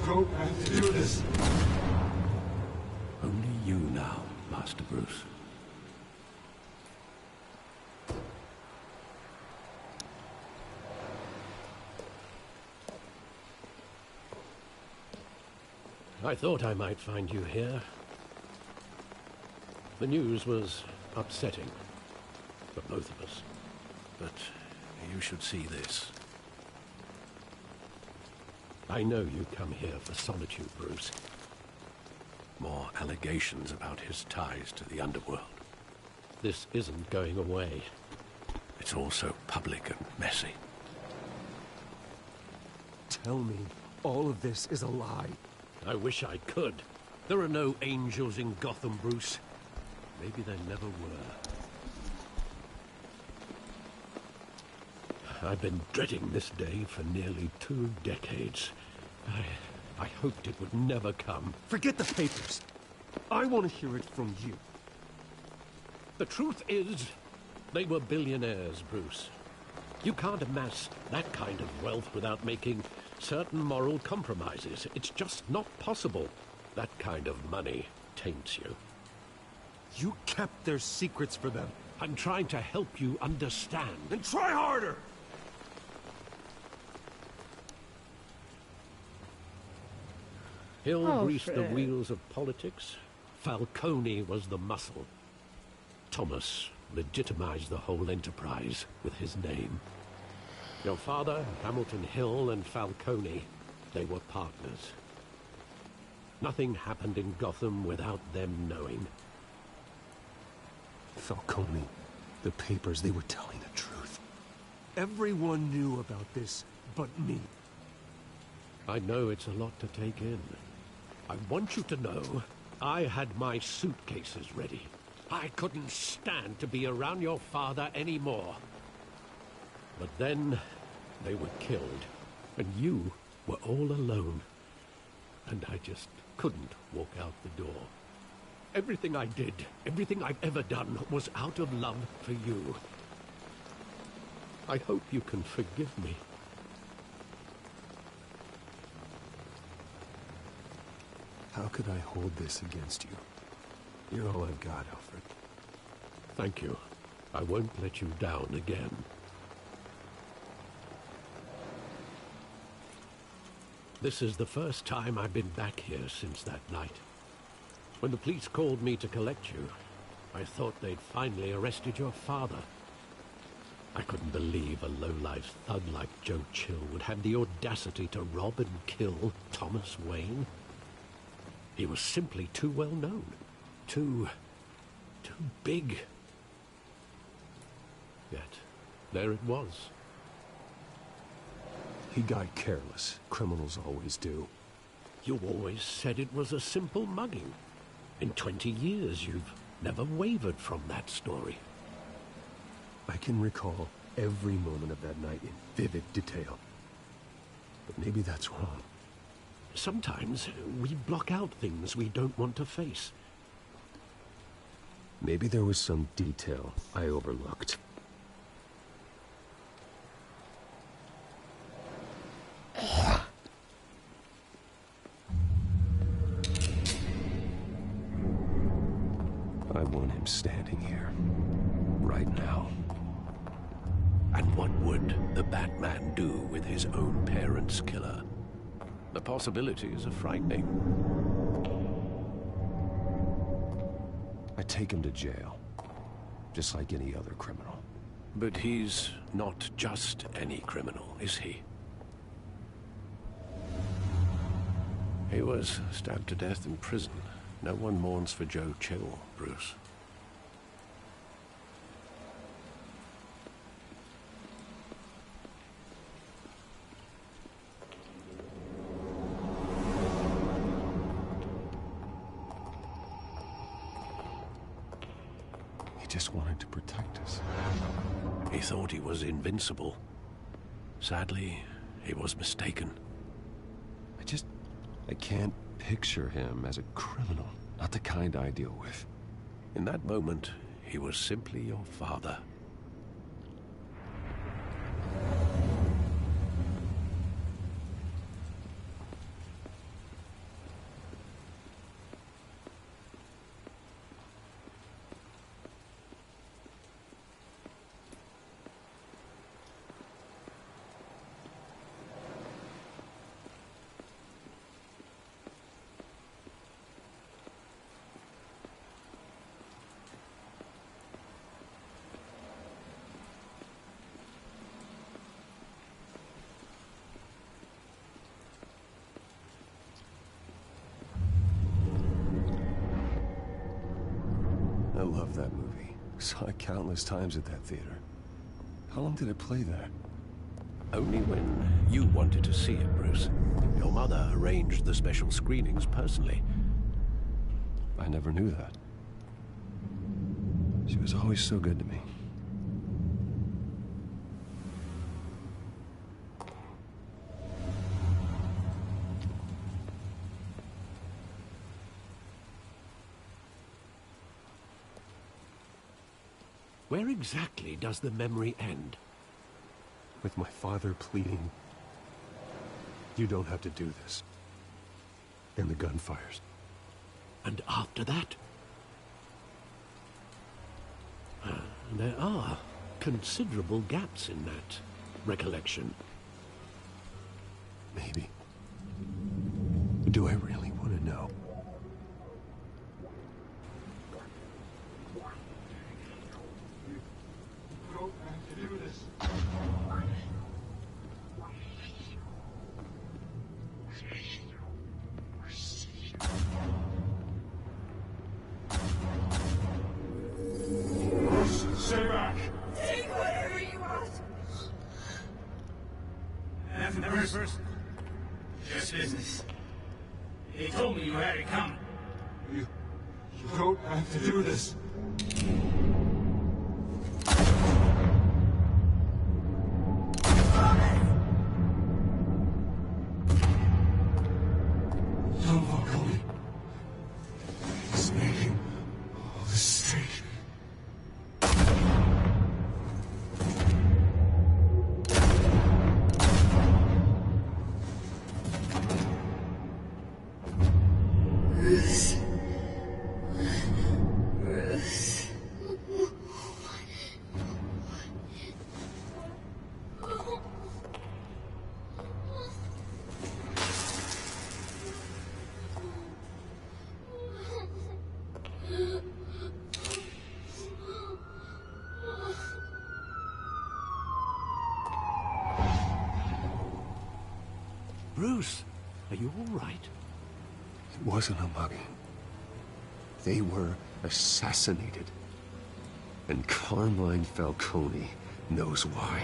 Don't have to do this. Only you now, Master Bruce. I thought I might find you here. The news was upsetting for both of us. But you should see this. I know you come here for solitude, Bruce. More allegations about his ties to the underworld. This isn't going away. It's all so public and messy. Tell me all of this is a lie. I wish I could. There are no angels in Gotham, Bruce. Maybe there never were. I've been dreading this day for nearly 2 decades. I hoped it would never come. Forget the papers. I want to hear it from you. The truth is, they were billionaires, Bruce. You can't amass that kind of wealth without making certain moral compromises. It's just not possible. That kind of money taints you. You kept their secrets for them. I'm trying to help you understand. Then try harder! Hill greased the wheels of politics. Falcone was the muscle. Thomas legitimized the whole enterprise with his name. Your father, Hamilton Hill, and Falcone, they were partners. Nothing happened in Gotham without them knowing. Falcone, the papers, they were telling the truth. Everyone knew about this but me. I know it's a lot to take in. I want you to know I had my suitcases ready. I couldn't stand to be around your father anymore. But then they were killed, and you were all alone. And I just couldn't walk out the door. Everything I did, everything I've ever done, was out of love for you. I hope you can forgive me. How could I hold this against you? You're all I've got, Alfred. Thank you. I won't let you down again. This is the first time I've been back here since that night. When the police called me to collect you, I thought they'd finally arrested your father. I couldn't believe a low-life thug like Joe Chill would have the audacity to rob and kill Thomas Wayne. He was simply too well known. Too big. Yet, there it was. He got careless. Criminals always do. You always said it was a simple mugging. In 20 years, you've never wavered from that story. I can recall every moment of that night in vivid detail. But maybe that's wrong. Sometimes we block out things we don't want to face. Maybe there was some detail I overlooked. I want him standing here, right now. And what would the Batman do with his own parents' killer? The possibilities are frightening. I take him to jail, just like any other criminal. But he's not just any criminal, is he? He was stabbed to death in prison. No one mourns for Joe Chill, Bruce. He just wanted to protect us. He thought he was invincible. Sadly, he was mistaken. I can't picture him as a criminal. Not the kind I deal with. In that moment, he was simply your father. I love that movie. Saw it countless times at that theater. How long did it play there? Only when you wanted to see it, Bruce. Your mother arranged the special screenings personally. I never knew that. She was always so good to me. Where exactly does the memory end? With my father pleading, "You don't have to do this." And the gun fires. And after that? There are considerable gaps in that recollection. Maybe. Do I really want to know? Stay back! Take whatever you want! Nothing personal. Just business. He told me you had it coming. You don't have to do this. Don't walk on me. He's making a mistake. Bruce. Bruce. Bruce, are you all right? It wasn't a mugging. They were assassinated. And Carmine Falcone knows why.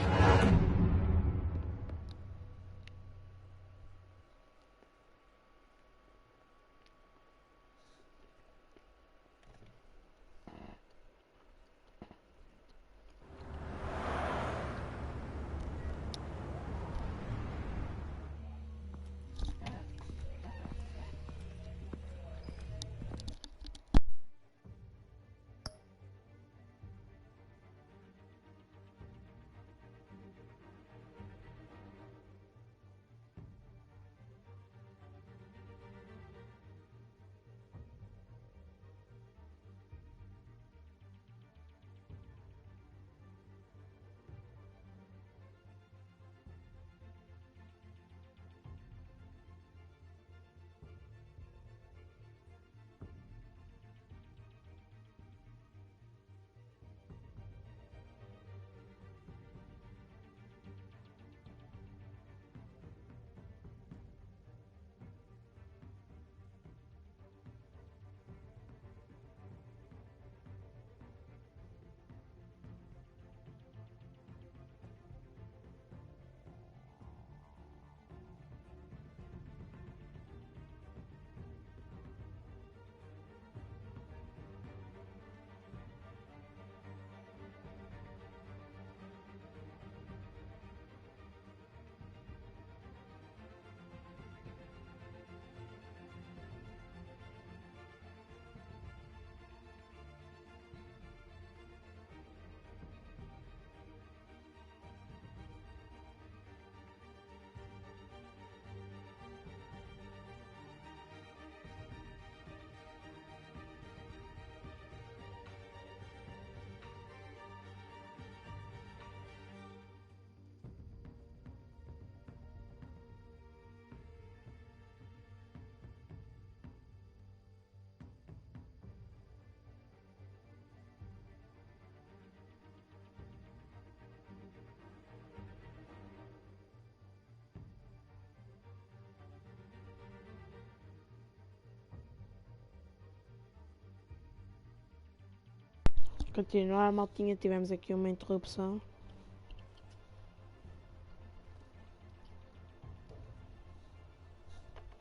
Continuar, maltinha, tivemos aqui uma interrupção.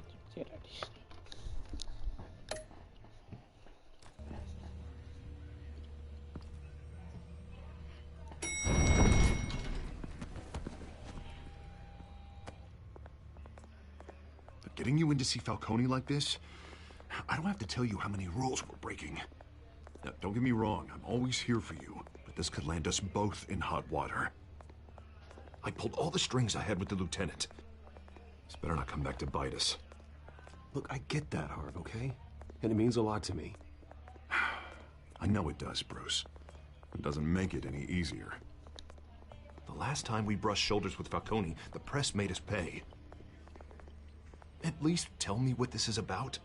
Vou tirar isto. Getting you in to see Falcone like this? I don't have to tell you how many rules we're breaking. Now, don't get me wrong, I'm always here for you, but this could land us both in hot water. I pulled all the strings I had with the lieutenant. This better not come back to bite us. Look, I get that, Harv, okay? And it means a lot to me. I know it does, Bruce. It doesn't make it any easier. The last time we brushed shoulders with Falcone, the press made us pay. At least tell me what this is about.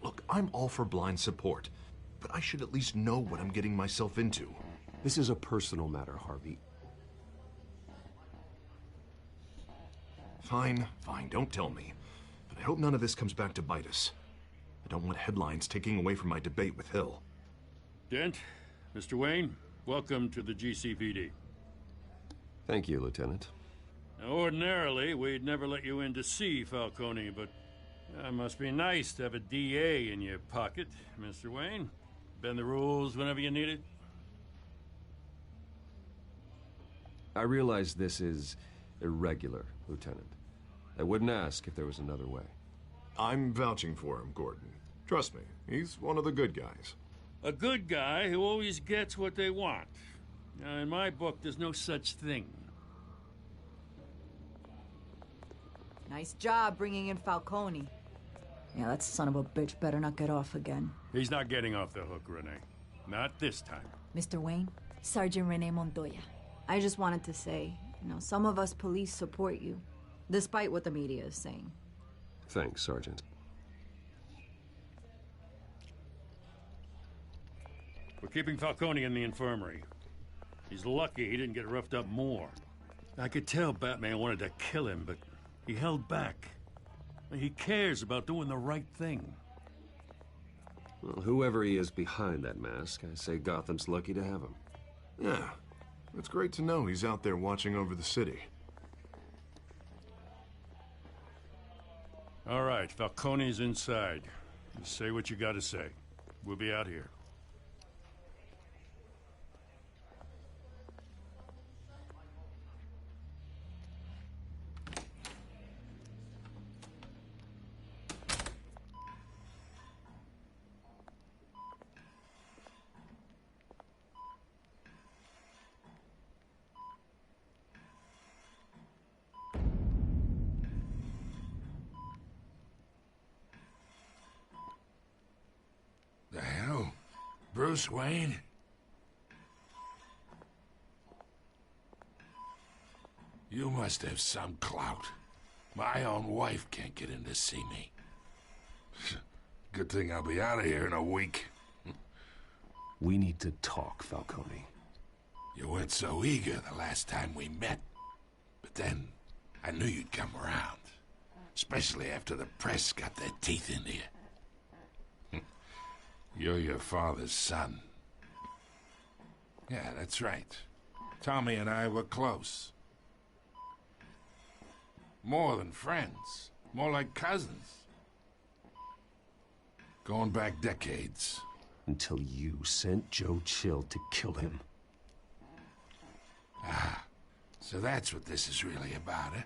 Look, I'm all for blind support, but I should at least know what I'm getting myself into. This is a personal matter, Harvey. Fine, don't tell me. But I hope none of this comes back to bite us. I don't want headlines taking away from my debate with Hill. Dent, Mr. Wayne, welcome to the GCPD. Thank you, Lieutenant. Now, ordinarily, we'd never let you in to see Falcone, but it must be nice to have a DA in your pocket, Mr. Wayne. Bend the rules whenever you need it. I realize this is irregular, Lieutenant. I wouldn't ask if there was another way. I'm vouching for him, Gordon. Trust me, he's one of the good guys. A good guy who always gets what they want. Now, in my book, there's no such thing. Nice job bringing in Falcone. Yeah, that son of a bitch better not get off again. He's not getting off the hook, Renee. Not this time. Mr. Wayne, Sergeant Renee Montoya. I just wanted to say, some of us police support you, despite what the media is saying. Thanks, Sergeant. We're keeping Falcone in the infirmary. He's lucky he didn't get roughed up more. I could tell Batman wanted to kill him, but he held back. He cares about doing the right thing. Well, whoever he is behind that mask, I say Gotham's lucky to have him. Yeah, it's great to know he's out there watching over the city. All right, Falcone's inside. You say what you gotta say. We'll be out here. The hell? Bruce Wayne? You must have some clout. My own wife can't get in to see me. Good thing I'll be out of here in a week. We need to talk, Falcone. You weren't so eager the last time we met. But then, I knew you'd come around. Especially after the press got their teeth into you. You're your father's son. Yeah, that's right. Tommy and I were close. More than friends. More like cousins. Going back decades. Until you sent Joe Chill to kill him. Ah, so that's what this is really about, eh?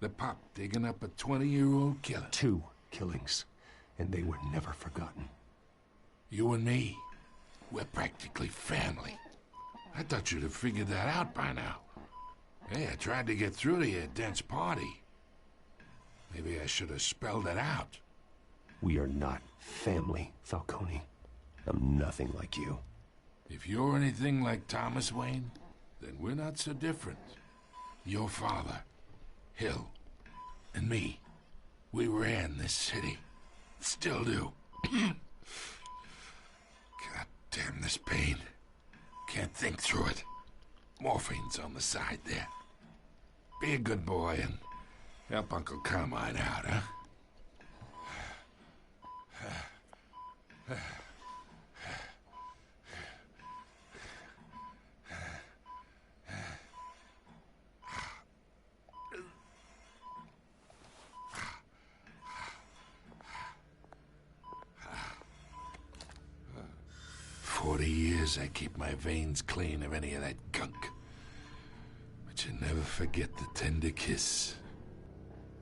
The pup digging up a 20-year-old killer. 2 killings, and they were never forgotten. You and me, we're practically family. I thought you'd have figured that out by now. Hey, I tried to get through to you at Dent's party. Maybe I should have spelled it out. We are not family, Falcone. I'm nothing like you. If you're anything like Thomas Wayne, then we're not so different. Your father, Hill, and me, we ran this city. Still do. God damn this pain. Can't think through it. Morphine's on the side there. Be a good boy and help Uncle Carmine out, huh? 40 years, I keep my veins clean of any of that gunk. But you never forget the tender kiss.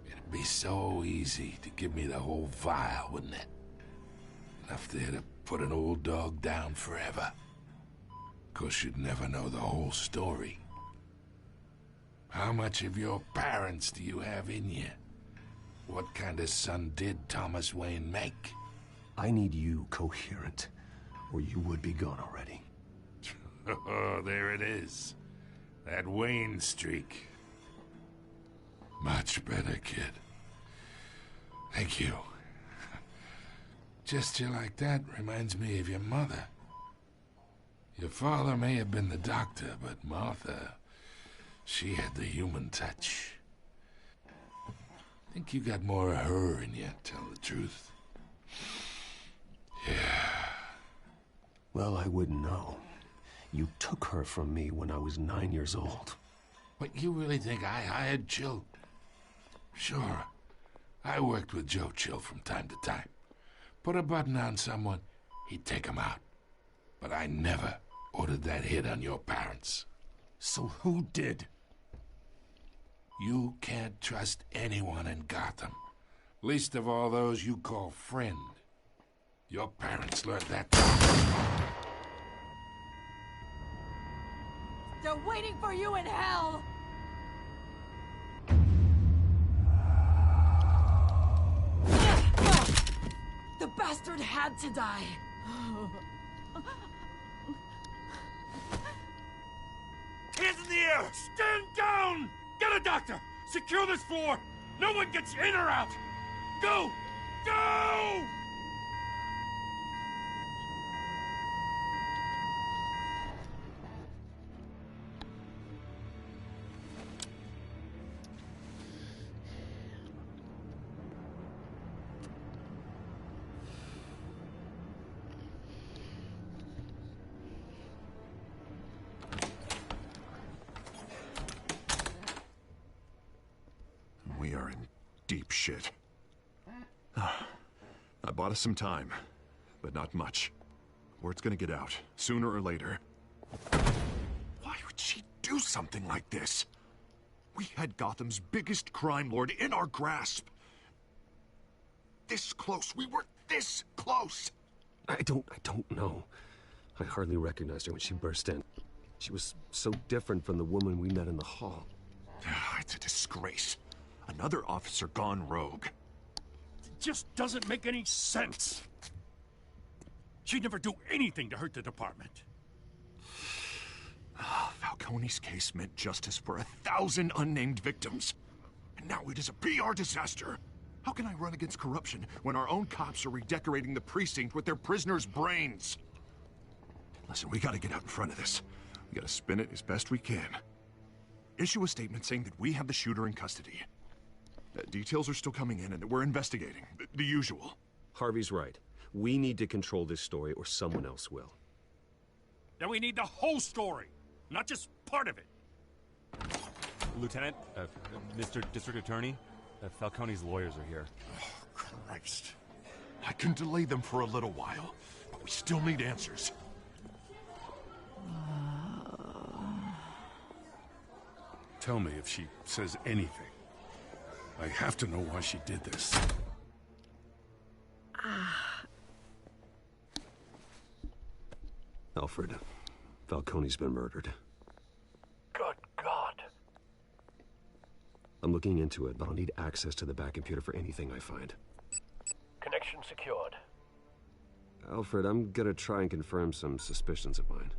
It'd be so easy to give me the whole vial, wouldn't it? Enough there to put an old dog down forever. Of course, you'd never know the whole story. How much of your parents do you have in you? What kind of son did Thomas Wayne make? I need you coherent, or you would be gone already. Oh, there it is. That Wayne streak. Much better, kid. Thank you. Gesture like that reminds me of your mother. Your father may have been the doctor, but Martha, she had the human touch. Think you got more of her in you, tell the truth. Yeah. Well, I wouldn't know. You took her from me when I was 9 years old. But you really think I hired Chill? Sure. I worked with Joe Chill from time to time. Put a button on someone, he'd take him out. But I never ordered that hit on your parents. So who did? You can't trust anyone in Gotham. Least of all those you call friend. Your parents learned that. They're waiting for you in hell! The bastard had to die. Hands in the air! Stand down! Get a doctor! Secure this floor! No one gets in or out! Go! Go! We are in deep shit. I bought us some time, but not much. Word's gonna get out, sooner or later. Why would she do something like this? We had Gotham's biggest crime lord in our grasp. This close. We were this close. I don't know. I hardly recognized her when she burst in. She was so different from the woman we met in the hall. It's a disgrace. Another officer gone rogue. It just doesn't make any sense. She'd never do anything to hurt the department. Falcone's case meant justice for 1,000 unnamed victims. And now it is a PR disaster. How can I run against corruption when our own cops are redecorating the precinct with their prisoners' brains? Listen, we gotta get out in front of this. We gotta spin it as best we can. Issue a statement saying that we have the shooter in custody. Details are still coming in and that we're investigating. The usual. Harvey's right. We need to control this story or someone else will. Then we need the whole story, not just part of it. Lieutenant, Mr. District Attorney, Falcone's lawyers are here. Oh, Christ. I can delay them for a little while, but we still need answers. Tell me if she says anything. I have to know why she did this. Alfred, Falcone's been murdered. Good God. I'm looking into it, but I'll need access to the back computer for anything I find. Connection secured. Alfred, I'm gonna try and confirm some suspicions of mine.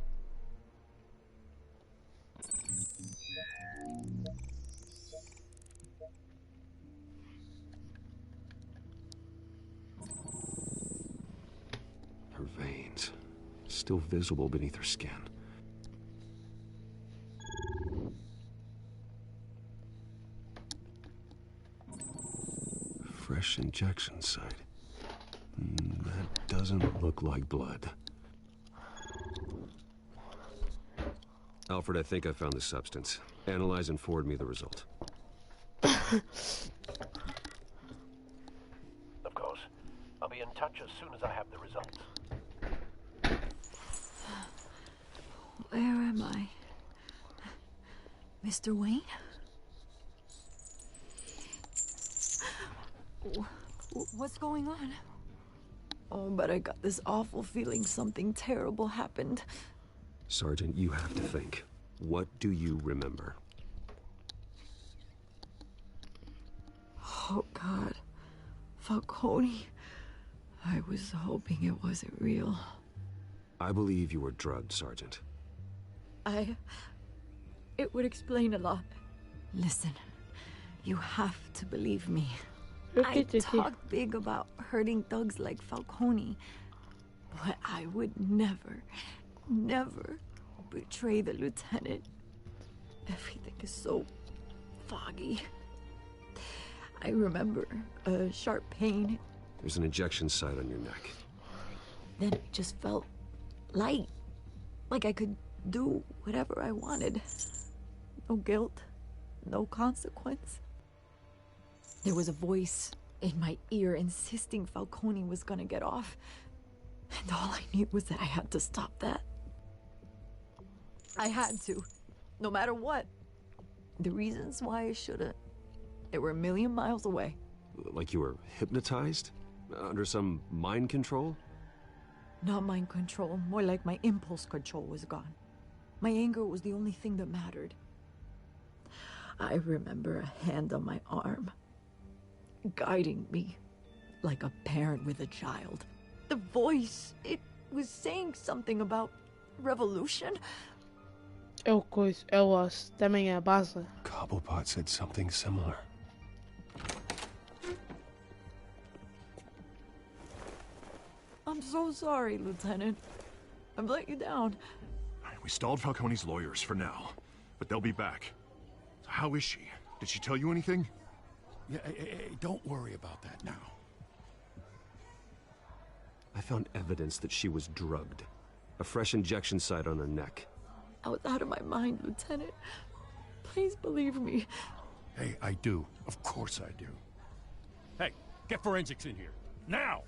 Her veins, still visible beneath her skin. Fresh injection site. That doesn't look like blood. Alfred, I think I found the substance. Analyze and forward me the result. Of course. I'll be in touch as soon as I have the results. am I? Mr. Wayne? What's going on? Oh, but I got this awful feeling something terrible happened. Sergeant, you have to think. What do you remember? Oh, God. Falcone. I was hoping it wasn't real. I believe you were drugged, Sergeant. It would explain a lot. Listen, you have to believe me. I talked big about hurting thugs like Falcone, but I would never, never betray the lieutenant. Everything is so foggy. I remember a sharp pain. There's an injection site on your neck. Then it just felt light, like I could do whatever I wanted. No guilt, no consequence. There was a voice in my ear insisting Falcone was gonna get off. And all I knew was that I had to stop that. I had to, no matter what. The reasons why I shouldn't, they were a million miles away. Like you were hypnotized? Under some mind control? Not mind control, more like my impulse control was gone. My anger was the only thing that mattered. I remember a hand on my arm, guiding me like a parent with a child. The voice, it was saying something about revolution. Eu gosto. Também é a base. Cobblepot said something similar. I'm so sorry, Lieutenant. I've let you down. We stalled Falcone's lawyers for now, but they'll be back. So how is she? Did she tell you anything? Yeah, don't worry about that now. I found evidence that she was drugged. A fresh injection site on her neck. I was out of my mind, Lieutenant. Please believe me. Hey, I do. Of course I do. Hey, get forensics in here. Now!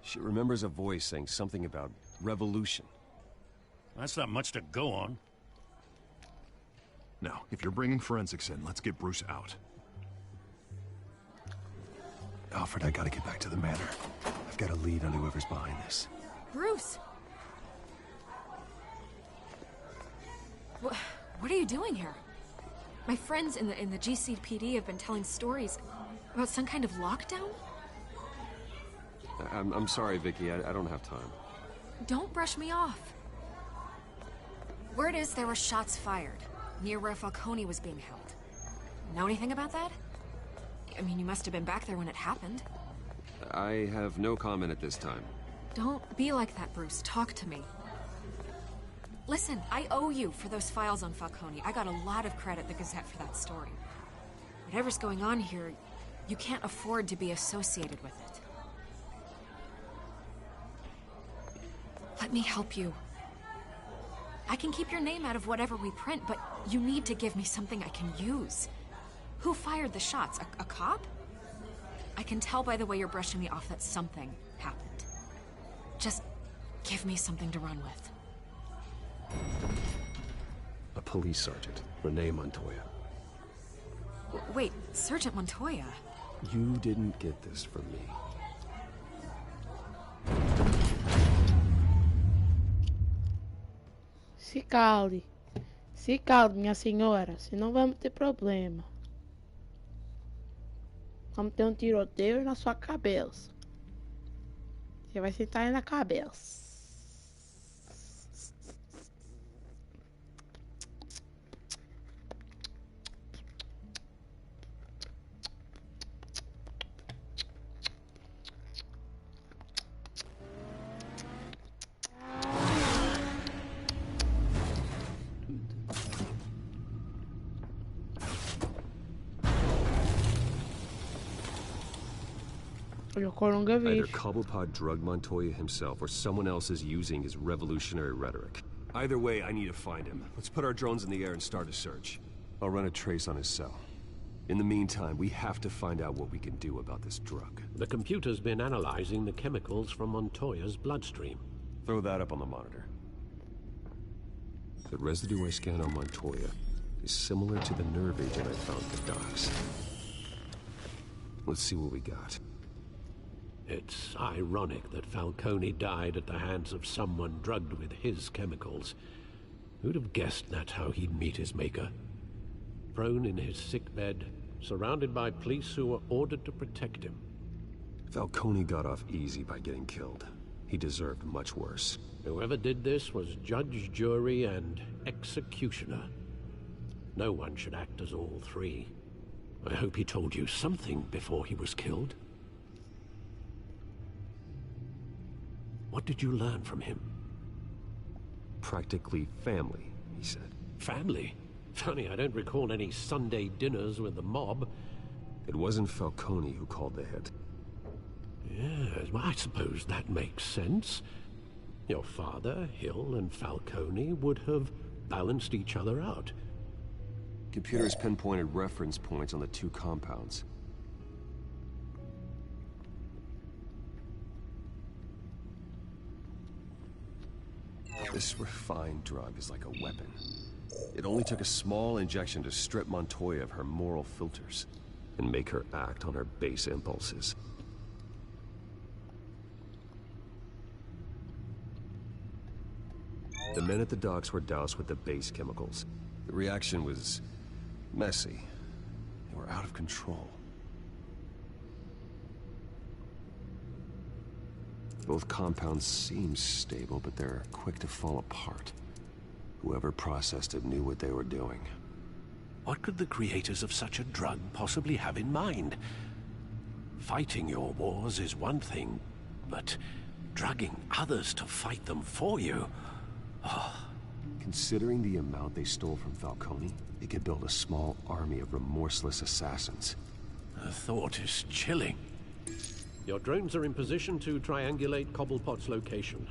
She remembers a voice saying something about revolution. That's not much to go on. Now, if you're bringing forensics in, let's get Bruce out. Alfred, I gotta get back to the manor. I've got a lead on whoever's behind this. Bruce! What are you doing here? My friends in the GCPD have been telling stories about some kind of lockdown? I'm sorry, Vicky. I don't have time. Don't brush me off. Word is there were shots fired near where Falcone was being held. Know anything about that? I mean, you must have been back there when it happened. I have no comment at this time. Don't be like that, Bruce. Talk to me. Listen, I owe you for those files on Falcone. I got a lot of credit at the Gazette for that story. Whatever's going on here, you can't afford to be associated with it. Let me help you. I can keep your name out of whatever we print, but you need to give me something I can use. Who fired the shots? A cop? I can tell by the way you're brushing me off that something happened. Just give me something to run with. A police sergeant, Renee Montoya. Wait, Sergeant Montoya? You didn't get this from me. Se calde. Se calde, minha senhora. Senão vamos ter problema. Vamos ter um tiroteio na sua cabeça. Você vai sentar aí na cabeça. Either Cobblepot drugged Montoya himself, or someone else is using his revolutionary rhetoric. Either way, I need to find him. Let's put our drones in the air and start a search. I'll run a trace on his cell. In the meantime, we have to find out what we can do about this drug. The computer's been analyzing the chemicals from Montoya's bloodstream. Throw that up on the monitor. The residue I scanned on Montoya is similar to the nerve agent I found at the docks. Let's see what we got. It's ironic that Falcone died at the hands of someone drugged with his chemicals. Who'd have guessed that's how he'd meet his maker? Prone in his sickbed, surrounded by police who were ordered to protect him. Falcone got off easy by getting killed. He deserved much worse. Whoever did this was judge, jury, and executioner. No one should act as all three. I hope he told you something before he was killed. What did you learn from him? Practically family, he said. Family? Funny, I don't recall any Sunday dinners with the mob. It wasn't Falcone who called the hit. Yes, well, I suppose that makes sense. Your father, Hill, and Falcone would have balanced each other out. Computers pinpointed reference points on the two compounds. This refined drug is like a weapon. It only took a small injection to strip Montoya of her moral filters and make her act on her base impulses. The men at the docks were doused with the base chemicals. The reaction was messy. They were out of control. Both compounds seem stable, but they're quick to fall apart. Whoever processed it knew what they were doing. What could the creators of such a drug possibly have in mind? Fighting your wars is one thing, but drugging others to fight them for you... Oh. Considering the amount they stole from Falcone, they could build a small army of remorseless assassins. The thought is chilling. Your drones are in position to triangulate Cobblepot's location.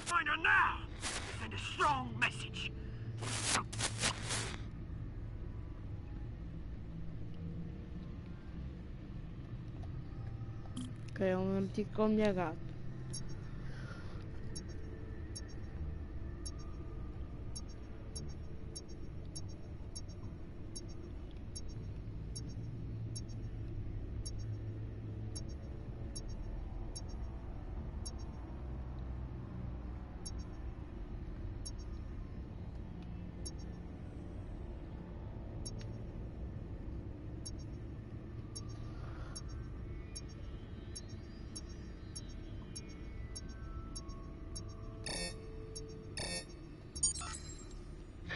Find her now! Send a strong message. Ok, eu me meti com a minha gata.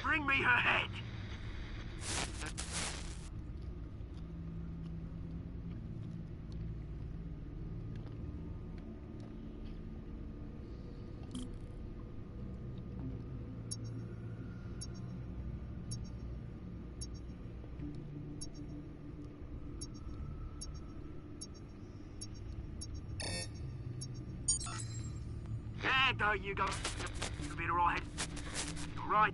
Bring me her head! There you go. You'll be alright. Alright.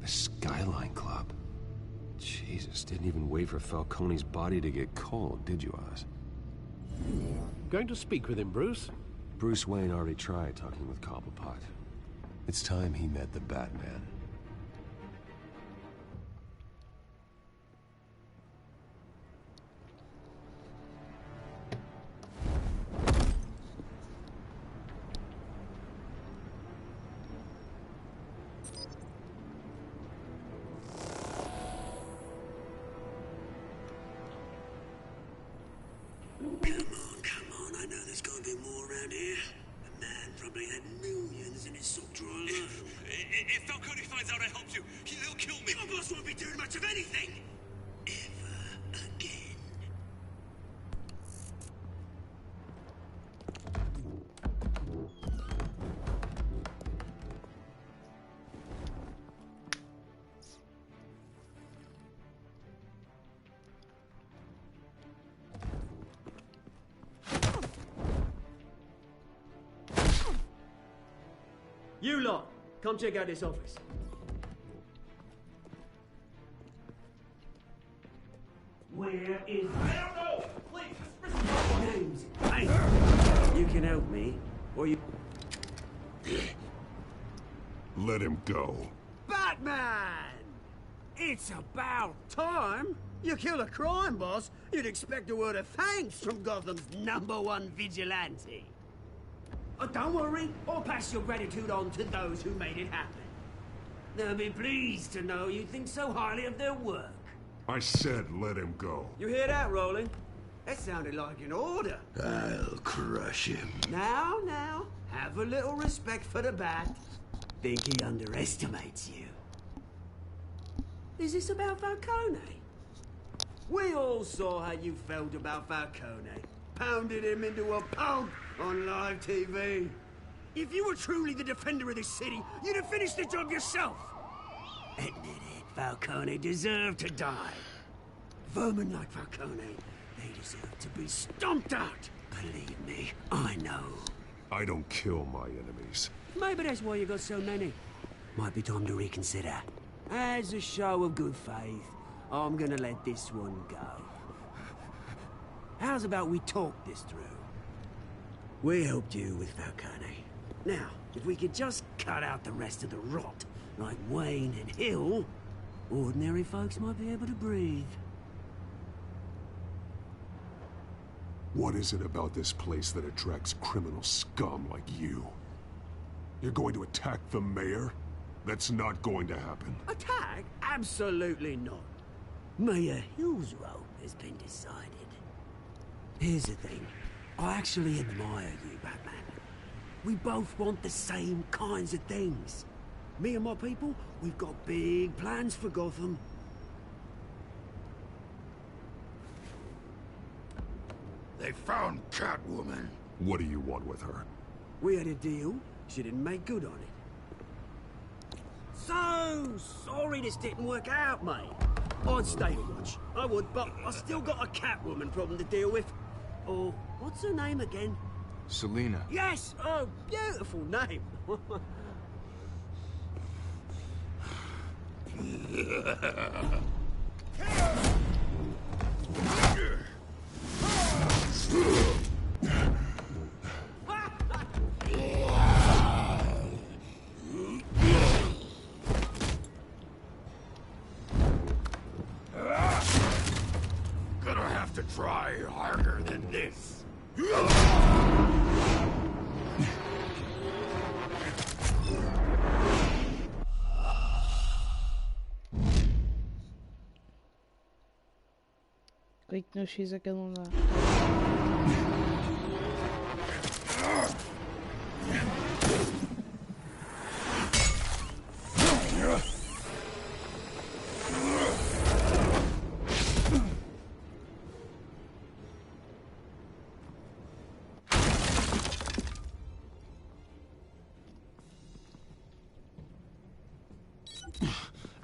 The Skyline Club. Jesus, didn't even wait for Falcone's body to get cold, did you, Oz? Going to speak with him, Bruce? Bruce Wayne already tried talking with Cobblepot. It's time he met the Batman. family had millions in his sock drawer alone. If Falcone finds out I helped you, he'll kill me. Your boss won't be doing much of anything. Ever again. You lot, come check out this office. Where is... I don't know! Please, Names. Hey, you can help me, or you... Let him go. Batman! It's about time. You kill a crime boss, you'd expect a word of thanks from Gotham's #1 vigilante. Oh, don't worry, I'll pass your gratitude on to those who made it happen. They'll be pleased to know you think so highly of their work. I said let him go. You hear that, Roland? That sounded like an order. I'll crush him. Now, have a little respect for the Bat. Think he underestimates you. Is this about Falcone? We all saw how you felt about Falcone. Pounded him into a pulp on live TV. If you were truly the defender of this city, you'd have finished the job yourself. Admit it, Falcone deserved to die. Vermin like Falcone, they deserve to be stomped out. Believe me, I know. I don't kill my enemies. Maybe that's why you got so many. Might be time to reconsider. As a show of good faith, I'm gonna let this one go. How's about we talk this through? We helped you with Falcone. Now, if we could just cut out the rest of the rot, like Wayne and Hill, ordinary folks might be able to breathe. What is it about this place that attracts criminal scum like you? You're going to attack the mayor? That's not going to happen. Attack? Absolutely not. Mayor Hill's role has been decided. Here's the thing. I actually admire you, Batman. We both want the same kinds of things. Me and my people, we've got big plans for Gotham. They found Catwoman. What do you want with her? We had a deal. She didn't make good on it. So sorry this didn't work out, mate. I'd stay to watch. I would, but I still got a Catwoman problem to deal with. Oh, what's her name again? Selina. Yes! Oh, beautiful name. Gonna have to try harder than this. Clique no X, aquele não dá.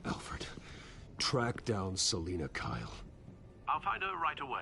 Alfred, track down Selina Kyle. I'll find her right away.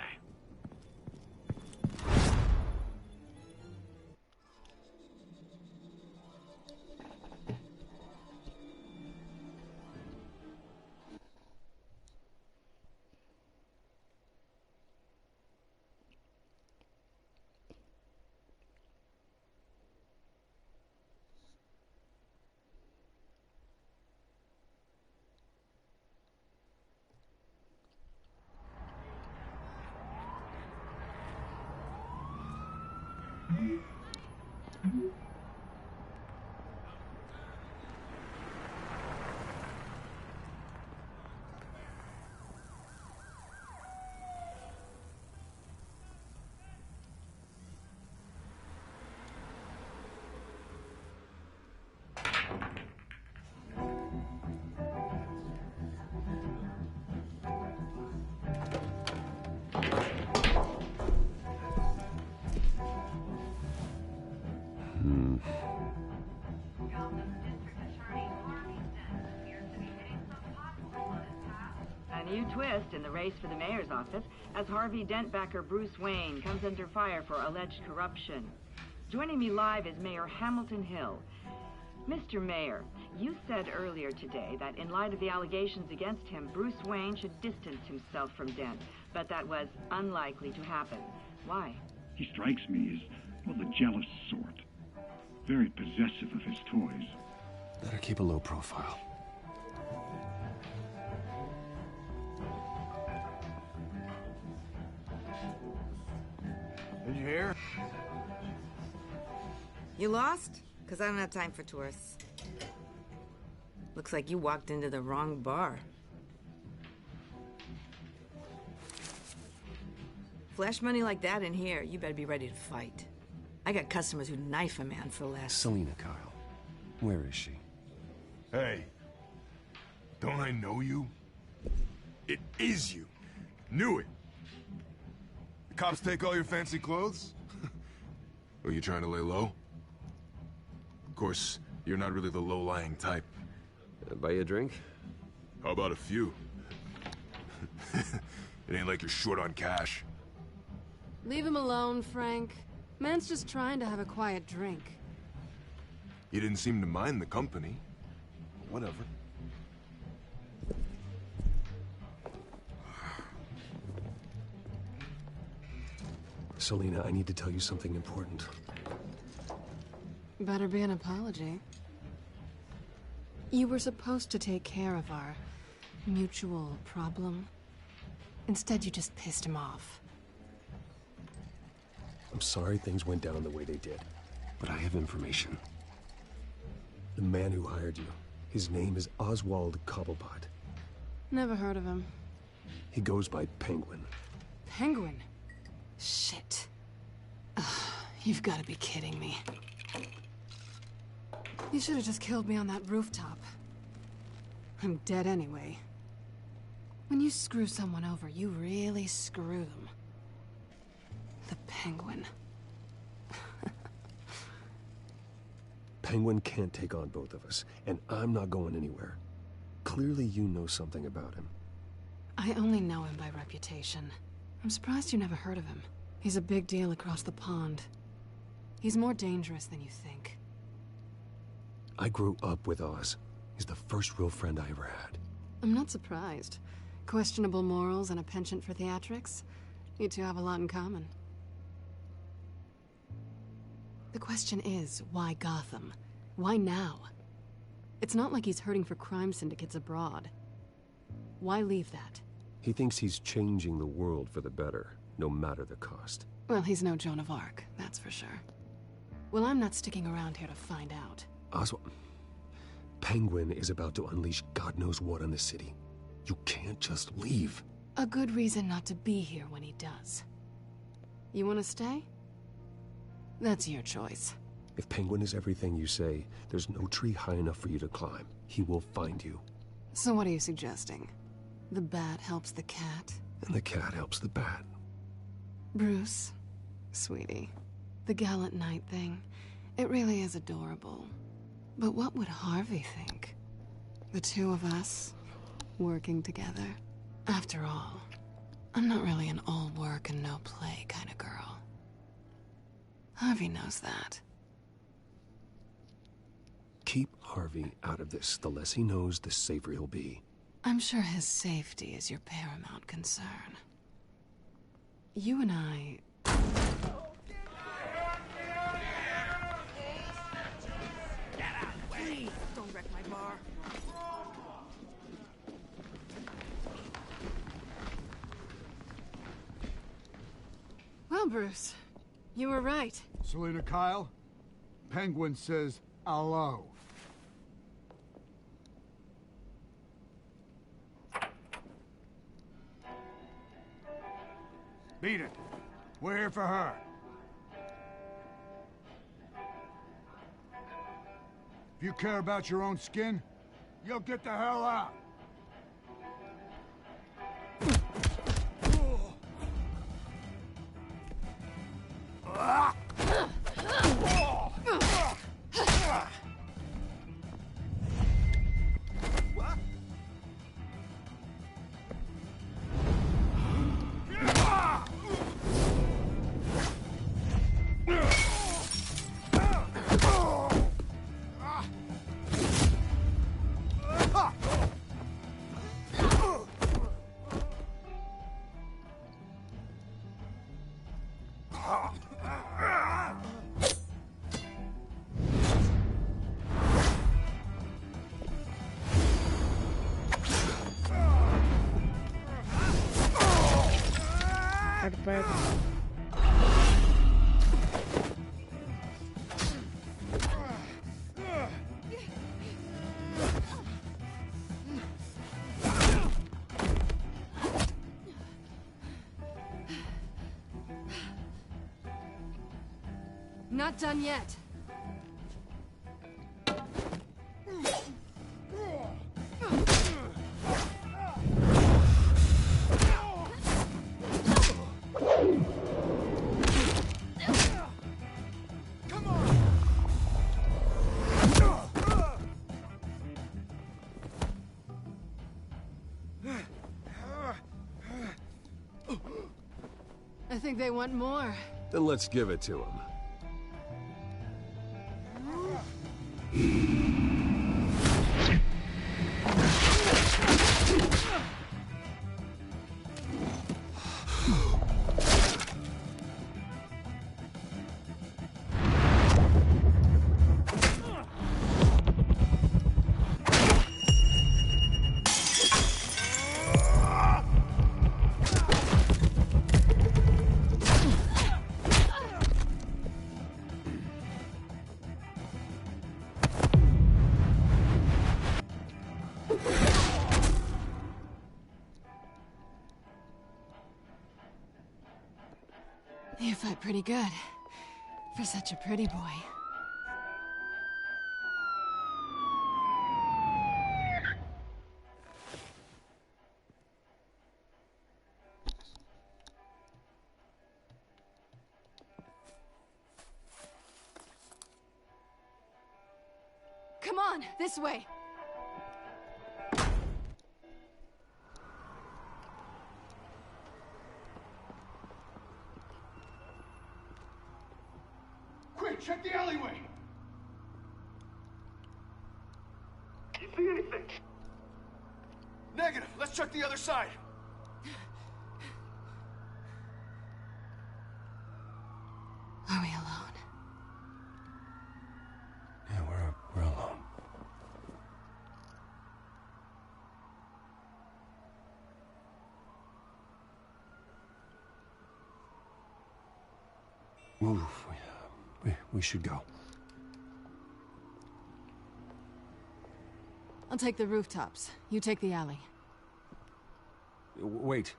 new twist in the race for the mayor's office as Harvey Dent backer Bruce Wayne comes under fire for alleged corruption. Joining me live is Mayor Hamilton Hill. Mr. Mayor, you said earlier today that in light of the allegations against him, Bruce Wayne should distance himself from Dent, but that was unlikely to happen. Why? He strikes me as, well, the jealous sort. Very possessive of his toys. Better keep a low profile. Did you hear? You lost? Because I don't have time for tourists. Looks like you walked into the wrong bar. Flash money like that in here, you better be ready to fight. I got customers who'd knife a man for less. Selina Kyle. Where is she? Hey, don't I know you? It is you. Knew it. The cops take all your fancy clothes? Are you trying to lay low? Of course, you're not really the low-lying type. Buy you a drink? How about a few? It ain't like you're short on cash. Leave him alone, Frank. Man's just trying to have a quiet drink. You didn't seem to mind the company. Whatever. Selina, I need to tell you something important. Better be an apology. You were supposed to take care of our mutual problem. Instead, you just pissed him off. I'm sorry things went down the way they did, but I have information. The man who hired you, his name is Oswald Cobblepot. Never heard of him. He goes by Penguin. Penguin? Shit. Ugh, you've got to be kidding me. You should have just killed me on that rooftop. I'm dead anyway. When you screw someone over, you really screw them. The Penguin. Penguin can't take on both of us, and I'm not going anywhere. Clearly you know something about him. I only know him by reputation. I'm surprised you never heard of him. He's a big deal across the pond. He's more dangerous than you think. I grew up with Oz. He's the first real friend I ever had. I'm not surprised. Questionable morals and a penchant for theatrics. You two have a lot in common. The question is, why Gotham? Why now? It's not like he's hurting for crime syndicates abroad. Why leave that? He thinks he's changing the world for the better, no matter the cost. Well, he's no Joan of Arc, that's for sure. Well, I'm not sticking around here to find out. Oswald, Penguin is about to unleash God knows what on the city. You can't just leave. A good reason not to be here when he does. You want to stay? That's your choice. If Penguin is everything you say, there's no tree high enough for you to climb. He will find you. So what are you suggesting? The bat helps the cat? And the cat helps the bat. Bruce, sweetie, the gallant knight thing, it really is adorable. But what would Harvey think? The two of us, working together? After all, I'm not really an all work and no play kind of girl. Harvey knows that. Keep Harvey out of this. The less he knows, the safer he'll be. I'm sure his safety is your paramount concern. You and I... Please, don't wreck my bar. Well, Bruce, you were right. Selina Kyle, Penguin says hello. Beat it. We're here for her. If you care about your own skin, you'll get the hell out. perto. Not done yet. I think they want more. Then let's give it to them. You fight pretty good. For such a pretty boy. Come on, this way. Quick, check the alleyway! You see anything? Negative. Let's check the other side. Are we alone? Yeah, we're alone. Move. We should go. I'll take the rooftops. You take the alley. Wait.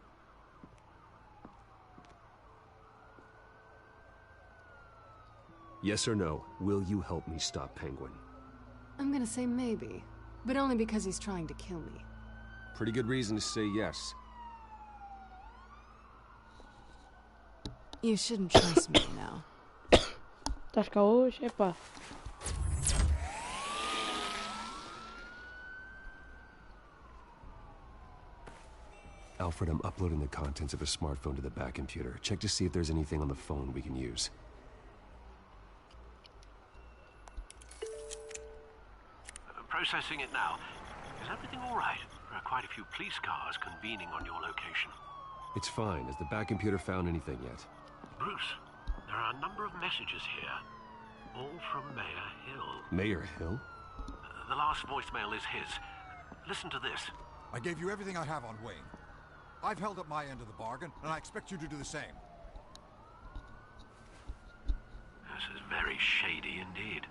Yes or no, will you help me stop Penguin? I'm gonna say maybe, but only because he's trying to kill me. Pretty good reason to say yes. You shouldn't trust me now. Estás cá hoje? Epá. Alfred, I'm uploading the contents of a smartphone to the back computer. Check to see if there's anything on the phone we can use. Processing it now. Is everything all right? There are quite a few police cars convening on your location. It's fine. Has the back computer found anything yet? Bruce, there are a number of messages here. All from Mayor Hill. Mayor Hill? The last voicemail is his. Listen to this. I gave you everything I have on Wayne. I've held up my end of the bargain, and I expect you to do the same. This is very shady indeed.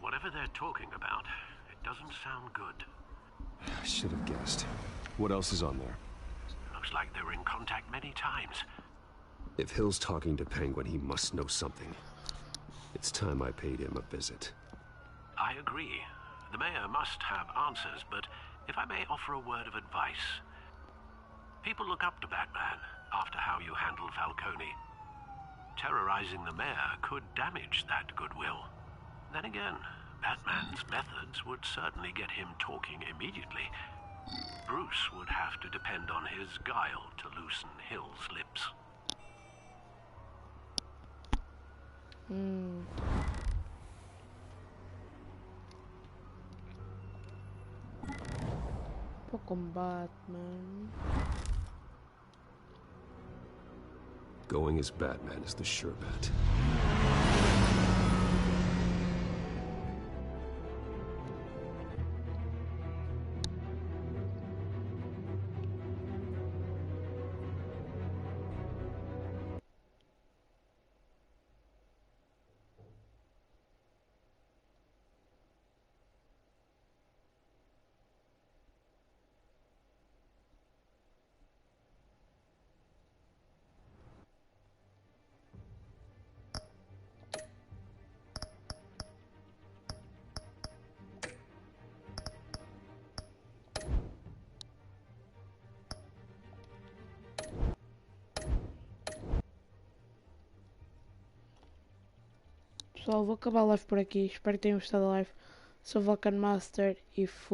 Whatever they're talking about, it doesn't sound good. I should have guessed. What else is on there? Looks like they were in contact many times. If Hill's talking to Penguin, he must know something. It's time I paid him a visit. I agree. The mayor must have answers, but if I may offer a word of advice. People look up to Batman after how you handled Falcone. Terrorizing the mayor could damage that goodwill. Then again, Batman's methods would certainly get him talking immediately. Bruce would have to depend on his guile to loosen Hill's lips. Pouco Batman. Going as Batman is the sure bet. pessoal, vou acabar a live por aqui. Espero que tenham gostado da live. Sou Vulcan Master e fui.